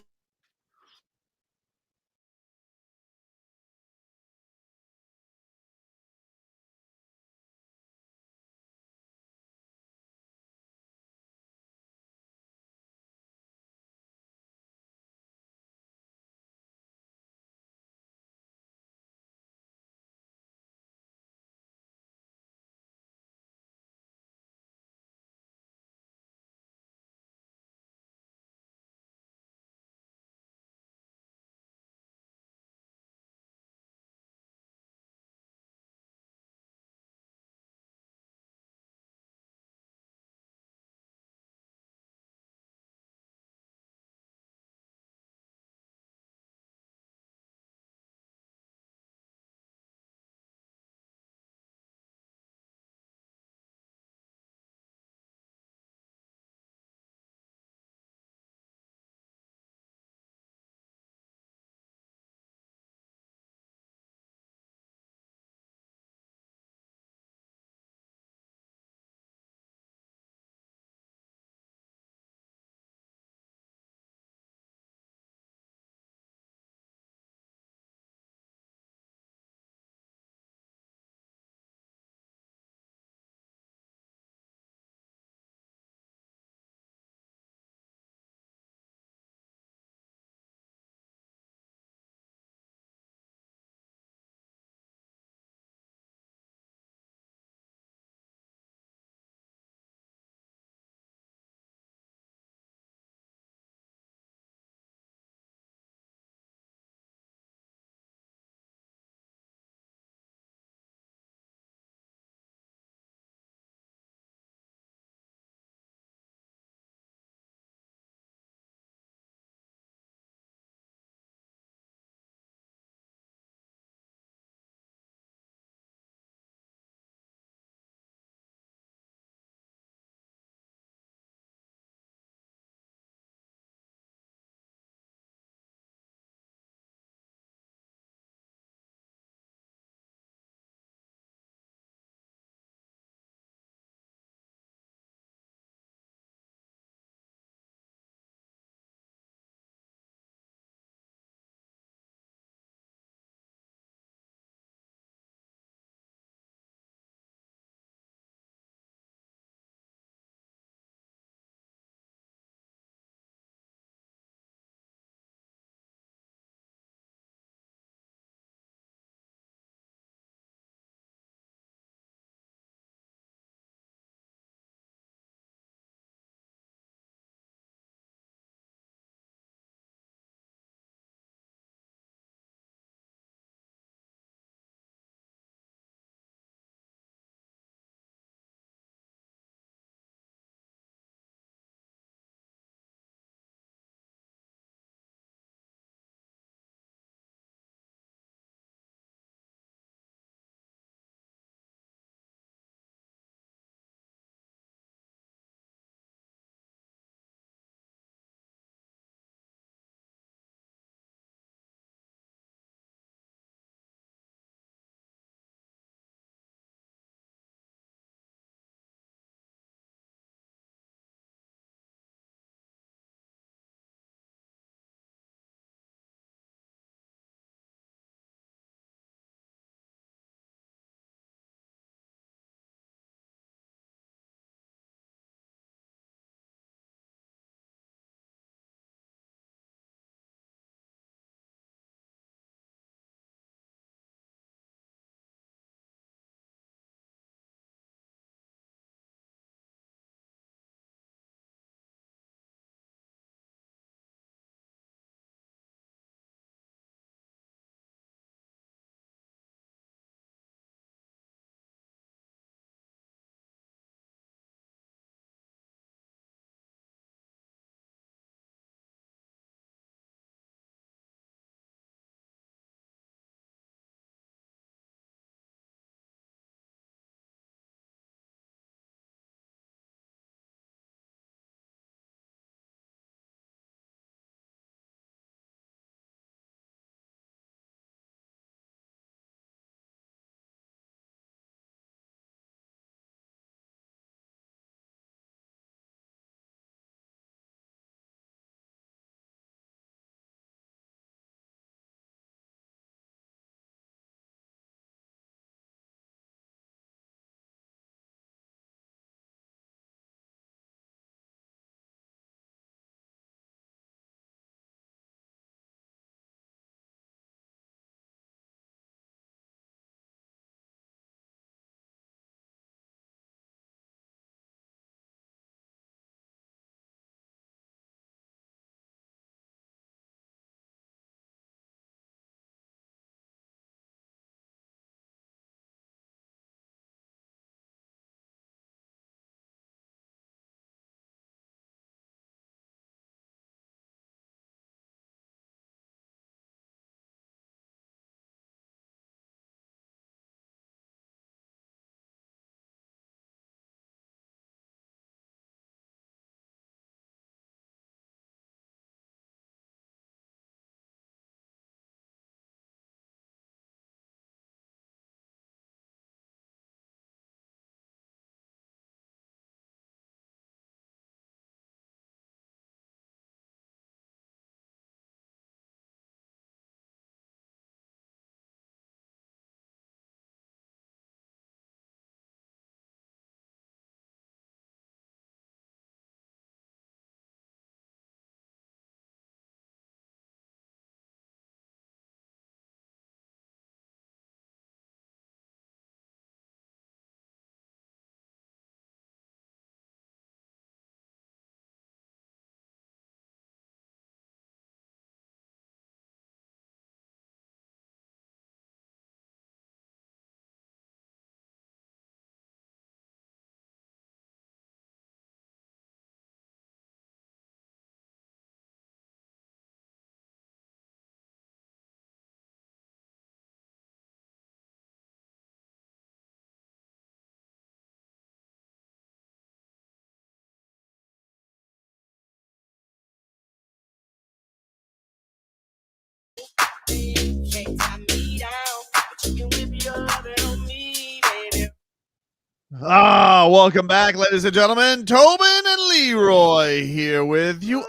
Welcome back, ladies and gentlemen. Tobin and Leroy here with you.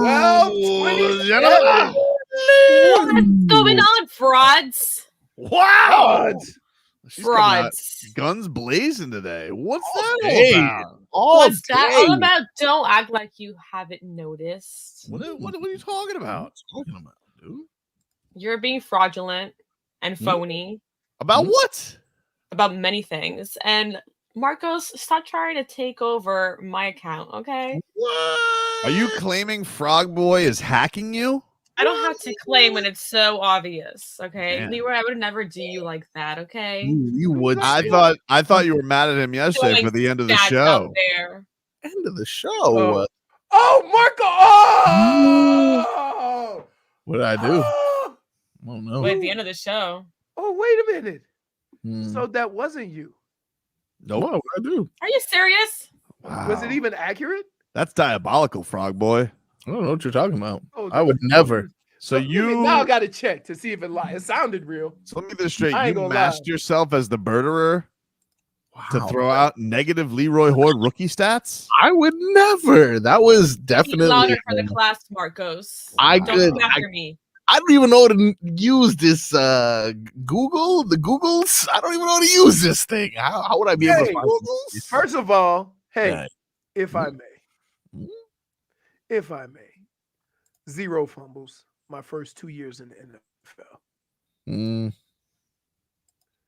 Well,
gentlemen.
What's going on, frauds?
Wow. She's coming out
Frauds.
guns blazing today. What's that
day.
all about?
What's that all about? Don't act like you haven't noticed.
What are you talking about? Dude?
You're being fraudulent and phony.
About what?
About many things. And Marcos, stop trying to take over my account, okay?
Are you claiming Frogboy is hacking you?
I don't have to claim when it's so obvious, okay?
Man.
Leroy, I would never do you like that, okay?
You would.
I thought you were mad at him yesterday for the end of the
Stats
show.
out there.
End of the show.
Marco! Oh!
What did I do? I don't know.
Wait, the end of the show.
Oh, wait a minute.
Hmm.
So that wasn't you.
Nope.
What did I do?
Are you serious?
Wow.
Was it even accurate?
That's diabolical, Frogboy.
I don't know what you're talking about.
Oh,
I would never.
So
now I got to check to see if it lied. It sounded real.
So let me get this straight.
I ain't
You
gonna
masked
lie.
yourself as the birderer to throw out negative Leroy Horde rookie stats?
I would never. That was
Speak
definitely.
louder for the class, Marcos. Don't come after me.
I don't even know how to use this Google, the Googles. I don't even know how to use this thing. How would I be able to find this?
First of all, hey,
Yeah.
if I may, 0 fumbles my first 2 years in the NFL.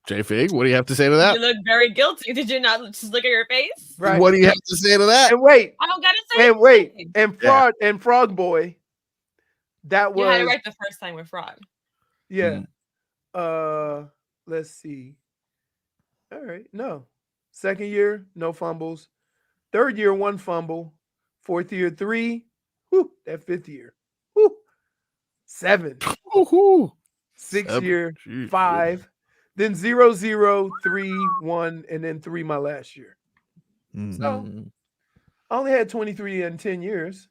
JFig, what do you have to say to that?
You look very guilty. Did you not just look at your face?
Right.
What do you have to say to that?
And wait,
I don't gotta say
and wait,
anything.
and fraud and Frog Boy. That
You had it
was
right the first time with fraud.
yeah. Let's see. All right, no. Second year, no fumbles. Third year, 1 fumble. Fourth year, 3. Whew, that fifth year. Whew, 7.
Woohoo.
Sixth year, 5. Then 0, 0, 3, 1, and then 3 my last year. So I only had 23 in 10 years.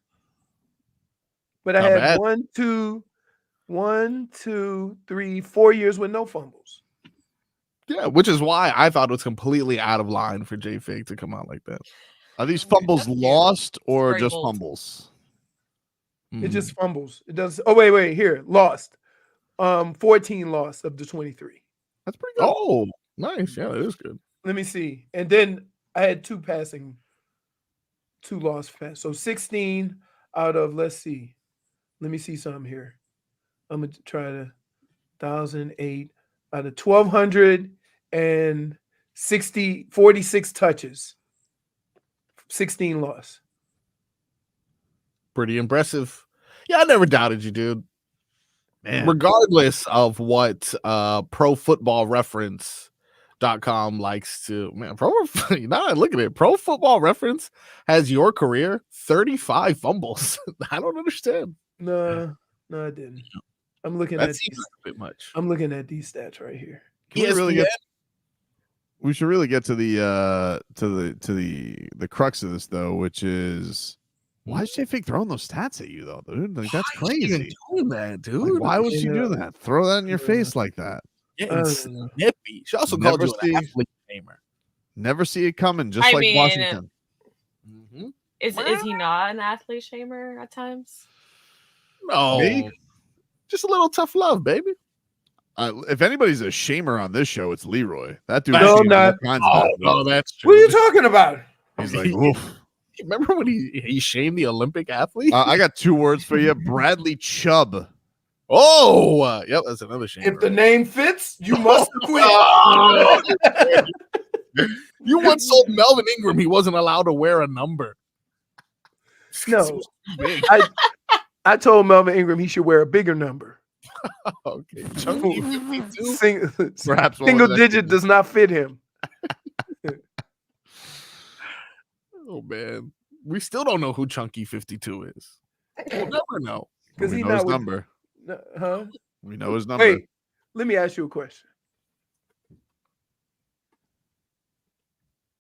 But I
Not
had
bad.
1, 2, 3, 4 years with no fumbles.
Yeah, which is why I thought it was completely out of line for JFig to come out like that.
Are these fumbles lost or
Very
just
bold.
fumbles?
It just fumbles. It does. Oh, wait. Here, lost. 14 lost of the 23.
That's pretty good.
Oh, nice. Yeah, that is good.
Let me see. And then I had 2 lost pass. So 16 out of, let's see. Let me see something here. I'm going to try to 1,008 out of 1,260, 46 touches. 16 lost.
Pretty impressive. Yeah, I never doubted you, dude.
Man.
Regardless of what pro football reference.com likes to, man, now that I look at it, Pro Football Reference has your career 35 fumbles. I don't understand.
No, I didn't. I'm looking
That
at
seems
these,
a bit much.
I'm looking at these stats right here.
We should really get to the crux of this though, which is why is JFig throwing those stats at you though, dude? Like that's
Why is she even
crazy.
doing that, dude?
Like, why would
You
she do
know.
that? Throw that in your face like that.
Getting snippy. She also
Never
called you
see-
an athlete shamer.
Never see it coming, just
I
like
mean,
Washington.
Is he not an athlete shamer at times?
No,
Me?
just a little tough love, baby.
If anybody's a shamer on this show, it's Leroy. That dude.
No,
shames
not.
all kinds of people.
No, that's true.
What are you talking about?
He's like, oof.
Remember when he shamed the Olympic athlete?
I got 2 words for you: Bradley Chubb.
Oh, yep, that's another shame.
If the name fits, you must quit.
You once told Melvin Ingram he wasn't allowed to wear a number.
No, I told Melvin Ingram he should wear a bigger number.
Okay, chunky 52.
Perhaps one
Single
of the-
digit does not fit him.
Oh man, we still don't know who Chunky 52 is. We'll never know.
Because
We
he
know
not
his
with-
number.
Huh?
We know his number.
Wait, let me ask you a question.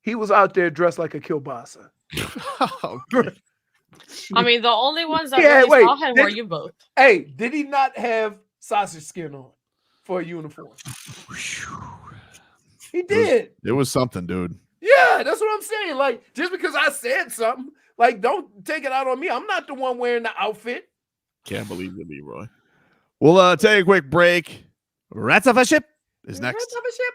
He was out there dressed like a kielbasa.
Okay.
I mean, the only ones that
Yeah,
really
wait,
saw him were
did-
you both.
Hey, did he not have sausage skin on for a uniform? He did.
It was something, dude.
Yeah, that's what I'm saying. Like, just because I said something, like, don't take it out on me. I'm not the one wearing the outfit.
Can't believe it, Leroy.
We'll take a quick break. Rats of a Ship is next.
Rats of a Ship.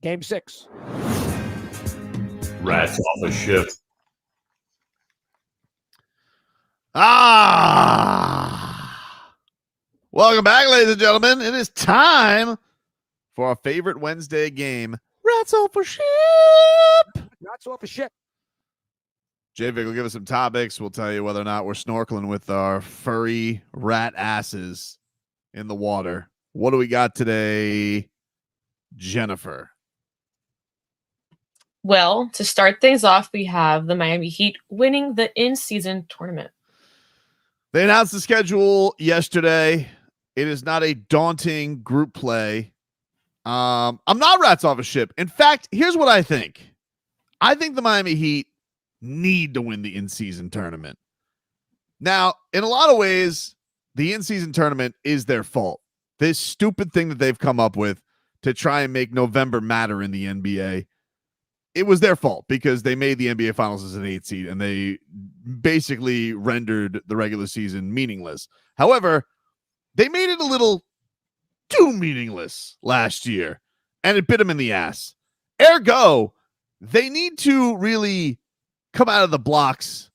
Game 6.
Rats off a ship.
Welcome back, ladies and gentlemen. It is time for our favorite Wednesday game, Rats Off a Ship.
Rats off a ship.
JFig will give us some topics. We'll tell you whether or not we're snorkeling with our furry rat asses in the water. What do we got today, Jennifer?
Well, to start things off, we have the Miami Heat winning the in-season tournament.
They announced the schedule yesterday. It is not a daunting group play. I'm not rats off a ship. In fact, here's what I think. I think the Miami Heat need to win the in-season tournament. Now, in a lot of ways, the in-season tournament is their fault. This stupid thing that they've come up with to try and make November matter in the NBA, it was their fault because they made the NBA Finals as an 8 seed and they basically rendered the regular season meaningless. However, they made it a little too meaningless last year, and it bit them in the ass. Ergo, they need to really come out of the blocks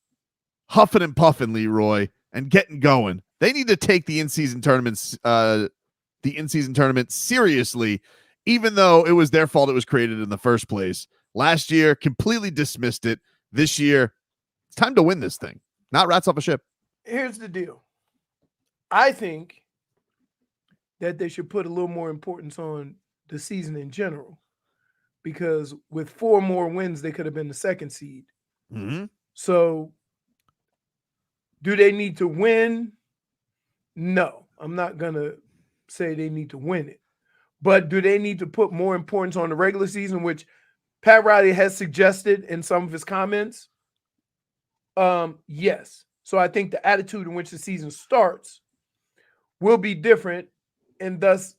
huffing and puffing, Leroy, and getting going. They need to take the in-season tournaments, seriously, even though it was their fault it was created in the first place. Last year, completely dismissed it. This year, it's time to win this thing. Not rats off a ship.
Here's the deal. I think that they should put a little more importance on the season in general, because with 4 more wins, they could have been the 2nd seed.
Mm-hmm.
So do they need to win? No, I'm not going to say they need to win it. But do they need to put more importance on the regular season, which Pat Riley has suggested in some of his comments? Yes. So I think the attitude in which the season starts will be different, and thus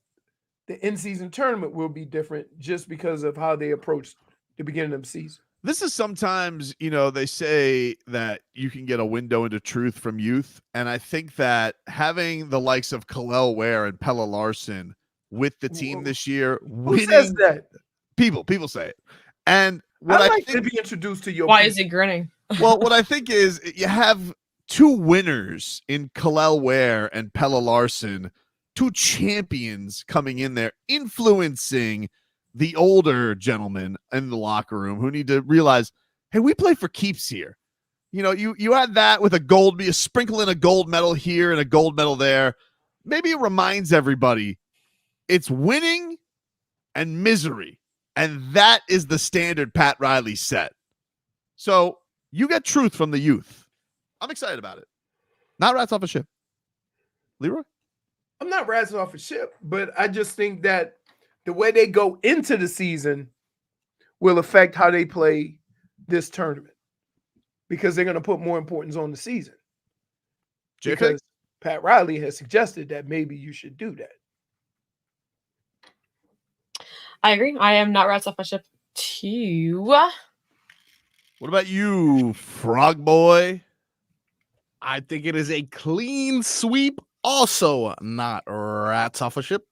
the in-season tournament will be different just because of how they approach the beginning of the season.
This is sometimes, they say that you can get a window into truth from youth. And I think that having the likes of Khalil Ware and Pelle Larsson with the team this year,
who says that?
People say it. And what
I'd
I
like
think,
to be introduced to your
Why
people.
is he grinning?
well, what I think is you have 2 winners in Khalil Ware and Pelle Larsson, 2 champions coming in there, influencing the older gentlemen in the locker room who need to realize, hey, we play for keeps here. You had that with a sprinkle in a gold medal here and a gold medal there. Maybe it reminds everybody it's winning and misery. And that is the standard Pat Riley set. So you get truth from the youth. I'm excited about it. Not rats off a ship. Leroy?
I'm not razzing off a ship, but I just think that the way they go into the season will affect how they play this tournament, because they're going to put more importance on the season.
JFig?
Because Pat Riley has suggested that maybe you should do that.
I agree. I am not rats off my ship too.
What about you, frog boy?
I think it is a clean sweep. Also, not rats off a ship.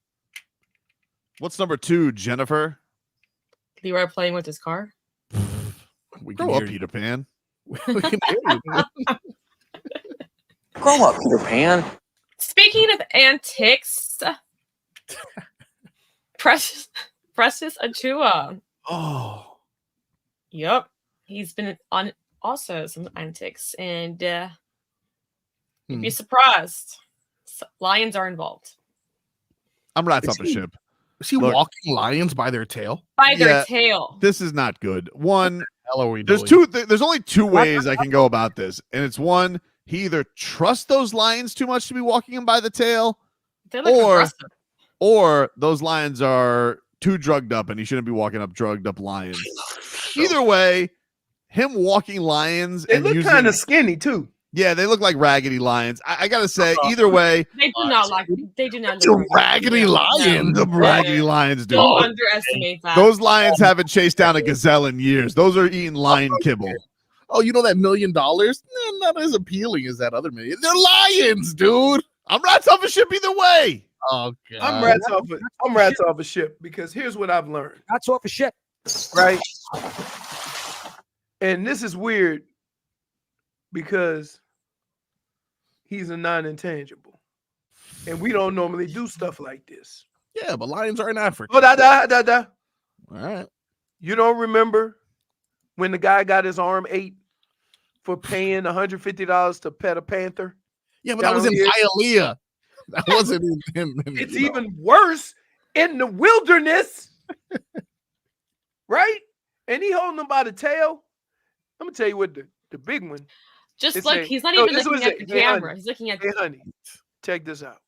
What's number 2, Jennifer?
Leroy playing with his car.
We can hear Peter Pan.
We can hear you.
Grow up, Peter Pan.
Speaking of antics, Precious Achiuwa.
Oh.
Yep. He's been on also some antics, and you'd be surprised. Lions are involved.
I'm rats off a ship.
Is he walking lions by their tail?
By their tail.
This is not good. One,
hell are we
there's
doing?
there's only 2 ways I can go about this. And it's one, he either trusts those lions too much to be walking him by the tail,
They're like aggressive.
or those lions are too drugged up and he shouldn't be walking up drugged up lions. Either way, him walking lions
They
and
look
using,
kind of skinny too.
Yeah, they look like raggedy lions. I gotta say, either way,
They do not like. They do not.
The
look
raggedy lions.
the raggedy lions do.
Don't underestimate that.
Those lions haven't chased down a gazelle in years. Those are eating lion kibble.
Oh, you know that $1 million? Not as appealing as that other million. They're lions, dude.
I'm rats off a ship either way.
Oh,
I'm rats off a ship because here's what I've learned.
Rats off a ship.
Right? And this is weird because he's a non-intangible. And we don't normally do stuff like this.
Yeah, but lions are in Africa.
Oh,
All right.
You don't remember when the guy got his arm ate for paying $150 to pet a panther?
Yeah, but that was in Hialeah. That wasn't in
It's even worse in the wilderness. Right? And he holding him by the tail. I'm gonna tell you what the big one.
Just like he's not even looking at the camera. He's looking at
Hey, honey, check this out.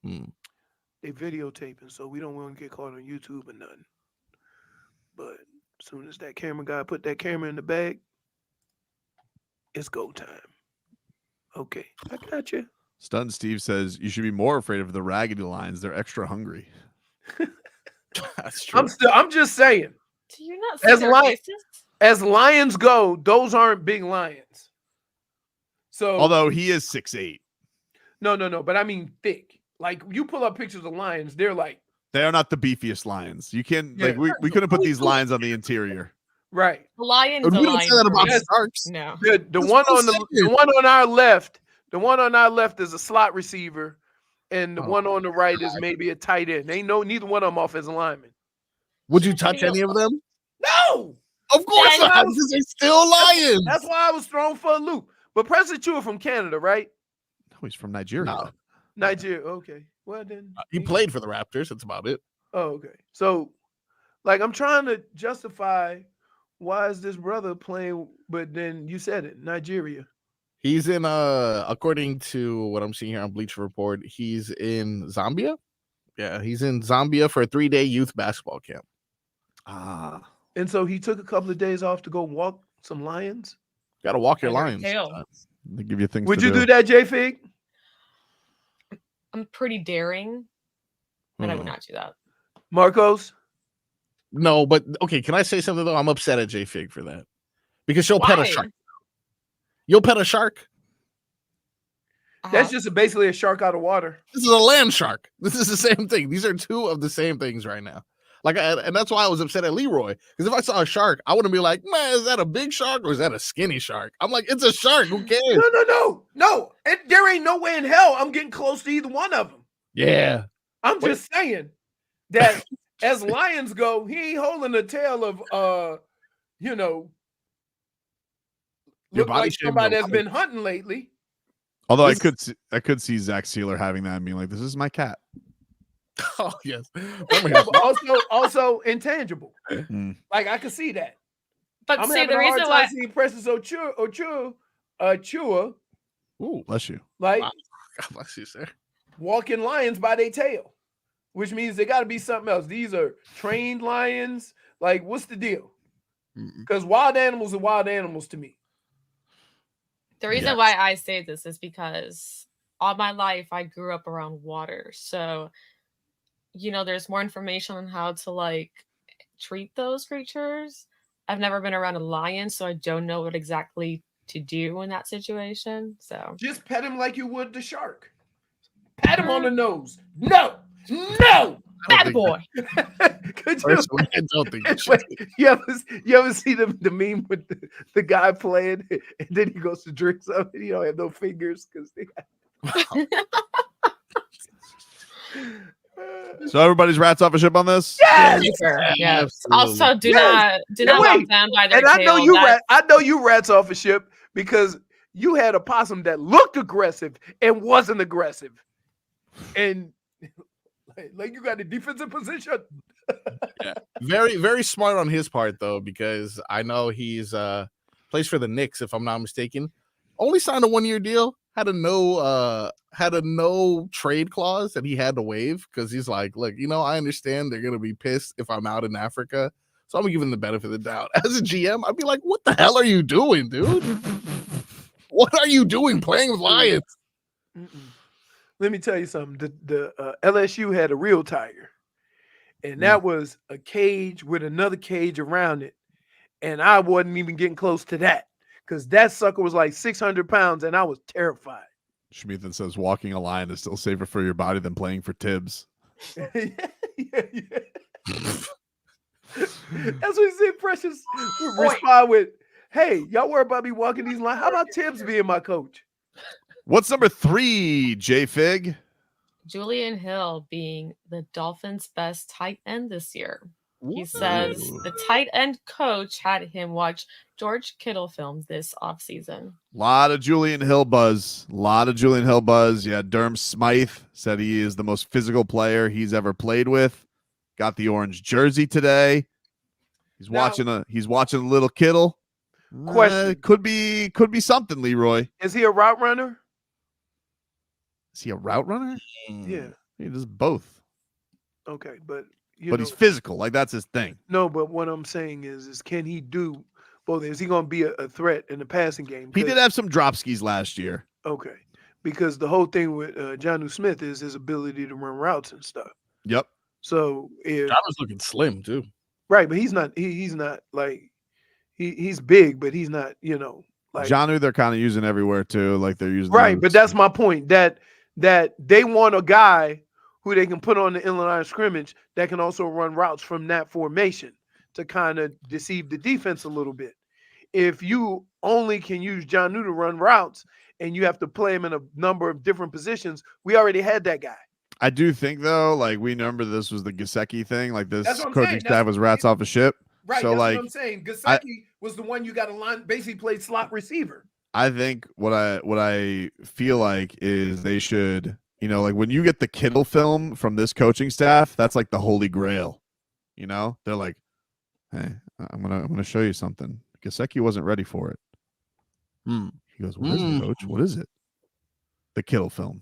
They videotaping, so we don't want to get caught on YouTube or nothing. But as soon as that camera guy put that camera in the bag, it's go time. Okay, I got you.
Stun Steve says you should be more afraid of the raggedy lions. They're extra hungry.
That's true.
I'm just saying.
Do you not see
as lions go, those aren't big lions. So
although he is 6'8".
No, but I mean thick. Like you pull up pictures of lions, they're like
They are not the beefiest lions. You can't like we couldn't put these lions on the interior.
Right.
The lion's
And
a
we didn't
lion.
say that about
first.
Starks.
No.
The one on our left, the one on our left is a slot receiver, and the one on the right is maybe a tight end. Ain't neither one of them offensive linemen.
Would you touch any of them?
No,
of course not. Because they're still lions.
That's why I was thrown for a loop. But President Achiuwa from Canada, right?
No, he's from Nigeria.
No.
Nigeria. Okay. Well then,
He played for the Raptors. That's about it.
Oh, okay. So, like, I'm trying to justify why is this brother playing, but then you said it, Nigeria.
He's in according to what I'm seeing here on Bleacher Report, he's in Zambia. Yeah, he's in Zambia for a 3-day youth basketball camp.
And so he took a couple of days off to go walk some lions.
Got to walk your lions.
They give you things.
Would
to
you do that, JFig?
I'm pretty daring, but I would not do that.
Marcos?
No, but okay. Can I say something though? I'm upset at JFig for that because she'll pet a shark. You'll pet a shark.
That's just basically a shark out of water.
This is a land shark. This is the same thing. These are two of the same things right now. Like, and that's why I was upset at Leroy. Because if I saw a shark, I wouldn't be like, man, is that a big shark or is that a skinny shark? I'm like, it's a shark. Who cares?
No. There ain't no way in hell I'm getting close to either one of them.
Yeah.
I'm just saying that as lions go, he ain't holding the tail of, look like somebody that's been hunting lately.
Although I could see Zach Sealer having that and being like, "This is my cat."
Oh yes.
also intangible. Like I could see that.
But
I'm
see,
having
the
a hard
reason
time
why
seeing Precious Achiuwa,
Ooh, bless you.
like
God bless you, sir.
walking lions by their tail, which means they got to be something else. These are trained lions. Like, what's the deal? Because wild animals are wild animals to me.
the reason why I say this is because all my life I grew up around water. So, there's more information on how to like treat those creatures. I've never been around a lion, so I don't know what exactly to do in that situation. So
Just pet him like you would the shark. Pat him on the nose. No.
bad boy.
Could you?
I don't think
You ever see the meme with the guy playing and then he goes to drink something? He don't have no fingers because they
So everybody's rats off a ship on this.
Yes. Also, do not walk down by their
and I know
tail.
I know you rats off a ship because you had a possum that looked aggressive and wasn't aggressive, and like you got a defensive position.
Yeah. Very, very smart on his part though, because I know he's plays for the Knicks, if I'm not mistaken. Only signed a 1-year deal. Had a no trade clause that he had to waive because he's like, look, I understand they're gonna be pissed if I'm out in Africa, so I'm gonna give them the benefit of the doubt. As a GM, I'd be like, what the hell are you doing, dude? What are you doing playing with lions?
Let me tell you something. The LSU had a real tiger, and that was a cage with another cage around it, and I wasn't even getting close to that because that sucker was like 600 pounds, and I was terrified.
Schmeathan says walking a line is still safer for your body than playing for Tibbs.
yeah. That's what he said. Precious would respond with, "Hey, y'all worry about me walking these lines. How about Tibbs being my coach?"
What's number 3, JFig?
Julian Hill being the Dolphins' best tight end this year. He says the tight end coach had him watch George Kittle films this offseason.
A lot of Julian Hill buzz. Yeah, Derm Smythe said he is the most physical player he's ever played with. Got the orange jersey today. He's watching a little Kittle.
Question.
Could be something, Leroy.
Is he a route runner?
Is he a route runner?
Yeah.
He does both.
Okay, but
he's physical. Like, that's his thing.
No, but what I'm saying is can he do both? Is he going to be a threat in the passing game?
He did have some drop skis last year.
Okay, because the whole thing with Jonnu Smith is his ability to run routes and stuff.
Yep.
So if
Jonnu's looking slim too.
Right, but he's not. He's not like he's big, but he's not. Like
Jonnu, they're kind of using everywhere too. Like they're using
right, but that's my point. That they want a guy who they can put on the inline line of scrimmage that can also run routes from that formation to kind of deceive the defense a little bit. If you only can use Jonnu to run routes and you have to play him in a number of different positions, we already had that guy.
I do think though, like we remember this was the Gesicki thing. Like this
That's what I'm
coaching
saying.
staff was rats off a ship.
Right,
So
that's
like
what I'm saying. Gesicki was the one you got to line, basically played slot receiver.
I think what I feel like is they should, like when you get the Kittle film from this coaching staff, that's like the holy grail. They're like, hey, I'm gonna show you something. Gesicki wasn't ready for it. He goes, what is it, coach? What is it? The Kittle film.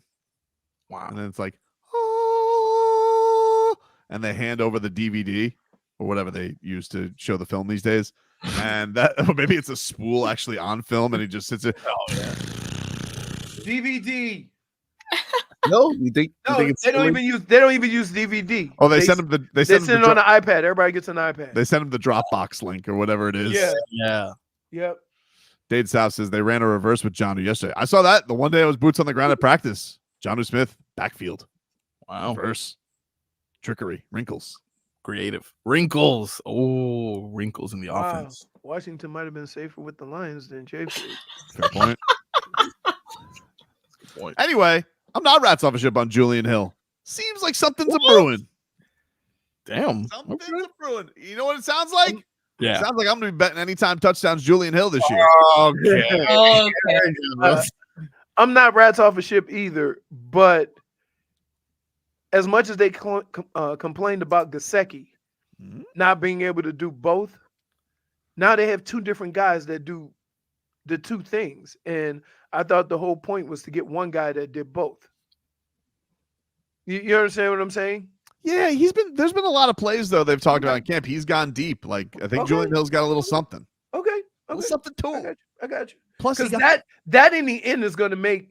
Wow.
And then it's like, oh, and they hand over the DVD or whatever they use to show the film these days. And that, or maybe it's a spool actually on film, and he just sits there.
Oh yeah.
DVD.
No, you think?
No,
you think
they don't even use DVD.
Oh, they send him
They send it on an iPad. Everybody gets an iPad.
They send him the Dropbox link or whatever it is.
Yeah.
Yep.
Dade South says they ran a reverse with Jonnu yesterday. I saw that the one day I was boots on the ground at practice. Jonnu Smith, backfield.
Wow.
Reverse. Trickery. Wrinkles.
Creative. Wrinkles. Oh, wrinkles in the offense.
Washington might have been safer with the Lions than JFig.
Fair point. Good point. Anyway, I'm not rats off a ship on Julian Hill. Seems like something's a brewing.
Damn.
Something's a brewing. You know what it sounds like?
Yeah.
It sounds like I'm going to be betting anytime touchdowns Julian Hill this year.
Okay.
I'm not rats off a ship either, but as much as they complained about Gesicki not being able to do both, now they have two different guys that do the two things. And I thought the whole point was to get one guy that did both. You understand what I'm saying?
Yeah, there's been a lot of plays though they've talked about in camp. He's gone deep. Like I think Julian Hill's got a little something.
Okay.
Something to him.
I got you.
Plus
because that in the end is going to be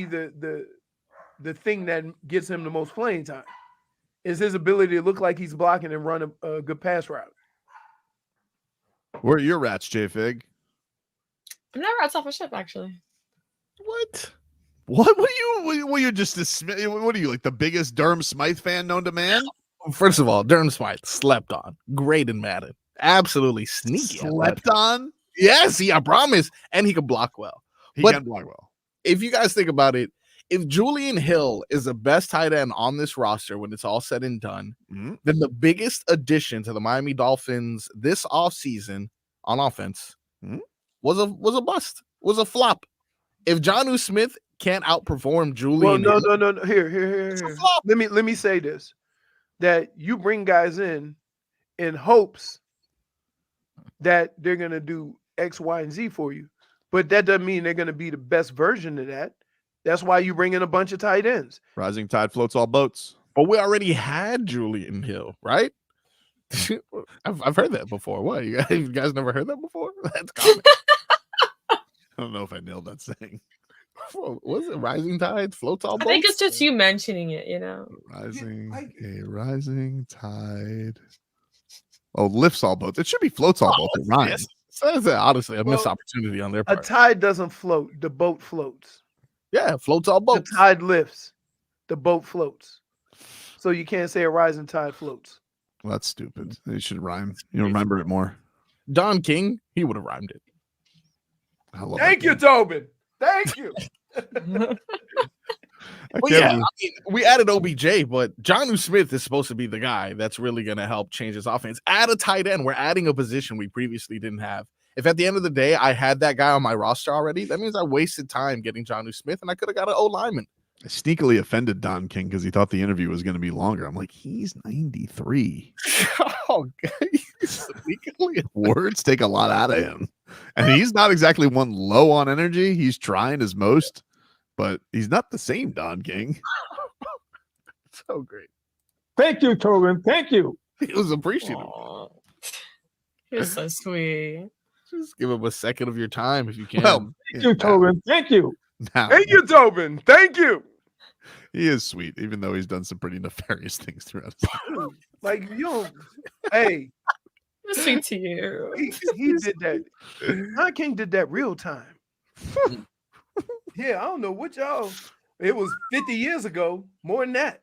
the thing that gets him the most playing time is his ability to look like he's blocking and run a good pass route.
Where are your rats, JFig?
I'm not rats off a ship, actually.
What?
What? What are you just what are you, like the biggest Derm Smythe fan known to man?
First of all, Derm Smythe slept on. Great in Madden. Absolutely sneaky.
Slept on?
Yes, I promise. And he can block well.
He can block well.
If you guys think about it, if Julian Hill is the best tight end on this roster when it's all said and done, then the biggest addition to the Miami Dolphins this offseason on offense was a bust, was a flop. If Jonnu Smith can't outperform Julian
Hill.
No.
Here. Let me say this. That you bring guys in hopes that they're going to do X, Y, and Z for you. But that doesn't mean they're going to be the best version of that. That's why you bring in a bunch of tight ends.
Rising tide floats all boats.
But we already had Julian Hill, right? I've heard that before. What? You guys never heard that before? That's common.
I don't know if I nailed that saying.
Was it rising tide floats all boats?
I think it's just you mentioning it,
Rising tide. Oh, lifts all boats. It should be floats all boats. It rhymes.
Yes. Honestly, a missed opportunity on their part.
A tide doesn't float. The boat floats.
Yeah, floats all boats.
The tide lifts, the boat floats. So you can't say a rising tide floats.
Well, that's stupid. They should rhyme. You remember it more.
Don King, he would have rhymed it.
Thank you, Tobin. Thank you.
Well, yeah, I mean, we added OBJ, but Jonnu Smith is supposed to be the guy that's really going to help change his offense. Add a tight end. We're adding a position we previously didn't have. If at the end of the day I had that guy on my roster already, that means I wasted time getting Jonnu Smith, and I could have got an O-lineman.
I sneakily offended Don King because he thought the interview was going to be longer. I'm like, he's 93.
Oh, sneakily.
Words take a lot out of him. And he's not exactly one low on energy. He's trying his most, but he's not the same Don King.
So great.
Thank you, Tobin. Thank you.
It was appreciative.
You're so sweet.
Just give him a second of your time if you can.
Well,
Thank you, Tobin. Thank you.
Now,
Thank you, Tobin. Thank you.
he is sweet, even though he's done some pretty nefarious things throughout his life.
Like, yo, hey.
Sweet to you.
He did that. Don King did that real time. Yeah, I don't know what y'all. It was 50 years ago. More than that.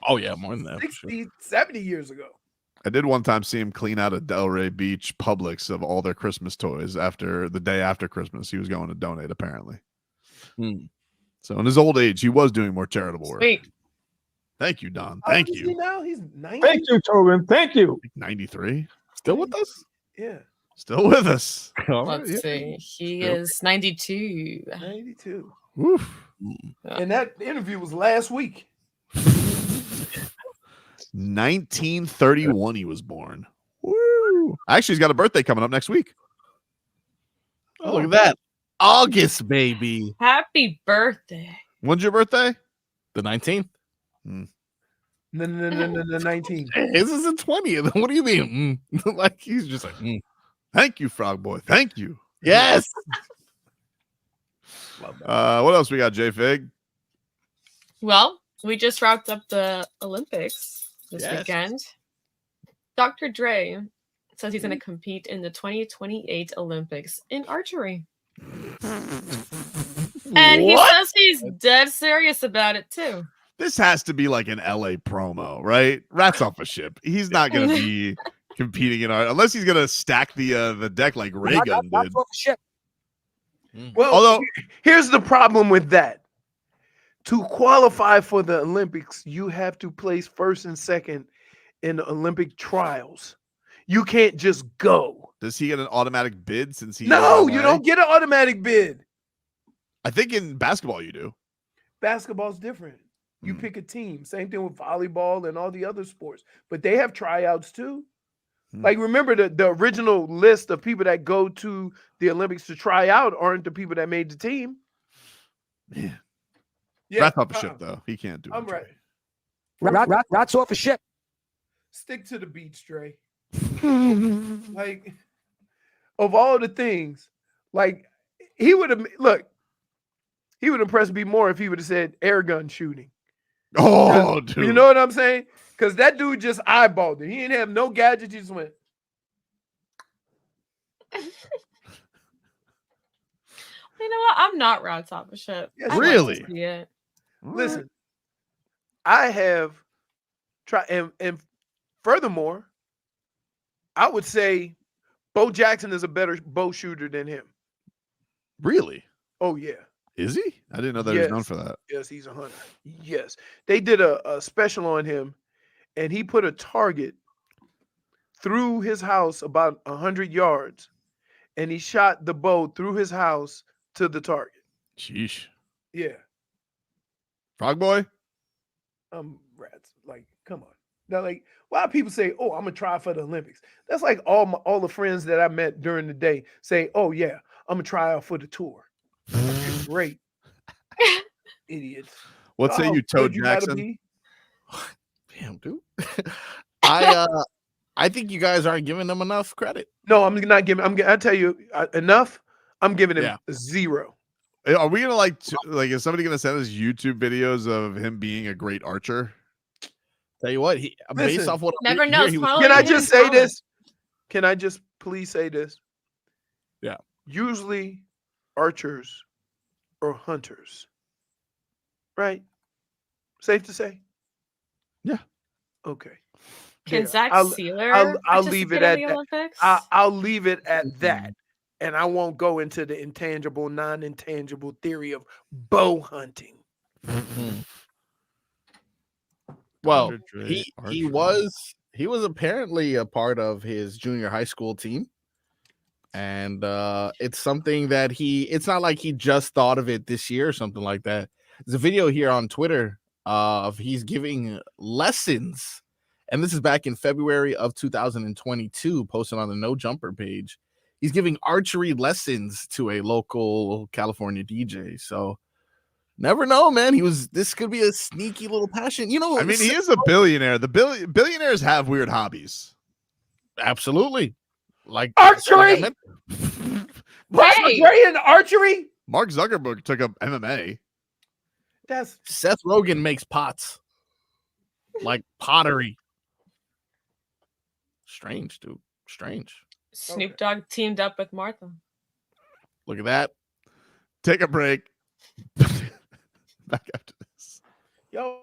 Oh, yeah, more than that.
60, 70 years ago.
I did one time see him clean out a Delray Beach Publix of all their Christmas toys after the day after Christmas. He was going to donate, apparently. So in his old age, he was doing more charitable work.
Sweet.
Thank you, Don.
How
Thank
old is
you.
he now? He's 90.
Thank you, Tobin. Thank you.
93.
Still with us?
Yeah.
Still with us.
Let's see. He is 92.
92.
Woof.
And that interview was last week.
1931 he was born. Woo. Actually, he's got a birthday coming up next week.
Oh, look at that. August, baby.
Happy birthday.
When's your birthday?
The 19th.
No, 19.
This is the 20th. What do you mean? Like, he's just like,
Thank you, Frog Boy. Thank you.
Yes.
What else we got, JFig?
Well, we just wrapped up the Olympics this weekend. Dr. Dre says he's going to compete in the 2028 Olympics in archery. And he says he's dead serious about it too.
This has to be like an LA promo, right? Rats off a ship. He's not going to be competing in art unless he's going to stack the deck like Ray Gun did.
Well,
Although
here's the problem with that. To qualify for the Olympics, you have to place first and second in the Olympic trials. You can't just go.
Does he get an automatic bid since he?
No, you don't get an automatic bid.
I think in basketball you do.
Basketball's different. You pick a team. Same thing with volleyball and all the other sports. But they have tryouts too. Like, remember the original list of people that go to the Olympics to try out aren't the people that made the team.
Man.
Yeah,
Rats off a ship, though. He can't do it.
I'm right.
Rats off a ship.
Stick to the beach, Dre. Like, of all the things, like, he would have impressed me more if he would have said air gun shooting.
Oh, dude.
You know what I'm saying? Because that dude just eyeballed it. He didn't have no gadgets. He just went.
You know what? I'm not rats off a ship.
Yes,
I like to
really?
see it.
Listen, I have tried, and furthermore, I would say Bo Jackson is a better bow shooter than him.
Really?
Oh, yeah.
Is he? I didn't know that he was known for that.
Yes, he's a hunter. Yes. They did a special on him, and he put a target through his house about 100 yards, and he shot the bow through his house to the target.
Sheesh.
Yeah.
Frog Boy?
Rats. Like, come on. Now, like, why people say, oh, I'm going to try for the Olympics? That's like all the friends that I met during the day say, oh, yeah, I'm going to try out for the tour. Great. Idiots.
What say you, Toe Jackson?
Damn, dude. I think you guys aren't giving them enough credit.
No, I'm not giving. I tell you enough. I'm giving him 0.
Are we gonna like is somebody gonna send us YouTube videos of him being a great archer?
Tell you what, based off what
never knows.
Can I just say this? Can I just please say this?
Yeah.
Usually, archers or hunters right? Safe to say.
Yeah.
Okay.
Can
There.
Zach
I'll
Sealer
leave it
participate in
at
the
that.
Olympics?
I'll leave it at that, and I won't go into the intangible, non-intangible theory of bow hunting.
Well,
Dr.
he
Archery.
was apparently a part of his junior high school team. And it's something that it's not like he just thought of it this year or something like that. There's a video here on Twitter of he's giving lessons. And this is back in February of 2022, posted on the No Jumper page. He's giving archery lessons to a local California DJ. So never know, man. This could be a sneaky little passion. You know,
I mean, he is a billionaire. The billionaires have weird hobbies.
Absolutely. Like
archery.
Hey!
Andre in archery.
Mark Zuckerberg took up MMA.
That's
Seth Rogen makes pots, like pottery. Strange, dude. Strange.
Snoop Dogg teamed up with Martha.
Look at that.
Take a break. Back after this.
yo.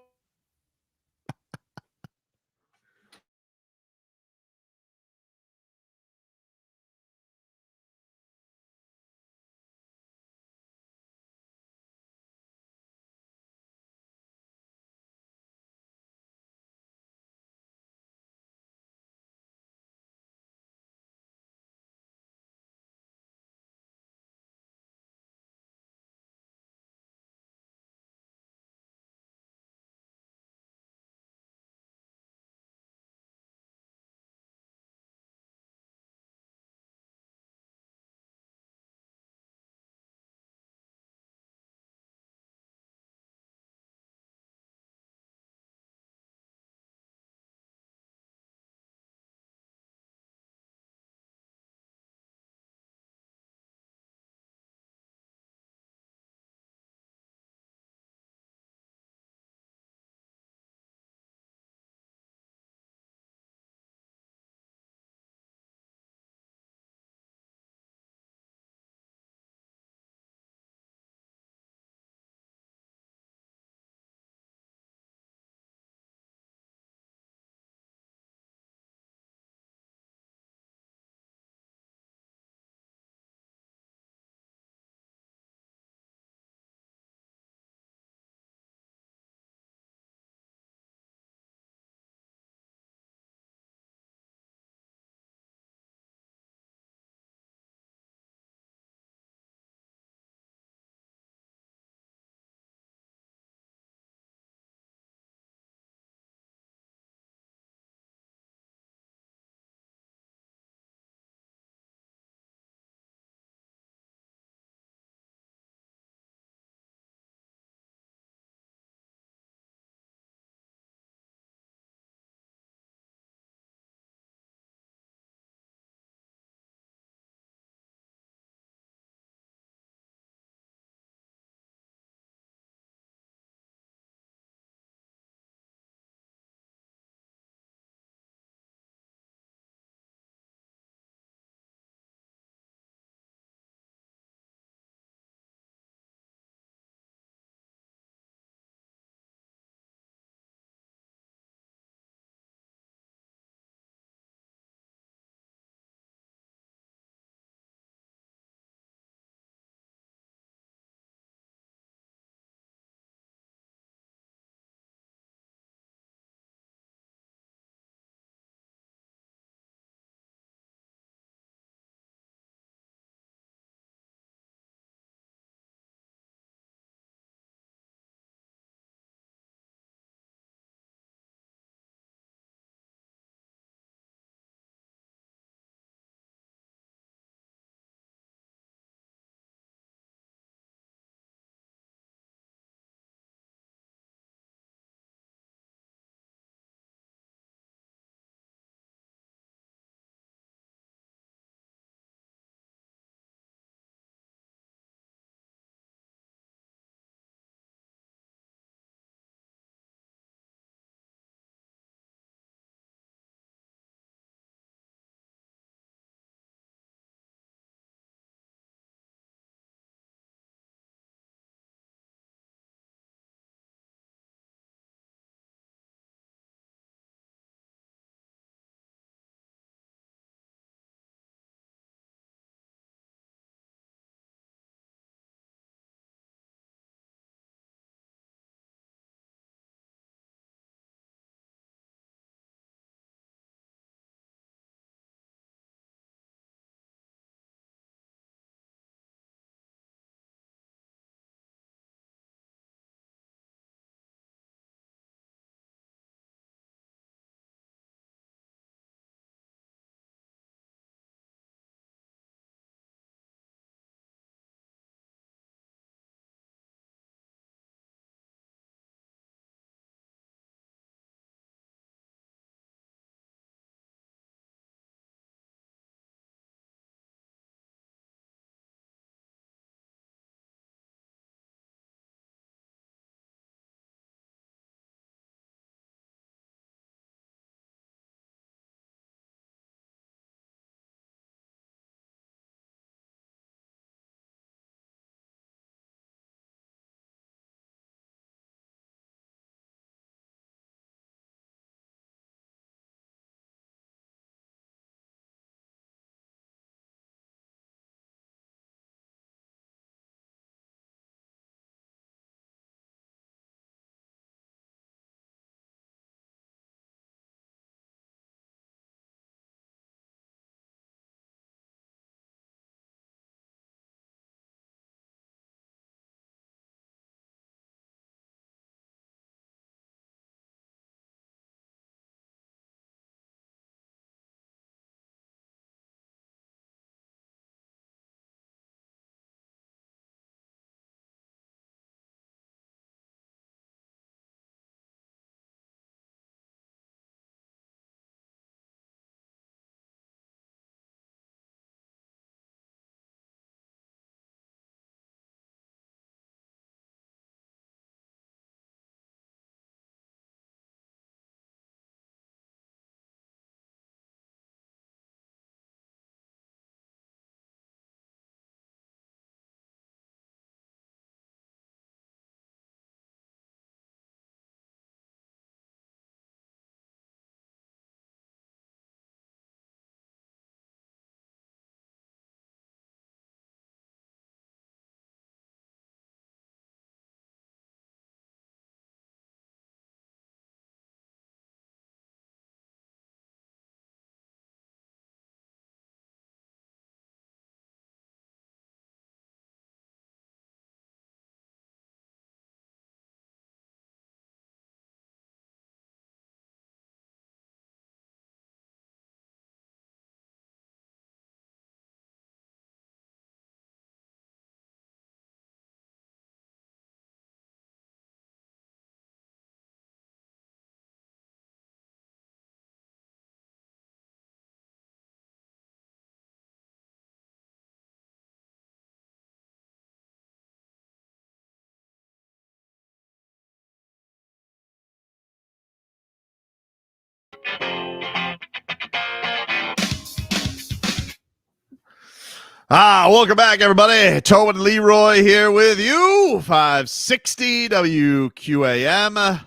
Welcome back, everybody. Tobin and Leroy here with you. 560 WQAM. Let's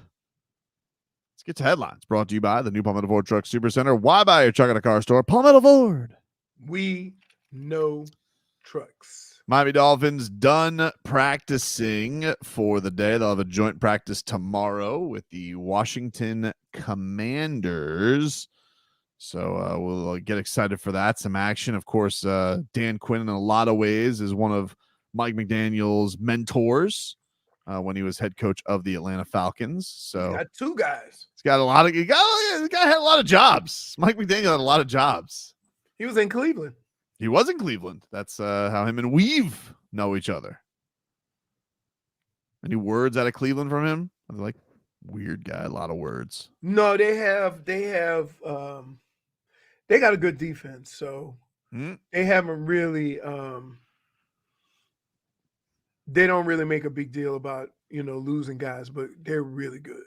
get to headlines. Brought to you by the new Palmetto Ford Truck Supercenter. Why buy your truck at a car store? Palmetto Ford.
We know trucks.
Miami Dolphins done practicing for the day. They'll have a joint practice tomorrow with the Washington Commanders. So we'll get excited for that. Some action. Of course, Dan Quinn, in a lot of ways, is one of Mike McDaniel's mentors when he was head coach of the Atlanta Falcons. So
He got two guys.
he's got a lot of. The guy had a lot of jobs. Mike McDaniel had a lot of jobs.
He was in Cleveland.
He was in Cleveland. That's how him and Weave know each other. Any words out of Cleveland from him? I was like, weird guy, a lot of words.
No, they got a good defense, so they haven't really they don't really make a big deal about, losing guys, but they're really good.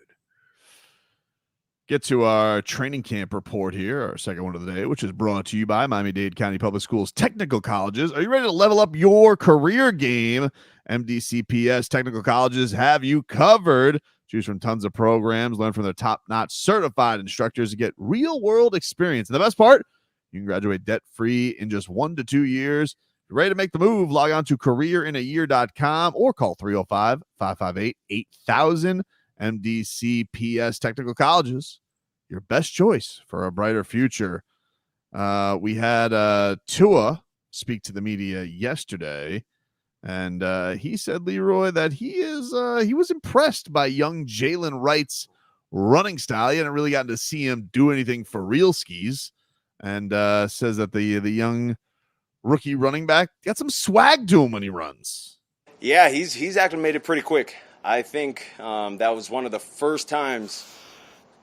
Get to our training camp report here, our second one of the day, which is brought to you by Miami-Dade County Public Schools Technical Colleges. Are you ready to level up your career game? MDCPS Technical Colleges have you covered. Choose from tons of programs, learn from their top-notch certified instructors to get real-world experience. And the best part, you can graduate debt-free in just 1 to 2 years. If you're ready to make the move, log on to careerinayear.com or call 305-558-8000. MDCPS Technical Colleges, your best choice for a brighter future. We had Tua speak to the media yesterday, and he said, Leroy, that he was impressed by young Jaylen Wright's running style. He hadn't really gotten to see him do anything for real skis, and says that the young rookie running back got some swag to him when he runs.
Yeah, he's acclimated pretty quick. I think that was one of the first times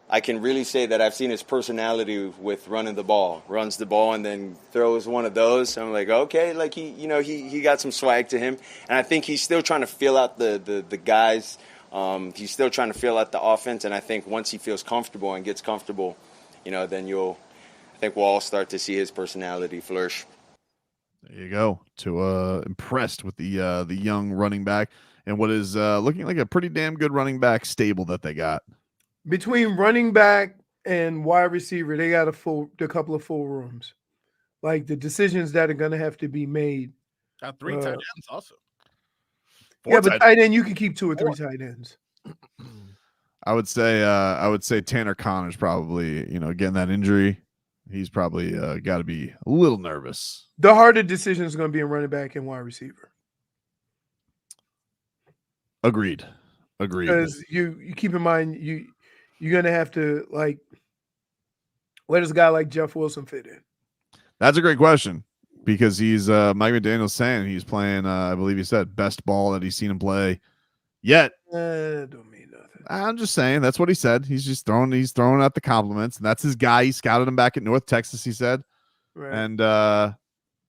I can really say that I've seen his personality with running the ball. Runs the ball and then throws one of those. I'm like, okay, like he got some swag to him. And I think he's still trying to feel out the guys. He's still trying to feel out the offense. And I think once he feels comfortable and gets comfortable, then I think we'll all start to see his personality flourish.
There you go. To impressed with the young running back and what is looking like a pretty damn good running back stable that they got.
Between running back and wide receiver, they got a couple of full rooms. Like the decisions that are going to have to be made.
Got 3 tight ends also.
But tight end, you can keep 2 or 3 tight ends.
I would say Tanner Connor's probably, getting that injury. He's probably got to be a little nervous.
The harder decision is going to be in running back and wide receiver.
Agreed.
Because you keep in mind you're going to have to, like, where does a guy like Jeff Wilson fit in?
That's a great question because he's Mike McDaniel's saying he's playing, I believe he said, best ball that he's seen him play yet.
Don't mean nothing.
I'm just saying that's what he said. He's throwing out the compliments, and that's his guy. He scouted him back at North Texas, he said.
Right.
And but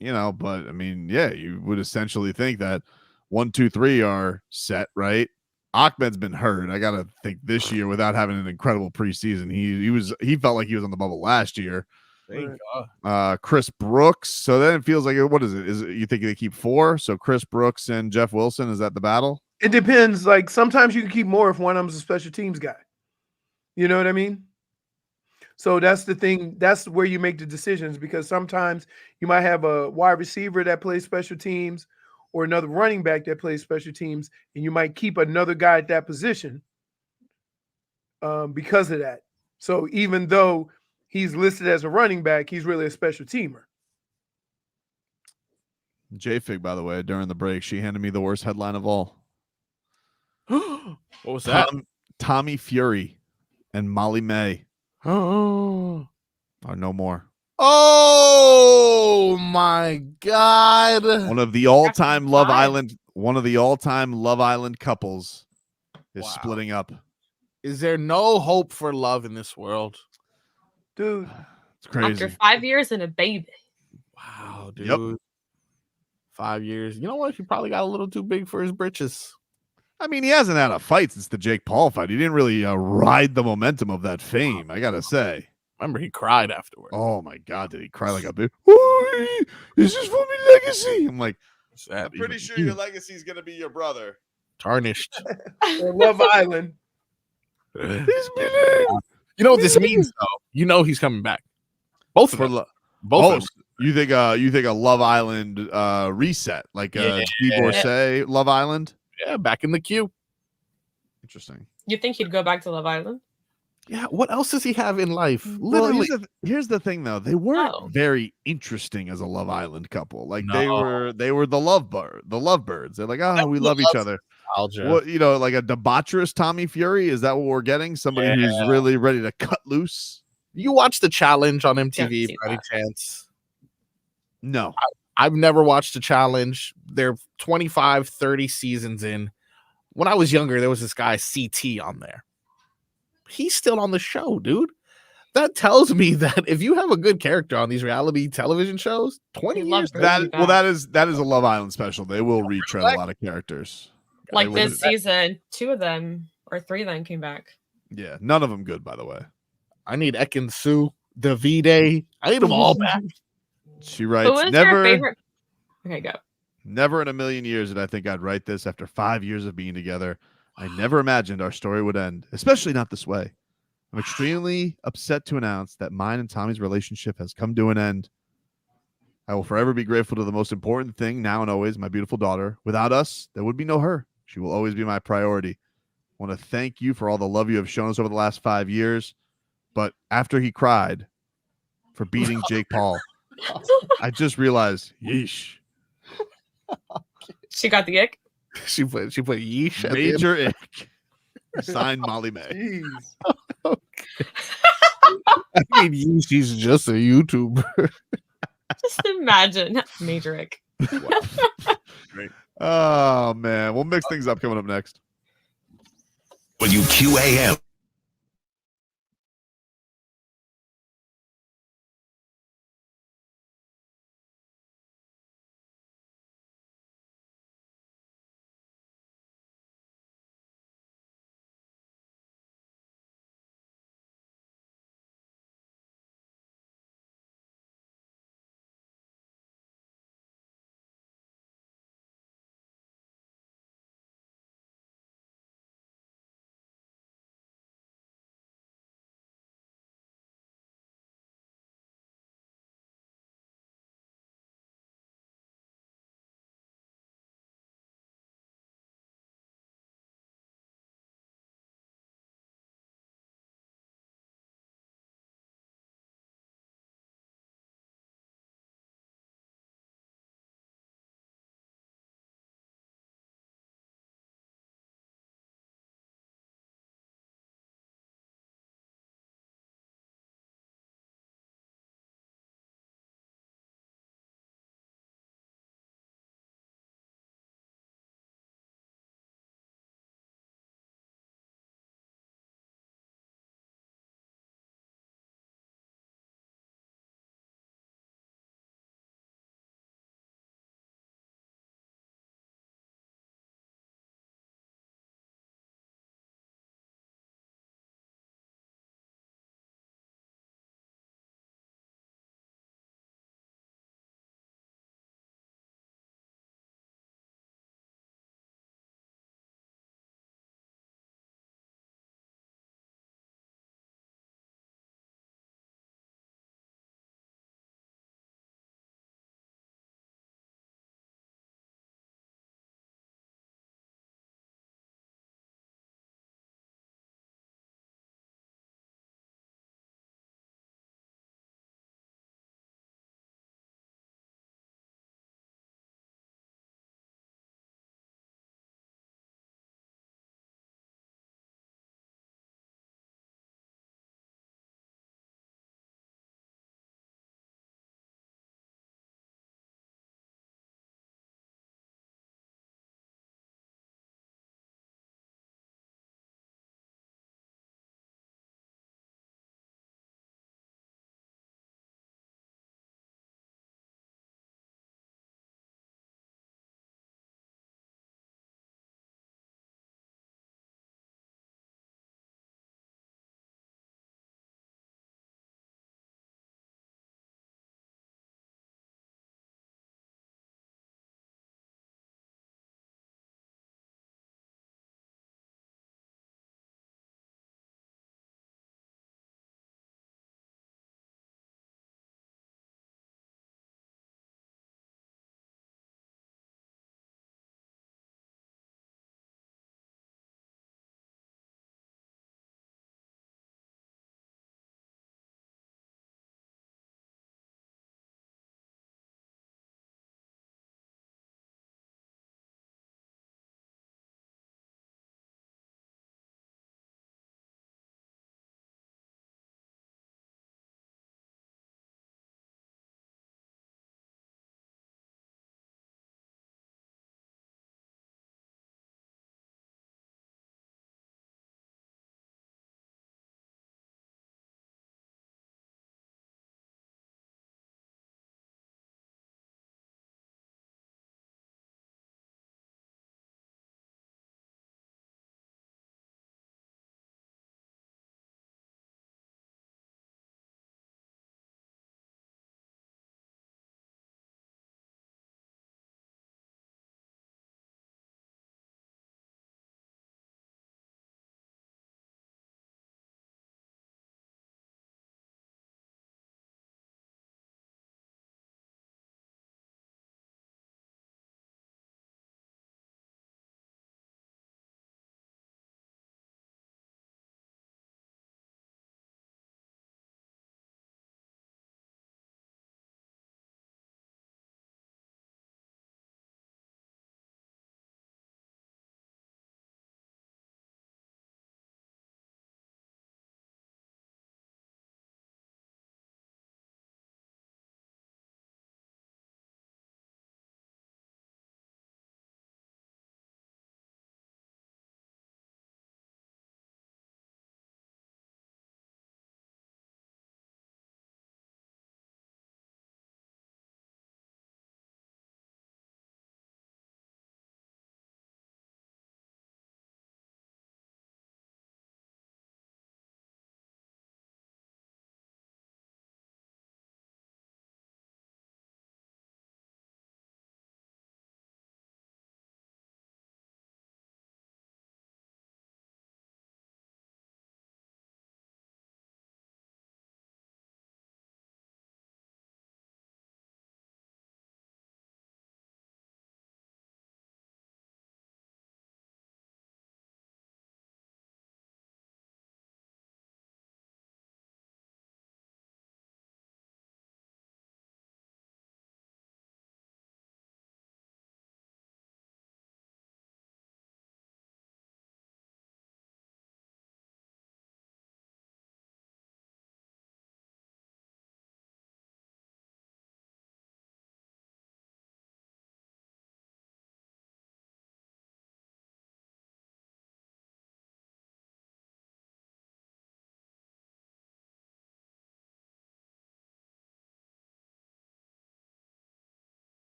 I mean, yeah, you would essentially think that 1, 2, 3 are set, right? Ahmed's been hurt. I gotta think this year without having an incredible preseason. He felt like he was on the bubble last year.
Thank God.
Chris Brooks. So then it feels like, what is it? Is it you think they keep 4? So Chris Brooks and Jeff Wilson, is that the battle?
It depends. Like sometimes you can keep more if one of them's a special teams guy. You know what I mean? So that's the thing. That's where you make the decisions because sometimes you might have a wide receiver that plays special teams or another running back that plays special teams, and you might keep another guy at that position because of that. So even though he's listed as a running back, he's really a special teamer.
JFig, by the way, during the break, she handed me the worst headline of all.
What was that?
Tommy Fury and Molly-Mae are no more.
Oh my God!
One of the all-time Love Island couples is splitting up.
Is there no hope for love in this world,
dude?
It's crazy.
After 5 years and a baby.
Wow, dude.
Yep.
5 years. You know what? He probably got a little too big for his britches.
I mean, he hasn't had a fight since the Jake Paul fight. He didn't really ride the momentum of that fame, I gotta say.
Remember, he cried afterward.
Oh my God, did he cry like a bitch? Oh, this is for my legacy. I'm like, I'm pretty sure your legacy is gonna be your brother.
Tarnished.
Love Island.
You know what this means, though? You know he's coming back. Both of them. Both of them.
You think a Love Island reset, like a Steve Orsay Love Island?
Yeah, back in the queue.
Interesting.
You think he'd go back to Love Island?
Yeah, what else does he have in life?
Well,
Literally.
here's the thing, though. They weren't very interesting as a Love Island couple. Like they were the lovebirds. They're like, oh, we love each other.
Nostalgia.
What, like a debaucherous Tommy Fury? Is that what we're getting? Somebody who's really ready to cut loose?
You watch The Challenge on MTV by any chance?
No.
I've never watched The Challenge. They're 25, 30 seasons in. When I was younger, there was this guy, CT, on there. He's still on the show, dude. That tells me that if you have a good character on these reality television shows, 20 years.
That is a Love Island special. They will retread a lot of characters.
Like this season, 2 of them or 3 of them came back.
Yeah, none of them good, by the way.
I need Ekin Su, Davide. I need them all back.
She writes,
Who was your favorite? Okay, go.
Never in a million years did I think I'd write this after 5 years of being together. I never imagined our story would end, especially not this way. I'm extremely upset to announce that mine and Tommy's relationship has come to an end. I will forever be grateful to the most important thing now and always, my beautiful daughter. Without us, there would be no her. She will always be my priority. I want to thank you for all the love you have shown us over the last 5 years. But after he cried for beating Jake Paul, I just realized, yeesh.
She got the ick.
She put yeesh.
Major ick. Signed Molly-Mae.
Okay. I mean, she's just a YouTuber.
Just imagine. Major ick.
Great. Oh man, we'll mix things up coming up next.
WQAM.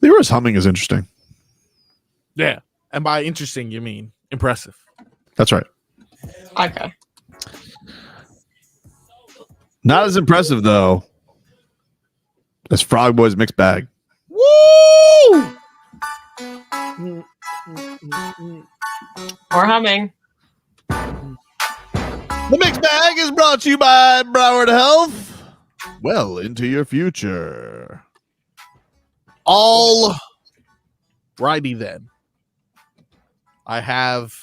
Leroy's humming is interesting.
Yeah. And by interesting, you mean impressive.
That's right.
Okay.
Not as impressive, though, as Frogboy's mixed bag.
Woo!
Or humming.
The mixed bag is brought to you by Broward Health. Well into your future.
All righty then. I have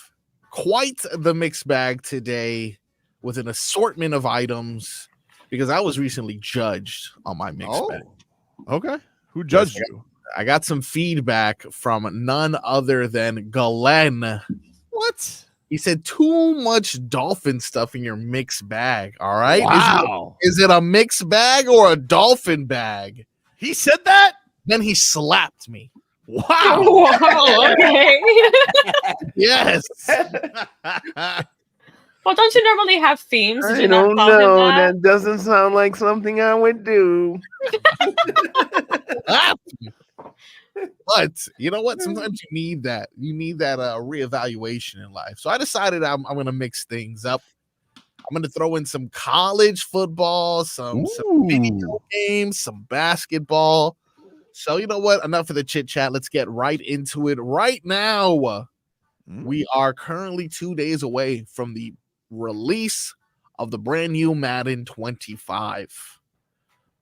quite the mixed bag today with an assortment of items because I was recently judged on my mixed bag.
Okay. Who judged you?
I got some feedback from none other than Guh-len.
What?
He said too much dolphin stuff in your mixed bag. All right.
Wow.
Is it a mixed bag or a dolphin bag?
He said that?
Then he slapped me.
Wow.
Wow, okay.
Yes.
Well, don't you normally have themes? Did
I
you not
don't
call him
know.
that?
That doesn't sound like something I would do.
But you know what? Sometimes you need that. You need that reevaluation in life. So I decided I'm going to mix things up. I'm going to throw in some college football, some video games, some basketball. So you know what? Enough of the chit chat. Let's get right into it right now. We are currently 2 days away from the release of the brand new Madden 25.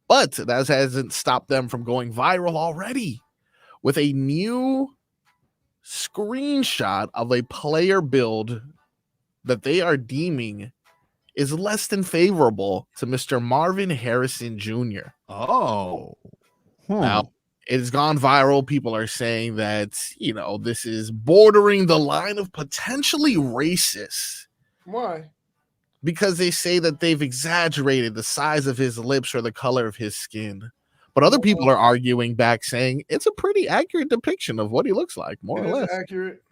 But that hasn't stopped them from going viral already with a new screenshot of a player build that they are deeming is less than favorable to Mr. Marvin Harrison Jr.
Oh.
Now, it has gone viral. People are saying that, you know, this is bordering the line of potentially racist.
Why?
Because they say that they've exaggerated the size of his lips or the color of his skin. But other people are arguing back saying it's a pretty accurate depiction of what he looks like, more or less.
Accurate.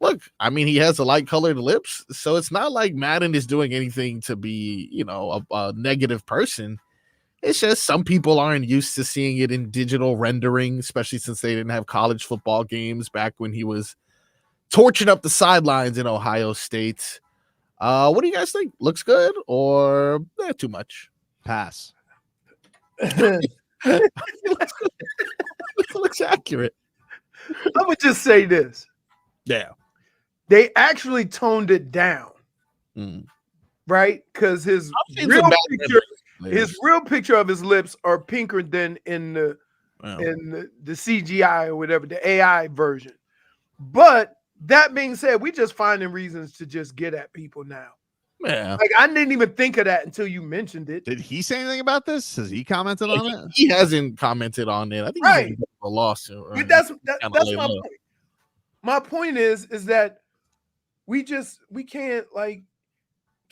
Look, I mean, he has the light colored lips, so it's not like Madden is doing anything to be, you know, a negative person. It's just some people aren't used to seeing it in digital rendering, especially since they didn't have college football games back when he was torching up the sidelines in Ohio State. What do you guys think? Looks good or too much?
Pass.
It looks accurate.
I would just say this.
Yeah.
They actually toned it down. Right? Because his real picture of his lips are pinker than in the CGI or whatever, the AI version. But that being said, we just finding reasons to just get at people now.
Yeah.
Like I didn't even think of that until you mentioned it.
Did he say anything about this? Has he commented on it?
He hasn't commented on it. I think he's in a lawsuit.
But that's my point. My point is that we can't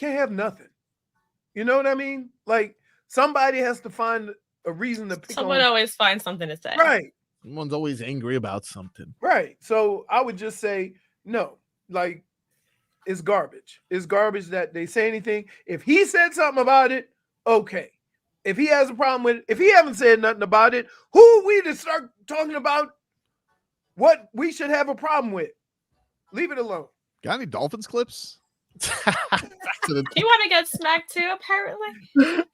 have nothing. You know what I mean? Like somebody has to find a reason to pick
Someone
on.
always finds something to say.
Right.
Someone's always angry about something.
Right. So I would just say no. Like it's garbage. It's garbage that they say anything. If he said something about it, okay. If he has a problem with it, if he haven't said nothing about it, who are we to start talking about what we should have a problem with? Leave it alone.
Got any Dolphins clips?
You want to get smacked too, apparently.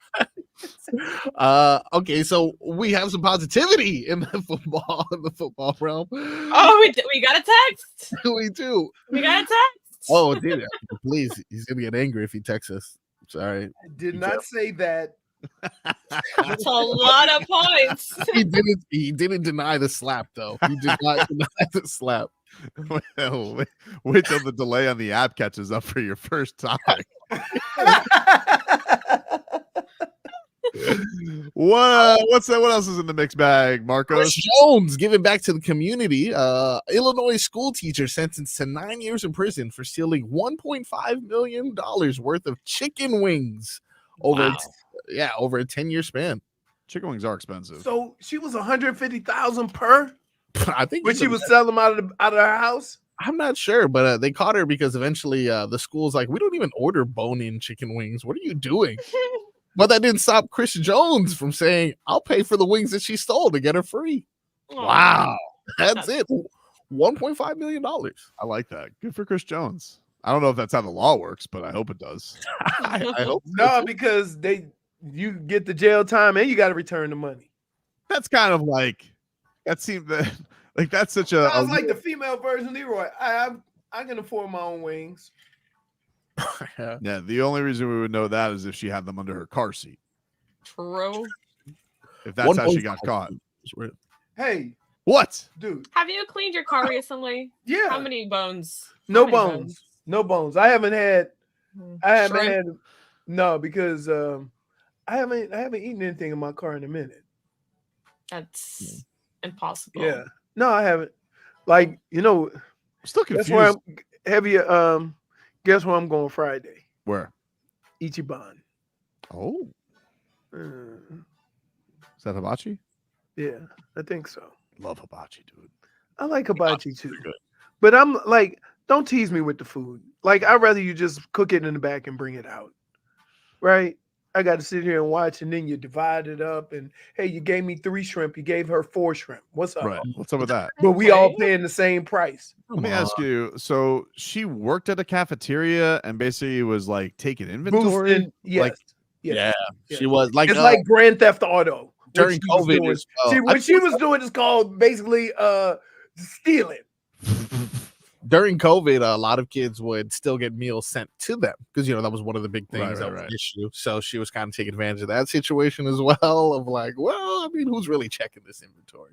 Okay, so we have some positivity in the football realm.
Oh, we got a text.
We do.
We got a text.
Oh, did it? Please, he's gonna get angry if he texts us. Sorry.
I did not say that.
That's a lot of points.
He didn't deny the slap though. He did not deny the slap.
Well, wait till the delay on the app catches up for your first topic. What else is in the mixed bag, Marcos?
Chris Jones giving back to the community. Illinois school teacher sentenced to 9 years in prison for stealing $1.5 million worth of chicken wings over a 10-year span.
Chicken wings are expensive.
So she was $150,000 per.
I think
when she was selling them out of her house.
I'm not sure, but they caught her because eventually the school's like, we don't even order bone-in chicken wings. What are you doing? But that didn't stop Chris Jones from saying, I'll pay for the wings that she stole to get her free. Wow. That's it. $1.5 million.
I like that. Good for Chris Jones. I don't know if that's how the law works, but I hope it does.
I hope
No, because you get the jail time and you got to return the money.
That's kind of like that seemed like that's such a.
Sounds like the female version of Leroy. I can afford my own wings.
Yeah, the only reason we would know that is if she had them under her car seat.
True.
If that's how she got caught.
Hey,
what,
dude?
Have you cleaned your car recently?
Yeah.
How many bones?
No bones. No bones. I haven't had.
Shrimp?
No, because I haven't eaten anything in my car in a minute.
That's impossible.
Yeah. No, I haven't. Like, I'm
still confused.
That's where I'm heavy. Guess where I'm going Friday?
Where?
Ichiban.
Oh. Is that hibachi?
Yeah, I think so.
Love hibachi, dude.
I like hibachi too. But I'm like, don't tease me with the food. Like, I'd rather you just cook it in the back and bring it out. Right? I got to sit here and watch, and then you divide it up. And hey, you gave me 3 shrimp. You gave her 4 shrimp. What's up?
Right. What's up with that?
But we all paying the same price.
Let me ask you. So she worked at a cafeteria and basically was like taking inventory.
Boosting, yes.
Like,
yeah, she was like
it's like Grand Theft Auto
during COVID.
What she was doing is called basically stealing.
During COVID, a lot of kids would still get meals sent to them because that was one of the big things that was an issue. So she was kind of taking advantage of that situation as well. Of like, well, I mean, who's really checking this inventory?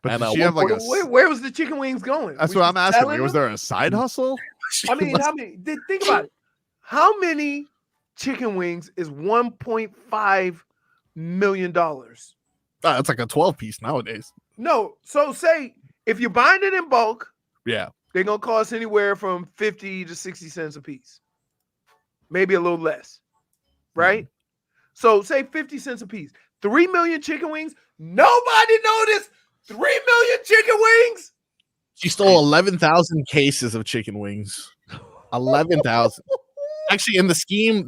But
and,
did she have like
where was the chicken wings going?
That's what I'm asking. Was there a side hustle?
I mean, think about it. How many chicken wings is $1.5 million?
That's like a 12-piece nowadays.
No, so say if you're buying it in bulk,
yeah,
they're gonna cost anywhere from 50 to 60 cents a piece, maybe a little less, right? So say 50 cents a piece. 3 million chicken wings. Nobody noticed 3 million chicken wings.
She stole 11,000 cases of chicken wings. 11,000. Actually, in the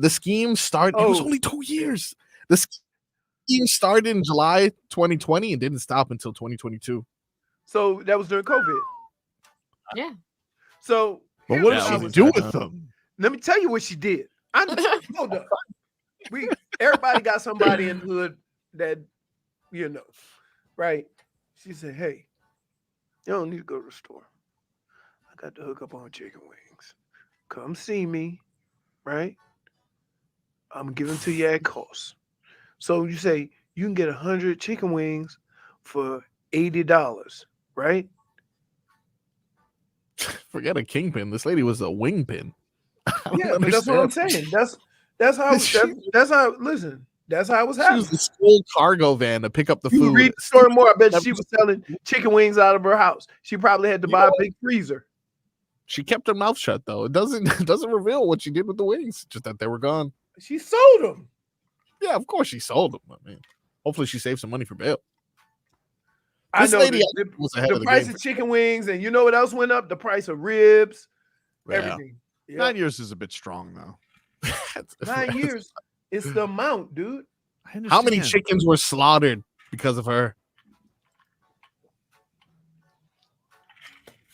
scheme started. It was only 2 years. The scheme started in July 2020 and didn't stop until 2022.
So that was during COVID.
Yeah.
So,
but what did she do with them?
Let me tell you what she did. Hold up. Everybody got somebody in the hood that right? She said, "Hey, you don't need to go to the store. I got to hook up on chicken wings. Come see me, right? I'm giving to you at cost. So you say you can get 100 chicken wings for $80, right?"
Forget a kingpin. This lady was a wingpin.
Yeah, but that's what I'm saying. That's how. That's how. Listen, that's how it was happening.
She was the school cargo van to pick up the food.
Read the story more. I bet she was selling chicken wings out of her house. She probably had to buy a big freezer.
She kept her mouth shut though. It doesn't reveal what she did with the wings. Just that they were gone.
She sold them.
Yeah, of course she sold them. I mean, hopefully she saved some money for bail.
I know the price of chicken wings, and you know what else went up? The price of ribs, everything.
Yep. 9 years is a bit strong, though.
9 years. It's the amount, dude.
How many chickens were slaughtered because of her?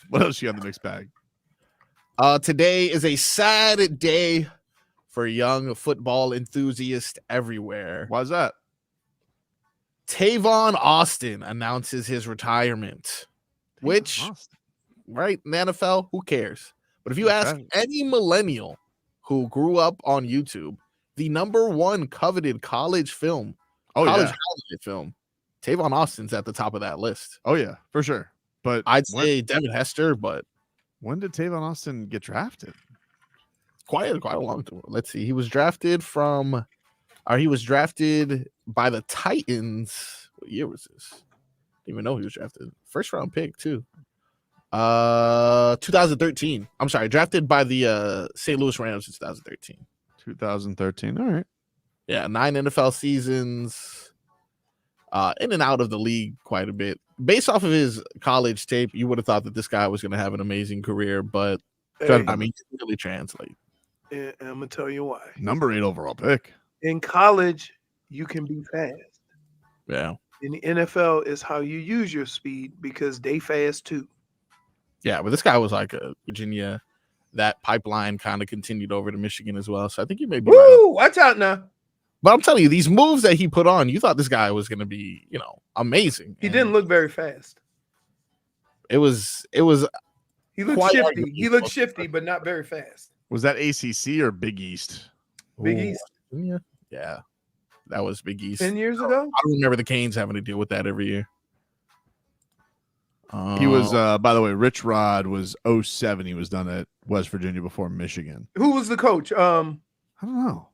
What else you got in the mixed bag?
Today is a sad day for young football enthusiasts everywhere.
Why's that?
Tavon Austin announces his retirement, which, right, in the NFL, who cares? But if you ask any millennial who grew up on YouTube, the #1 coveted college film, holiday film, Tavon Austin's at the top of that list.
Oh, yeah, for sure. But
I'd say Devin Hester, but
when did Tavon Austin get drafted?
Quite a long time. Let's see. He was drafted by the Titans. What year was this? Didn't even know he was drafted. First round pick too. 2013. I'm sorry, drafted by the St. Louis Rams in 2013.
2013. All right.
Yeah, 9 NFL seasons. in and out of the league quite a bit. Based off of his college tape, you would have thought that this guy was going to have an amazing career, but
Hey.
I mean, it didn't really translate.
And I'm gonna tell you why.
Number 8 overall pick.
In college, you can be fast.
Yeah.
In the NFL, is how you use your speed because they fast too.
Yeah, but this guy was like a Virginia. That pipeline kind of continued over to Michigan as well. So I think you may be right.
Woo! Watch out now.
But I'm telling you, these moves that he put on, you thought this guy was going to be, amazing.
He didn't look very fast.
It was.
He looked
quite
shifty.
arguable.
He looked shifty, but not very fast.
Was that ACC or Big East?
Big
Ooh,
East.
Yeah, that was Big East.
10 years ago?
I don't remember the Canes having to deal with that every year.
He was, by the way, Rich Rod was 07. He was done at West Virginia before Michigan.
Who was the coach?
I don't know.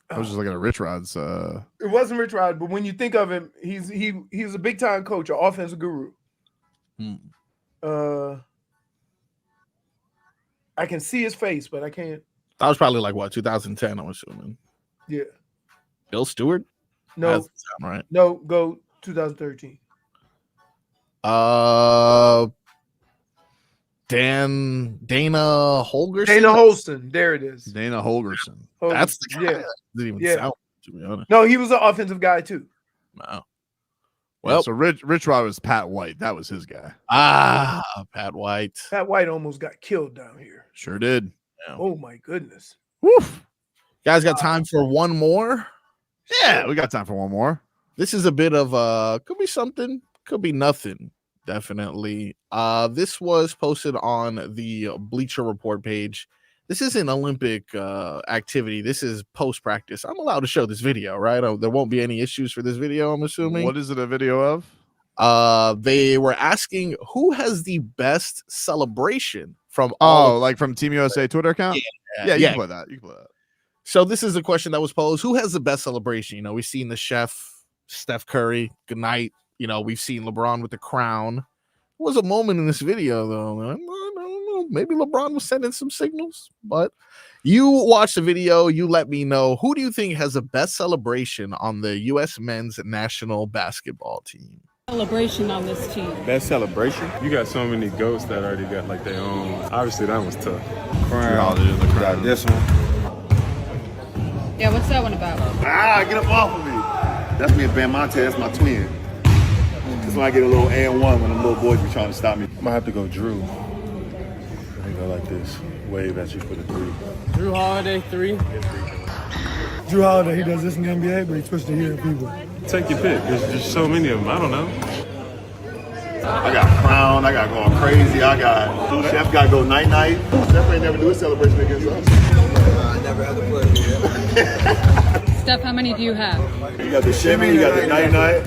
I was just looking at Rich Rod's.
It wasn't Rich Rod, but when you think of him, he's a big time coach, an offensive guru. I can see his face, but I can't.
That was probably like what, 2010, I'm assuming.
Yeah.
Bill Stewart?
No.
That doesn't sound right.
No, go 2013.
Dana Holgerson?
Dana Holston. There it is.
Dana Holgerson.
That's the guy.
Yeah.
That didn't even
Yeah.
sound, to be honest.
No, he was an offensive guy too.
Wow.
Well, so Rich Rod was Pat White. That was his guy.
Pat White.
Pat White almost got killed down here.
Sure did.
Yeah.
Oh my goodness.
Woof. Guys, got time for one more?
Yeah, we got time for one more.
This is a bit of could be something, could be nothing. Definitely. This was posted on the Bleacher Report page. This is an Olympic activity. This is post practice. I'm allowed to show this video, right? There won't be any issues for this video, I'm assuming.
What is it a video of?
They were asking who has the best celebration from
like from Team USA Twitter account? Yeah, you
yeah.
can play that. You can play that.
So this is a question that was posed. Who has the best celebration? We've seen the chef, Steph Curry. Good night. We've seen LeBron with the crown. There was a moment in this video, though. I don't know. Maybe LeBron was sending some signals. But you watch the video. You let me know. Who do you think has the best celebration on the U.S. men's national basketball team?
Celebration on this team.
Best celebration? You got so many goats that already got like their own. Obviously, that was tough. Crown. Got this one.
Yeah, what's that one about?
Get up off of me. That's me and Ben Monte. That's my twin. That's when I get a little and one when them little boys be trying to stop me. I'm gonna have to go Drew. They go like this. Wave at you for the 3.
Drew Holiday 3.
Drew Holiday, he does this in the NBA, but he's supposed to hear people.
Take your pick. There's just so many of them. I don't know. I got Crown. I got going crazy. I got Chef. Got to go night night. Chef ain't never do a celebration against us. I never had the pleasure.
Steph, how many do you have?
You got the shimmy. You got the night night.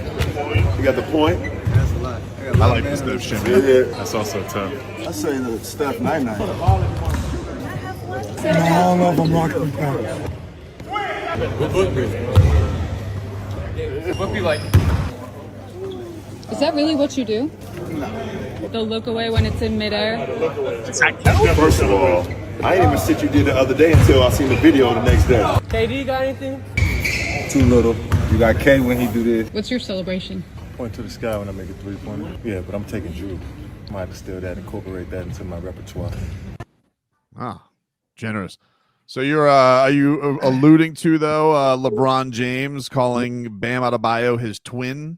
You got the point.
That's a lot.
I like the Steph shimmy. Yeah. That's also tough. I say the Steph night night.
I don't know if I'm rocking with that.
What be like? Is that really what you do? The look away when it's in midair?
First of all, I didn't even see what you did the other day until I seen the video the next day.
KD got anything?
Too little. You got K when he do this.
What's your celebration?
Point to the sky when I make a 3-pointer. Yeah, but I'm taking Drew. I might have to steal that, incorporate that into my repertoire.
Generous. So are you alluding to though LeBron James calling Bam Adebayo his twin?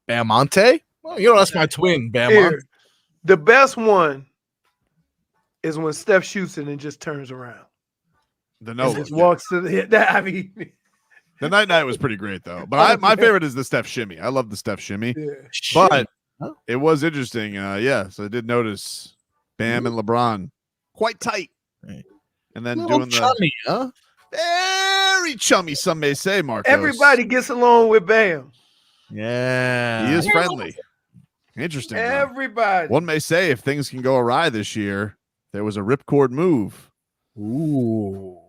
Bamonte? Well, that's my twin, Bam.
Here, the best one is when Steph shoots it and just turns around.
The
no, just walks to the hit. I mean,
the night was pretty great though. But my favorite is the Steph shimmy. I love the Steph shimmy.
Yeah.
But it was interesting. So I did notice Bam and LeBron quite tight. And then doing
chummy,
very chummy, some may say, Marcos.
Everybody gets along with Bam.
Yeah.
He is friendly. Interesting.
Everybody.
One may say if things can go awry this year, there was a ripcord move.
Ooh.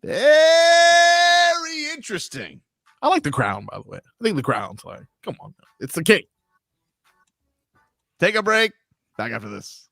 Very interesting.
I like the crown, by the way. I think the crown's like, come on. It's the king.
Take a break. Back after this.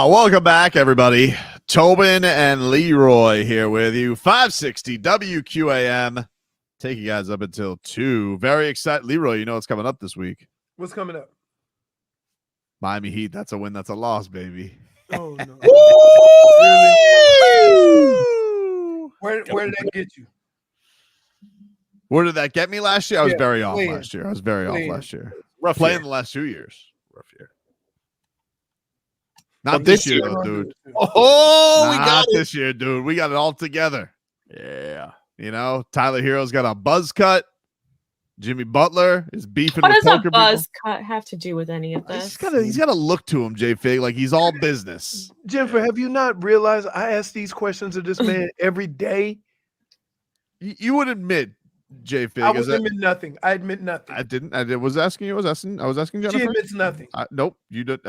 Welcome back, everybody. Tobin and Leroy here with you. 560 WQAM. Take you guys up until 2. Very excited. Leroy, you know what's coming up this week?
What's coming up?
Miami Heat. That's a win. That's a loss, baby.
Oh, no.
Really?
Where did that get you?
Where did that get me last year? I was
Yeah,
very off
playing.
last year. I was very
Playing.
off last year.
Rough
Playing
year.
the last 2 years. Rough year. Not this year, though, dude.
Oh, we
Not
got it.
this year, dude. We got it all together.
Yeah.
You know, Tyler Herro's got a buzz cut. Jimmy Butler is beefing
What
with
does a
poker
buzz
people.
cut have to do with any of this?
He's got a look to him, JFig, like he's all business.
Jennifer, have you not realized I ask these questions of this man every day?
You would admit, JFig.
I would admit nothing. I admit nothing.
I didn't. I was asking you. I was asking Jennifer.
She admits nothing.
Nope. You did.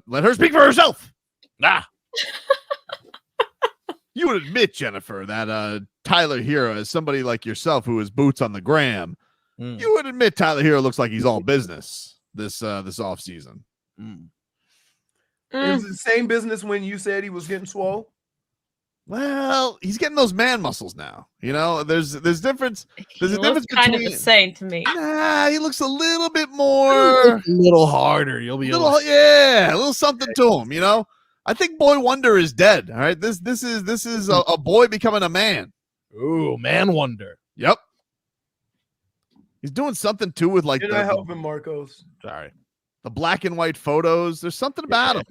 Let her speak for herself. Nah. You would admit, Jennifer, that Tyler Herro is somebody like yourself who is boots on the gram. You would admit Tyler Herro looks like he's all business this off season.
It was the same business when you said he was getting swole.
Well, he's getting those man muscles now. You know, there's difference. There's a difference
kind
between.
of the same to me.
Nah, he looks a little bit more,
A little harder. You'll be able to
yeah, a little something to him. You know, I think Boy Wonder is dead. All right, this is a boy becoming a man.
Ooh, man wonder.
Yep. He's doing something too with like
You're not helping, Marcos.
Sorry.
the black and white photos. There's something about him.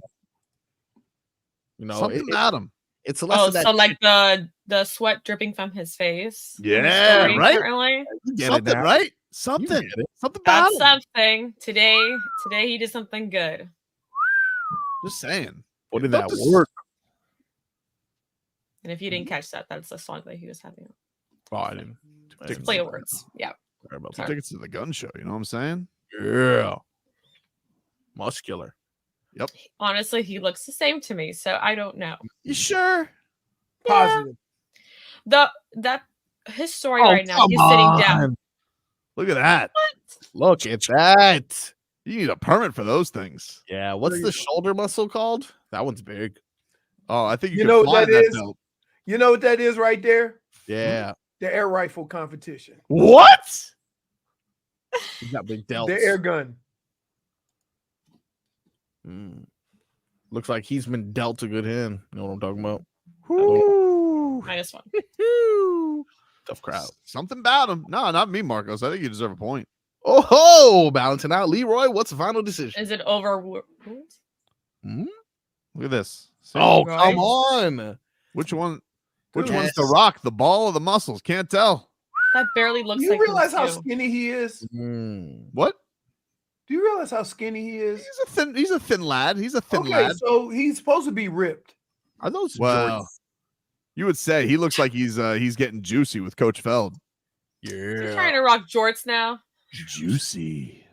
You know,
Something about him.
It's less
Oh,
of that
so like the sweat dripping from his face. in the
Yeah,
story
right?
currently?
Something, right? Something. Something about
That's
him.
something. Today he did something good.
Just saying.
What did
Felt
that
this-
work?
And if you didn't catch that, that's the song that he was having.
Oh, I didn't.
Play words. Yeah.
Sorry about
Two
that.
tickets to the gun show. You know what I'm saying?
Yeah. Muscular.
Yep.
Honestly, he looks the same to me, so I don't know.
You sure?
Positive.
His story
Oh,
right now, he's sitting down.
Look at that.
Look at that.
You need a permit for those things.
Yeah. What's the shoulder muscle called? That one's big.
Oh, I think you,
You
can
know
fly
what
in
that
that
is?
belt.
You know what that is right there?
Yeah.
The air rifle competition.
What?
He's got big delts.
The air gun.
Looks like he's been dealt a good hand. You know what I'm talking about?
-1.
Tough crowd.
Something about him. No, not me, Marcos. I think you deserve a point.
Oh ho! Balancing out. Leroy, what's the final decision?
Is it over?
Look at this. See?
Oh,
Right.
come on.
Which one? Which
Yes.
one's the rock? The ball or the muscles? Can't tell.
That barely looks
Do you
like
realize
him
how
too.
skinny he is?
What?
Do you realize how skinny he is?
He's a thin lad. He's a thin
Okay,
lad.
so he's supposed to be ripped.
Are those
Well,
Jordans?
you would say he looks like he's getting juicy with Coach Feld.
You're trying to rock jorts now.
Juicy.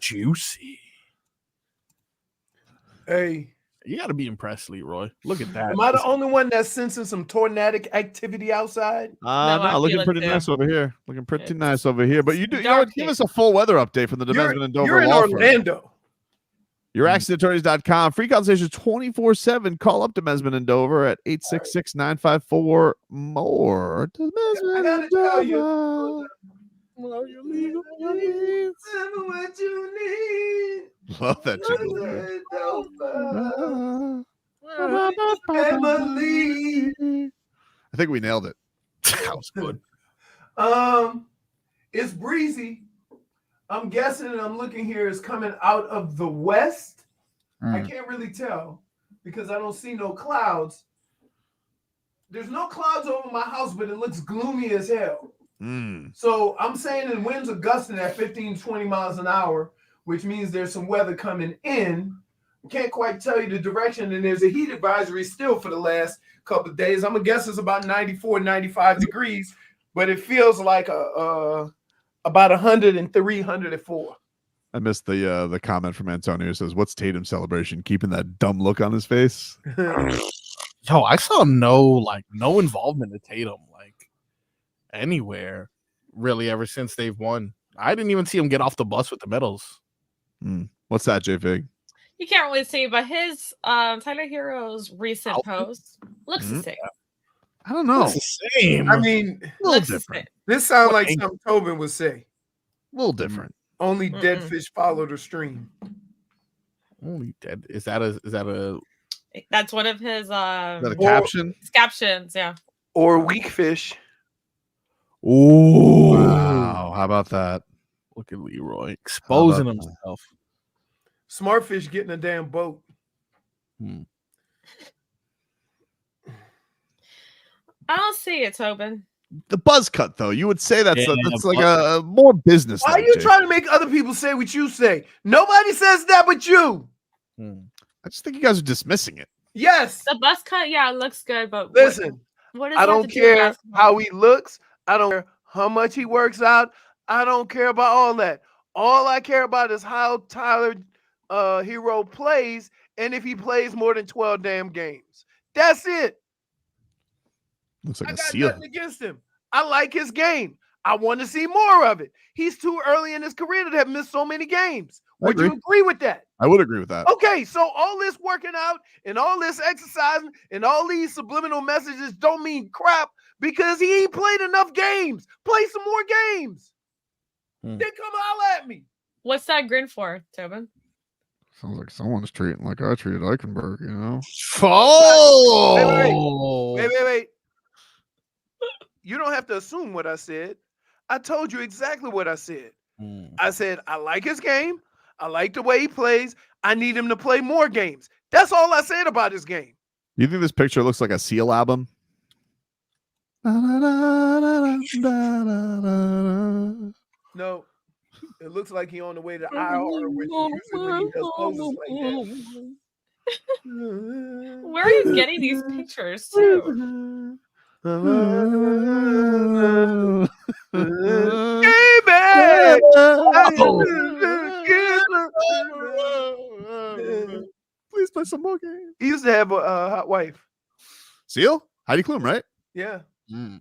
Hey,
You got to be impressed, Leroy. Look at that.
am I the only one that's sensing some tornadic activity outside?
No, looking pretty nice over here. Looking pretty nice over here. But you know,
dark
give
here.
us a full weather update from the Demesman and Dover
You're in
law firm.
Orlando.
Your accidentattorneys.com. Free consultations 24/7. Call up Demesman and Dover at 866-954-MORE.
I gotta tell you.
What you
need.
Love that jingle. I think we nailed it.
That was good.
It's breezy. I'm guessing, and I'm looking here, it's coming out of the west. I can't really tell because I don't see no clouds. There's no clouds over my house, but it looks gloomy as hell. So I'm saying the winds are gusting at 15, 20 miles an hour, which means there's some weather coming in. Can't quite tell you the direction, and there's a heat advisory still for the last couple of days. I'm gonna guess it's about 94, 95 degrees, but it feels like about 103, 104.
I missed the comment from Antonio who says, "What's Tatum's celebration? Keeping that dumb look on his face."
Yo, I saw no involvement in Tatum. Like, anywhere really ever since they've won. I didn't even see him get off the bus with the medals.
What's that, JFig?
You can't really see, but his Tyler Herro's recent post looks the same.
I don't know.
It's the same.
I mean,
A little different.
this sounds like something Tobin would say.
A little different.
Only dead fish follow the stream.
Only dead. Is that a
That's one of his
Is that a caption?
his captions, yeah.
Or weak fish.
Ooh.
Wow. How about that?
Look at Leroy exposing himself.
Smart fish getting a damn boat.
I don't see it, Tobin.
The buzz cut, though. You would say that's
Yeah,
that's like a more business.
Why are you trying to make other people say what you say? Nobody says that but you.
I just think you guys are dismissing it.
Yes.
The buzz cut, yeah, it looks good, but
Listen,
what does
I
that have
don't
to do with
care
basketball?
how he looks. I don't care how much he works out. I don't care about all that. All I care about is how Tyler Herro plays, and if he plays more than 12 damn games. That's it.
Looks like
I
a
got
seal.
nothing against him. I like his game. I want to see more of it. He's too early in his career to have missed so many games. Would you agree with that?
I would agree with that.
Okay, so all this working out and all this exercising and all these subliminal messages don't mean crap because he ain't played enough games. Play some more games. Then come holler at me.
What's that grin for, Tobin?
Sounds like someone's treating like I treated Eichenberg, you know?
Wait. You don't have to assume what I said. I told you exactly what I said. I said, I like his game. I like the way he plays. I need him to play more games. That's all I said about his game.
You think this picture looks like a Seal album?
No, it looks like he on the way to IR, which usually when he does poses like that.
Where are you getting these pictures too?
Please play some more games.
He used to have a hot wife.
Seal? Heidi Klum, right?
Yeah.
They're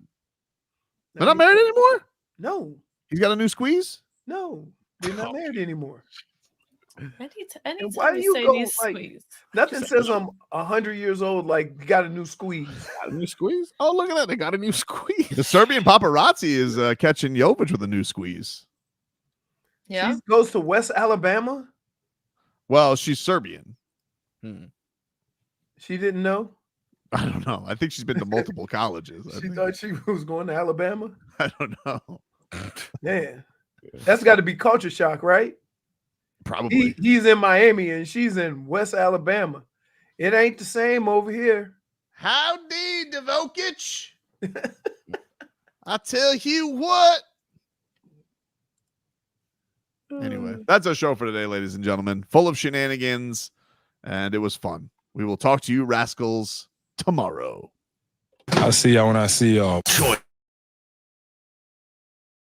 not married anymore?
No.
He's got a new squeeze?
No. They're not married anymore.
Anytime
Why do
you
you
say
go
these
like
squeeze.
nothing says I'm 100 years old like got a new squeeze.
Got a new squeeze? Oh, look at that. They got a new squeeze.
The Serbian paparazzi is catching Jovic with a new squeeze.
Yeah.
She goes to West Alabama.
Well, she's Serbian.
She didn't know.
I don't know. I think she's been to multiple colleges.
She thought she was going to Alabama.
I don't know.
Yeah. That's got to be culture shock, right?
Probably.
He's in Miami and she's in West Alabama. It ain't the same over here.
Howdy, Devokic. I tell you what. Anyway, that's our show for today, ladies and gentlemen. Full of shenanigans, and it was fun. We will talk to you rascals tomorrow.
I'll see y'all when I see y'all.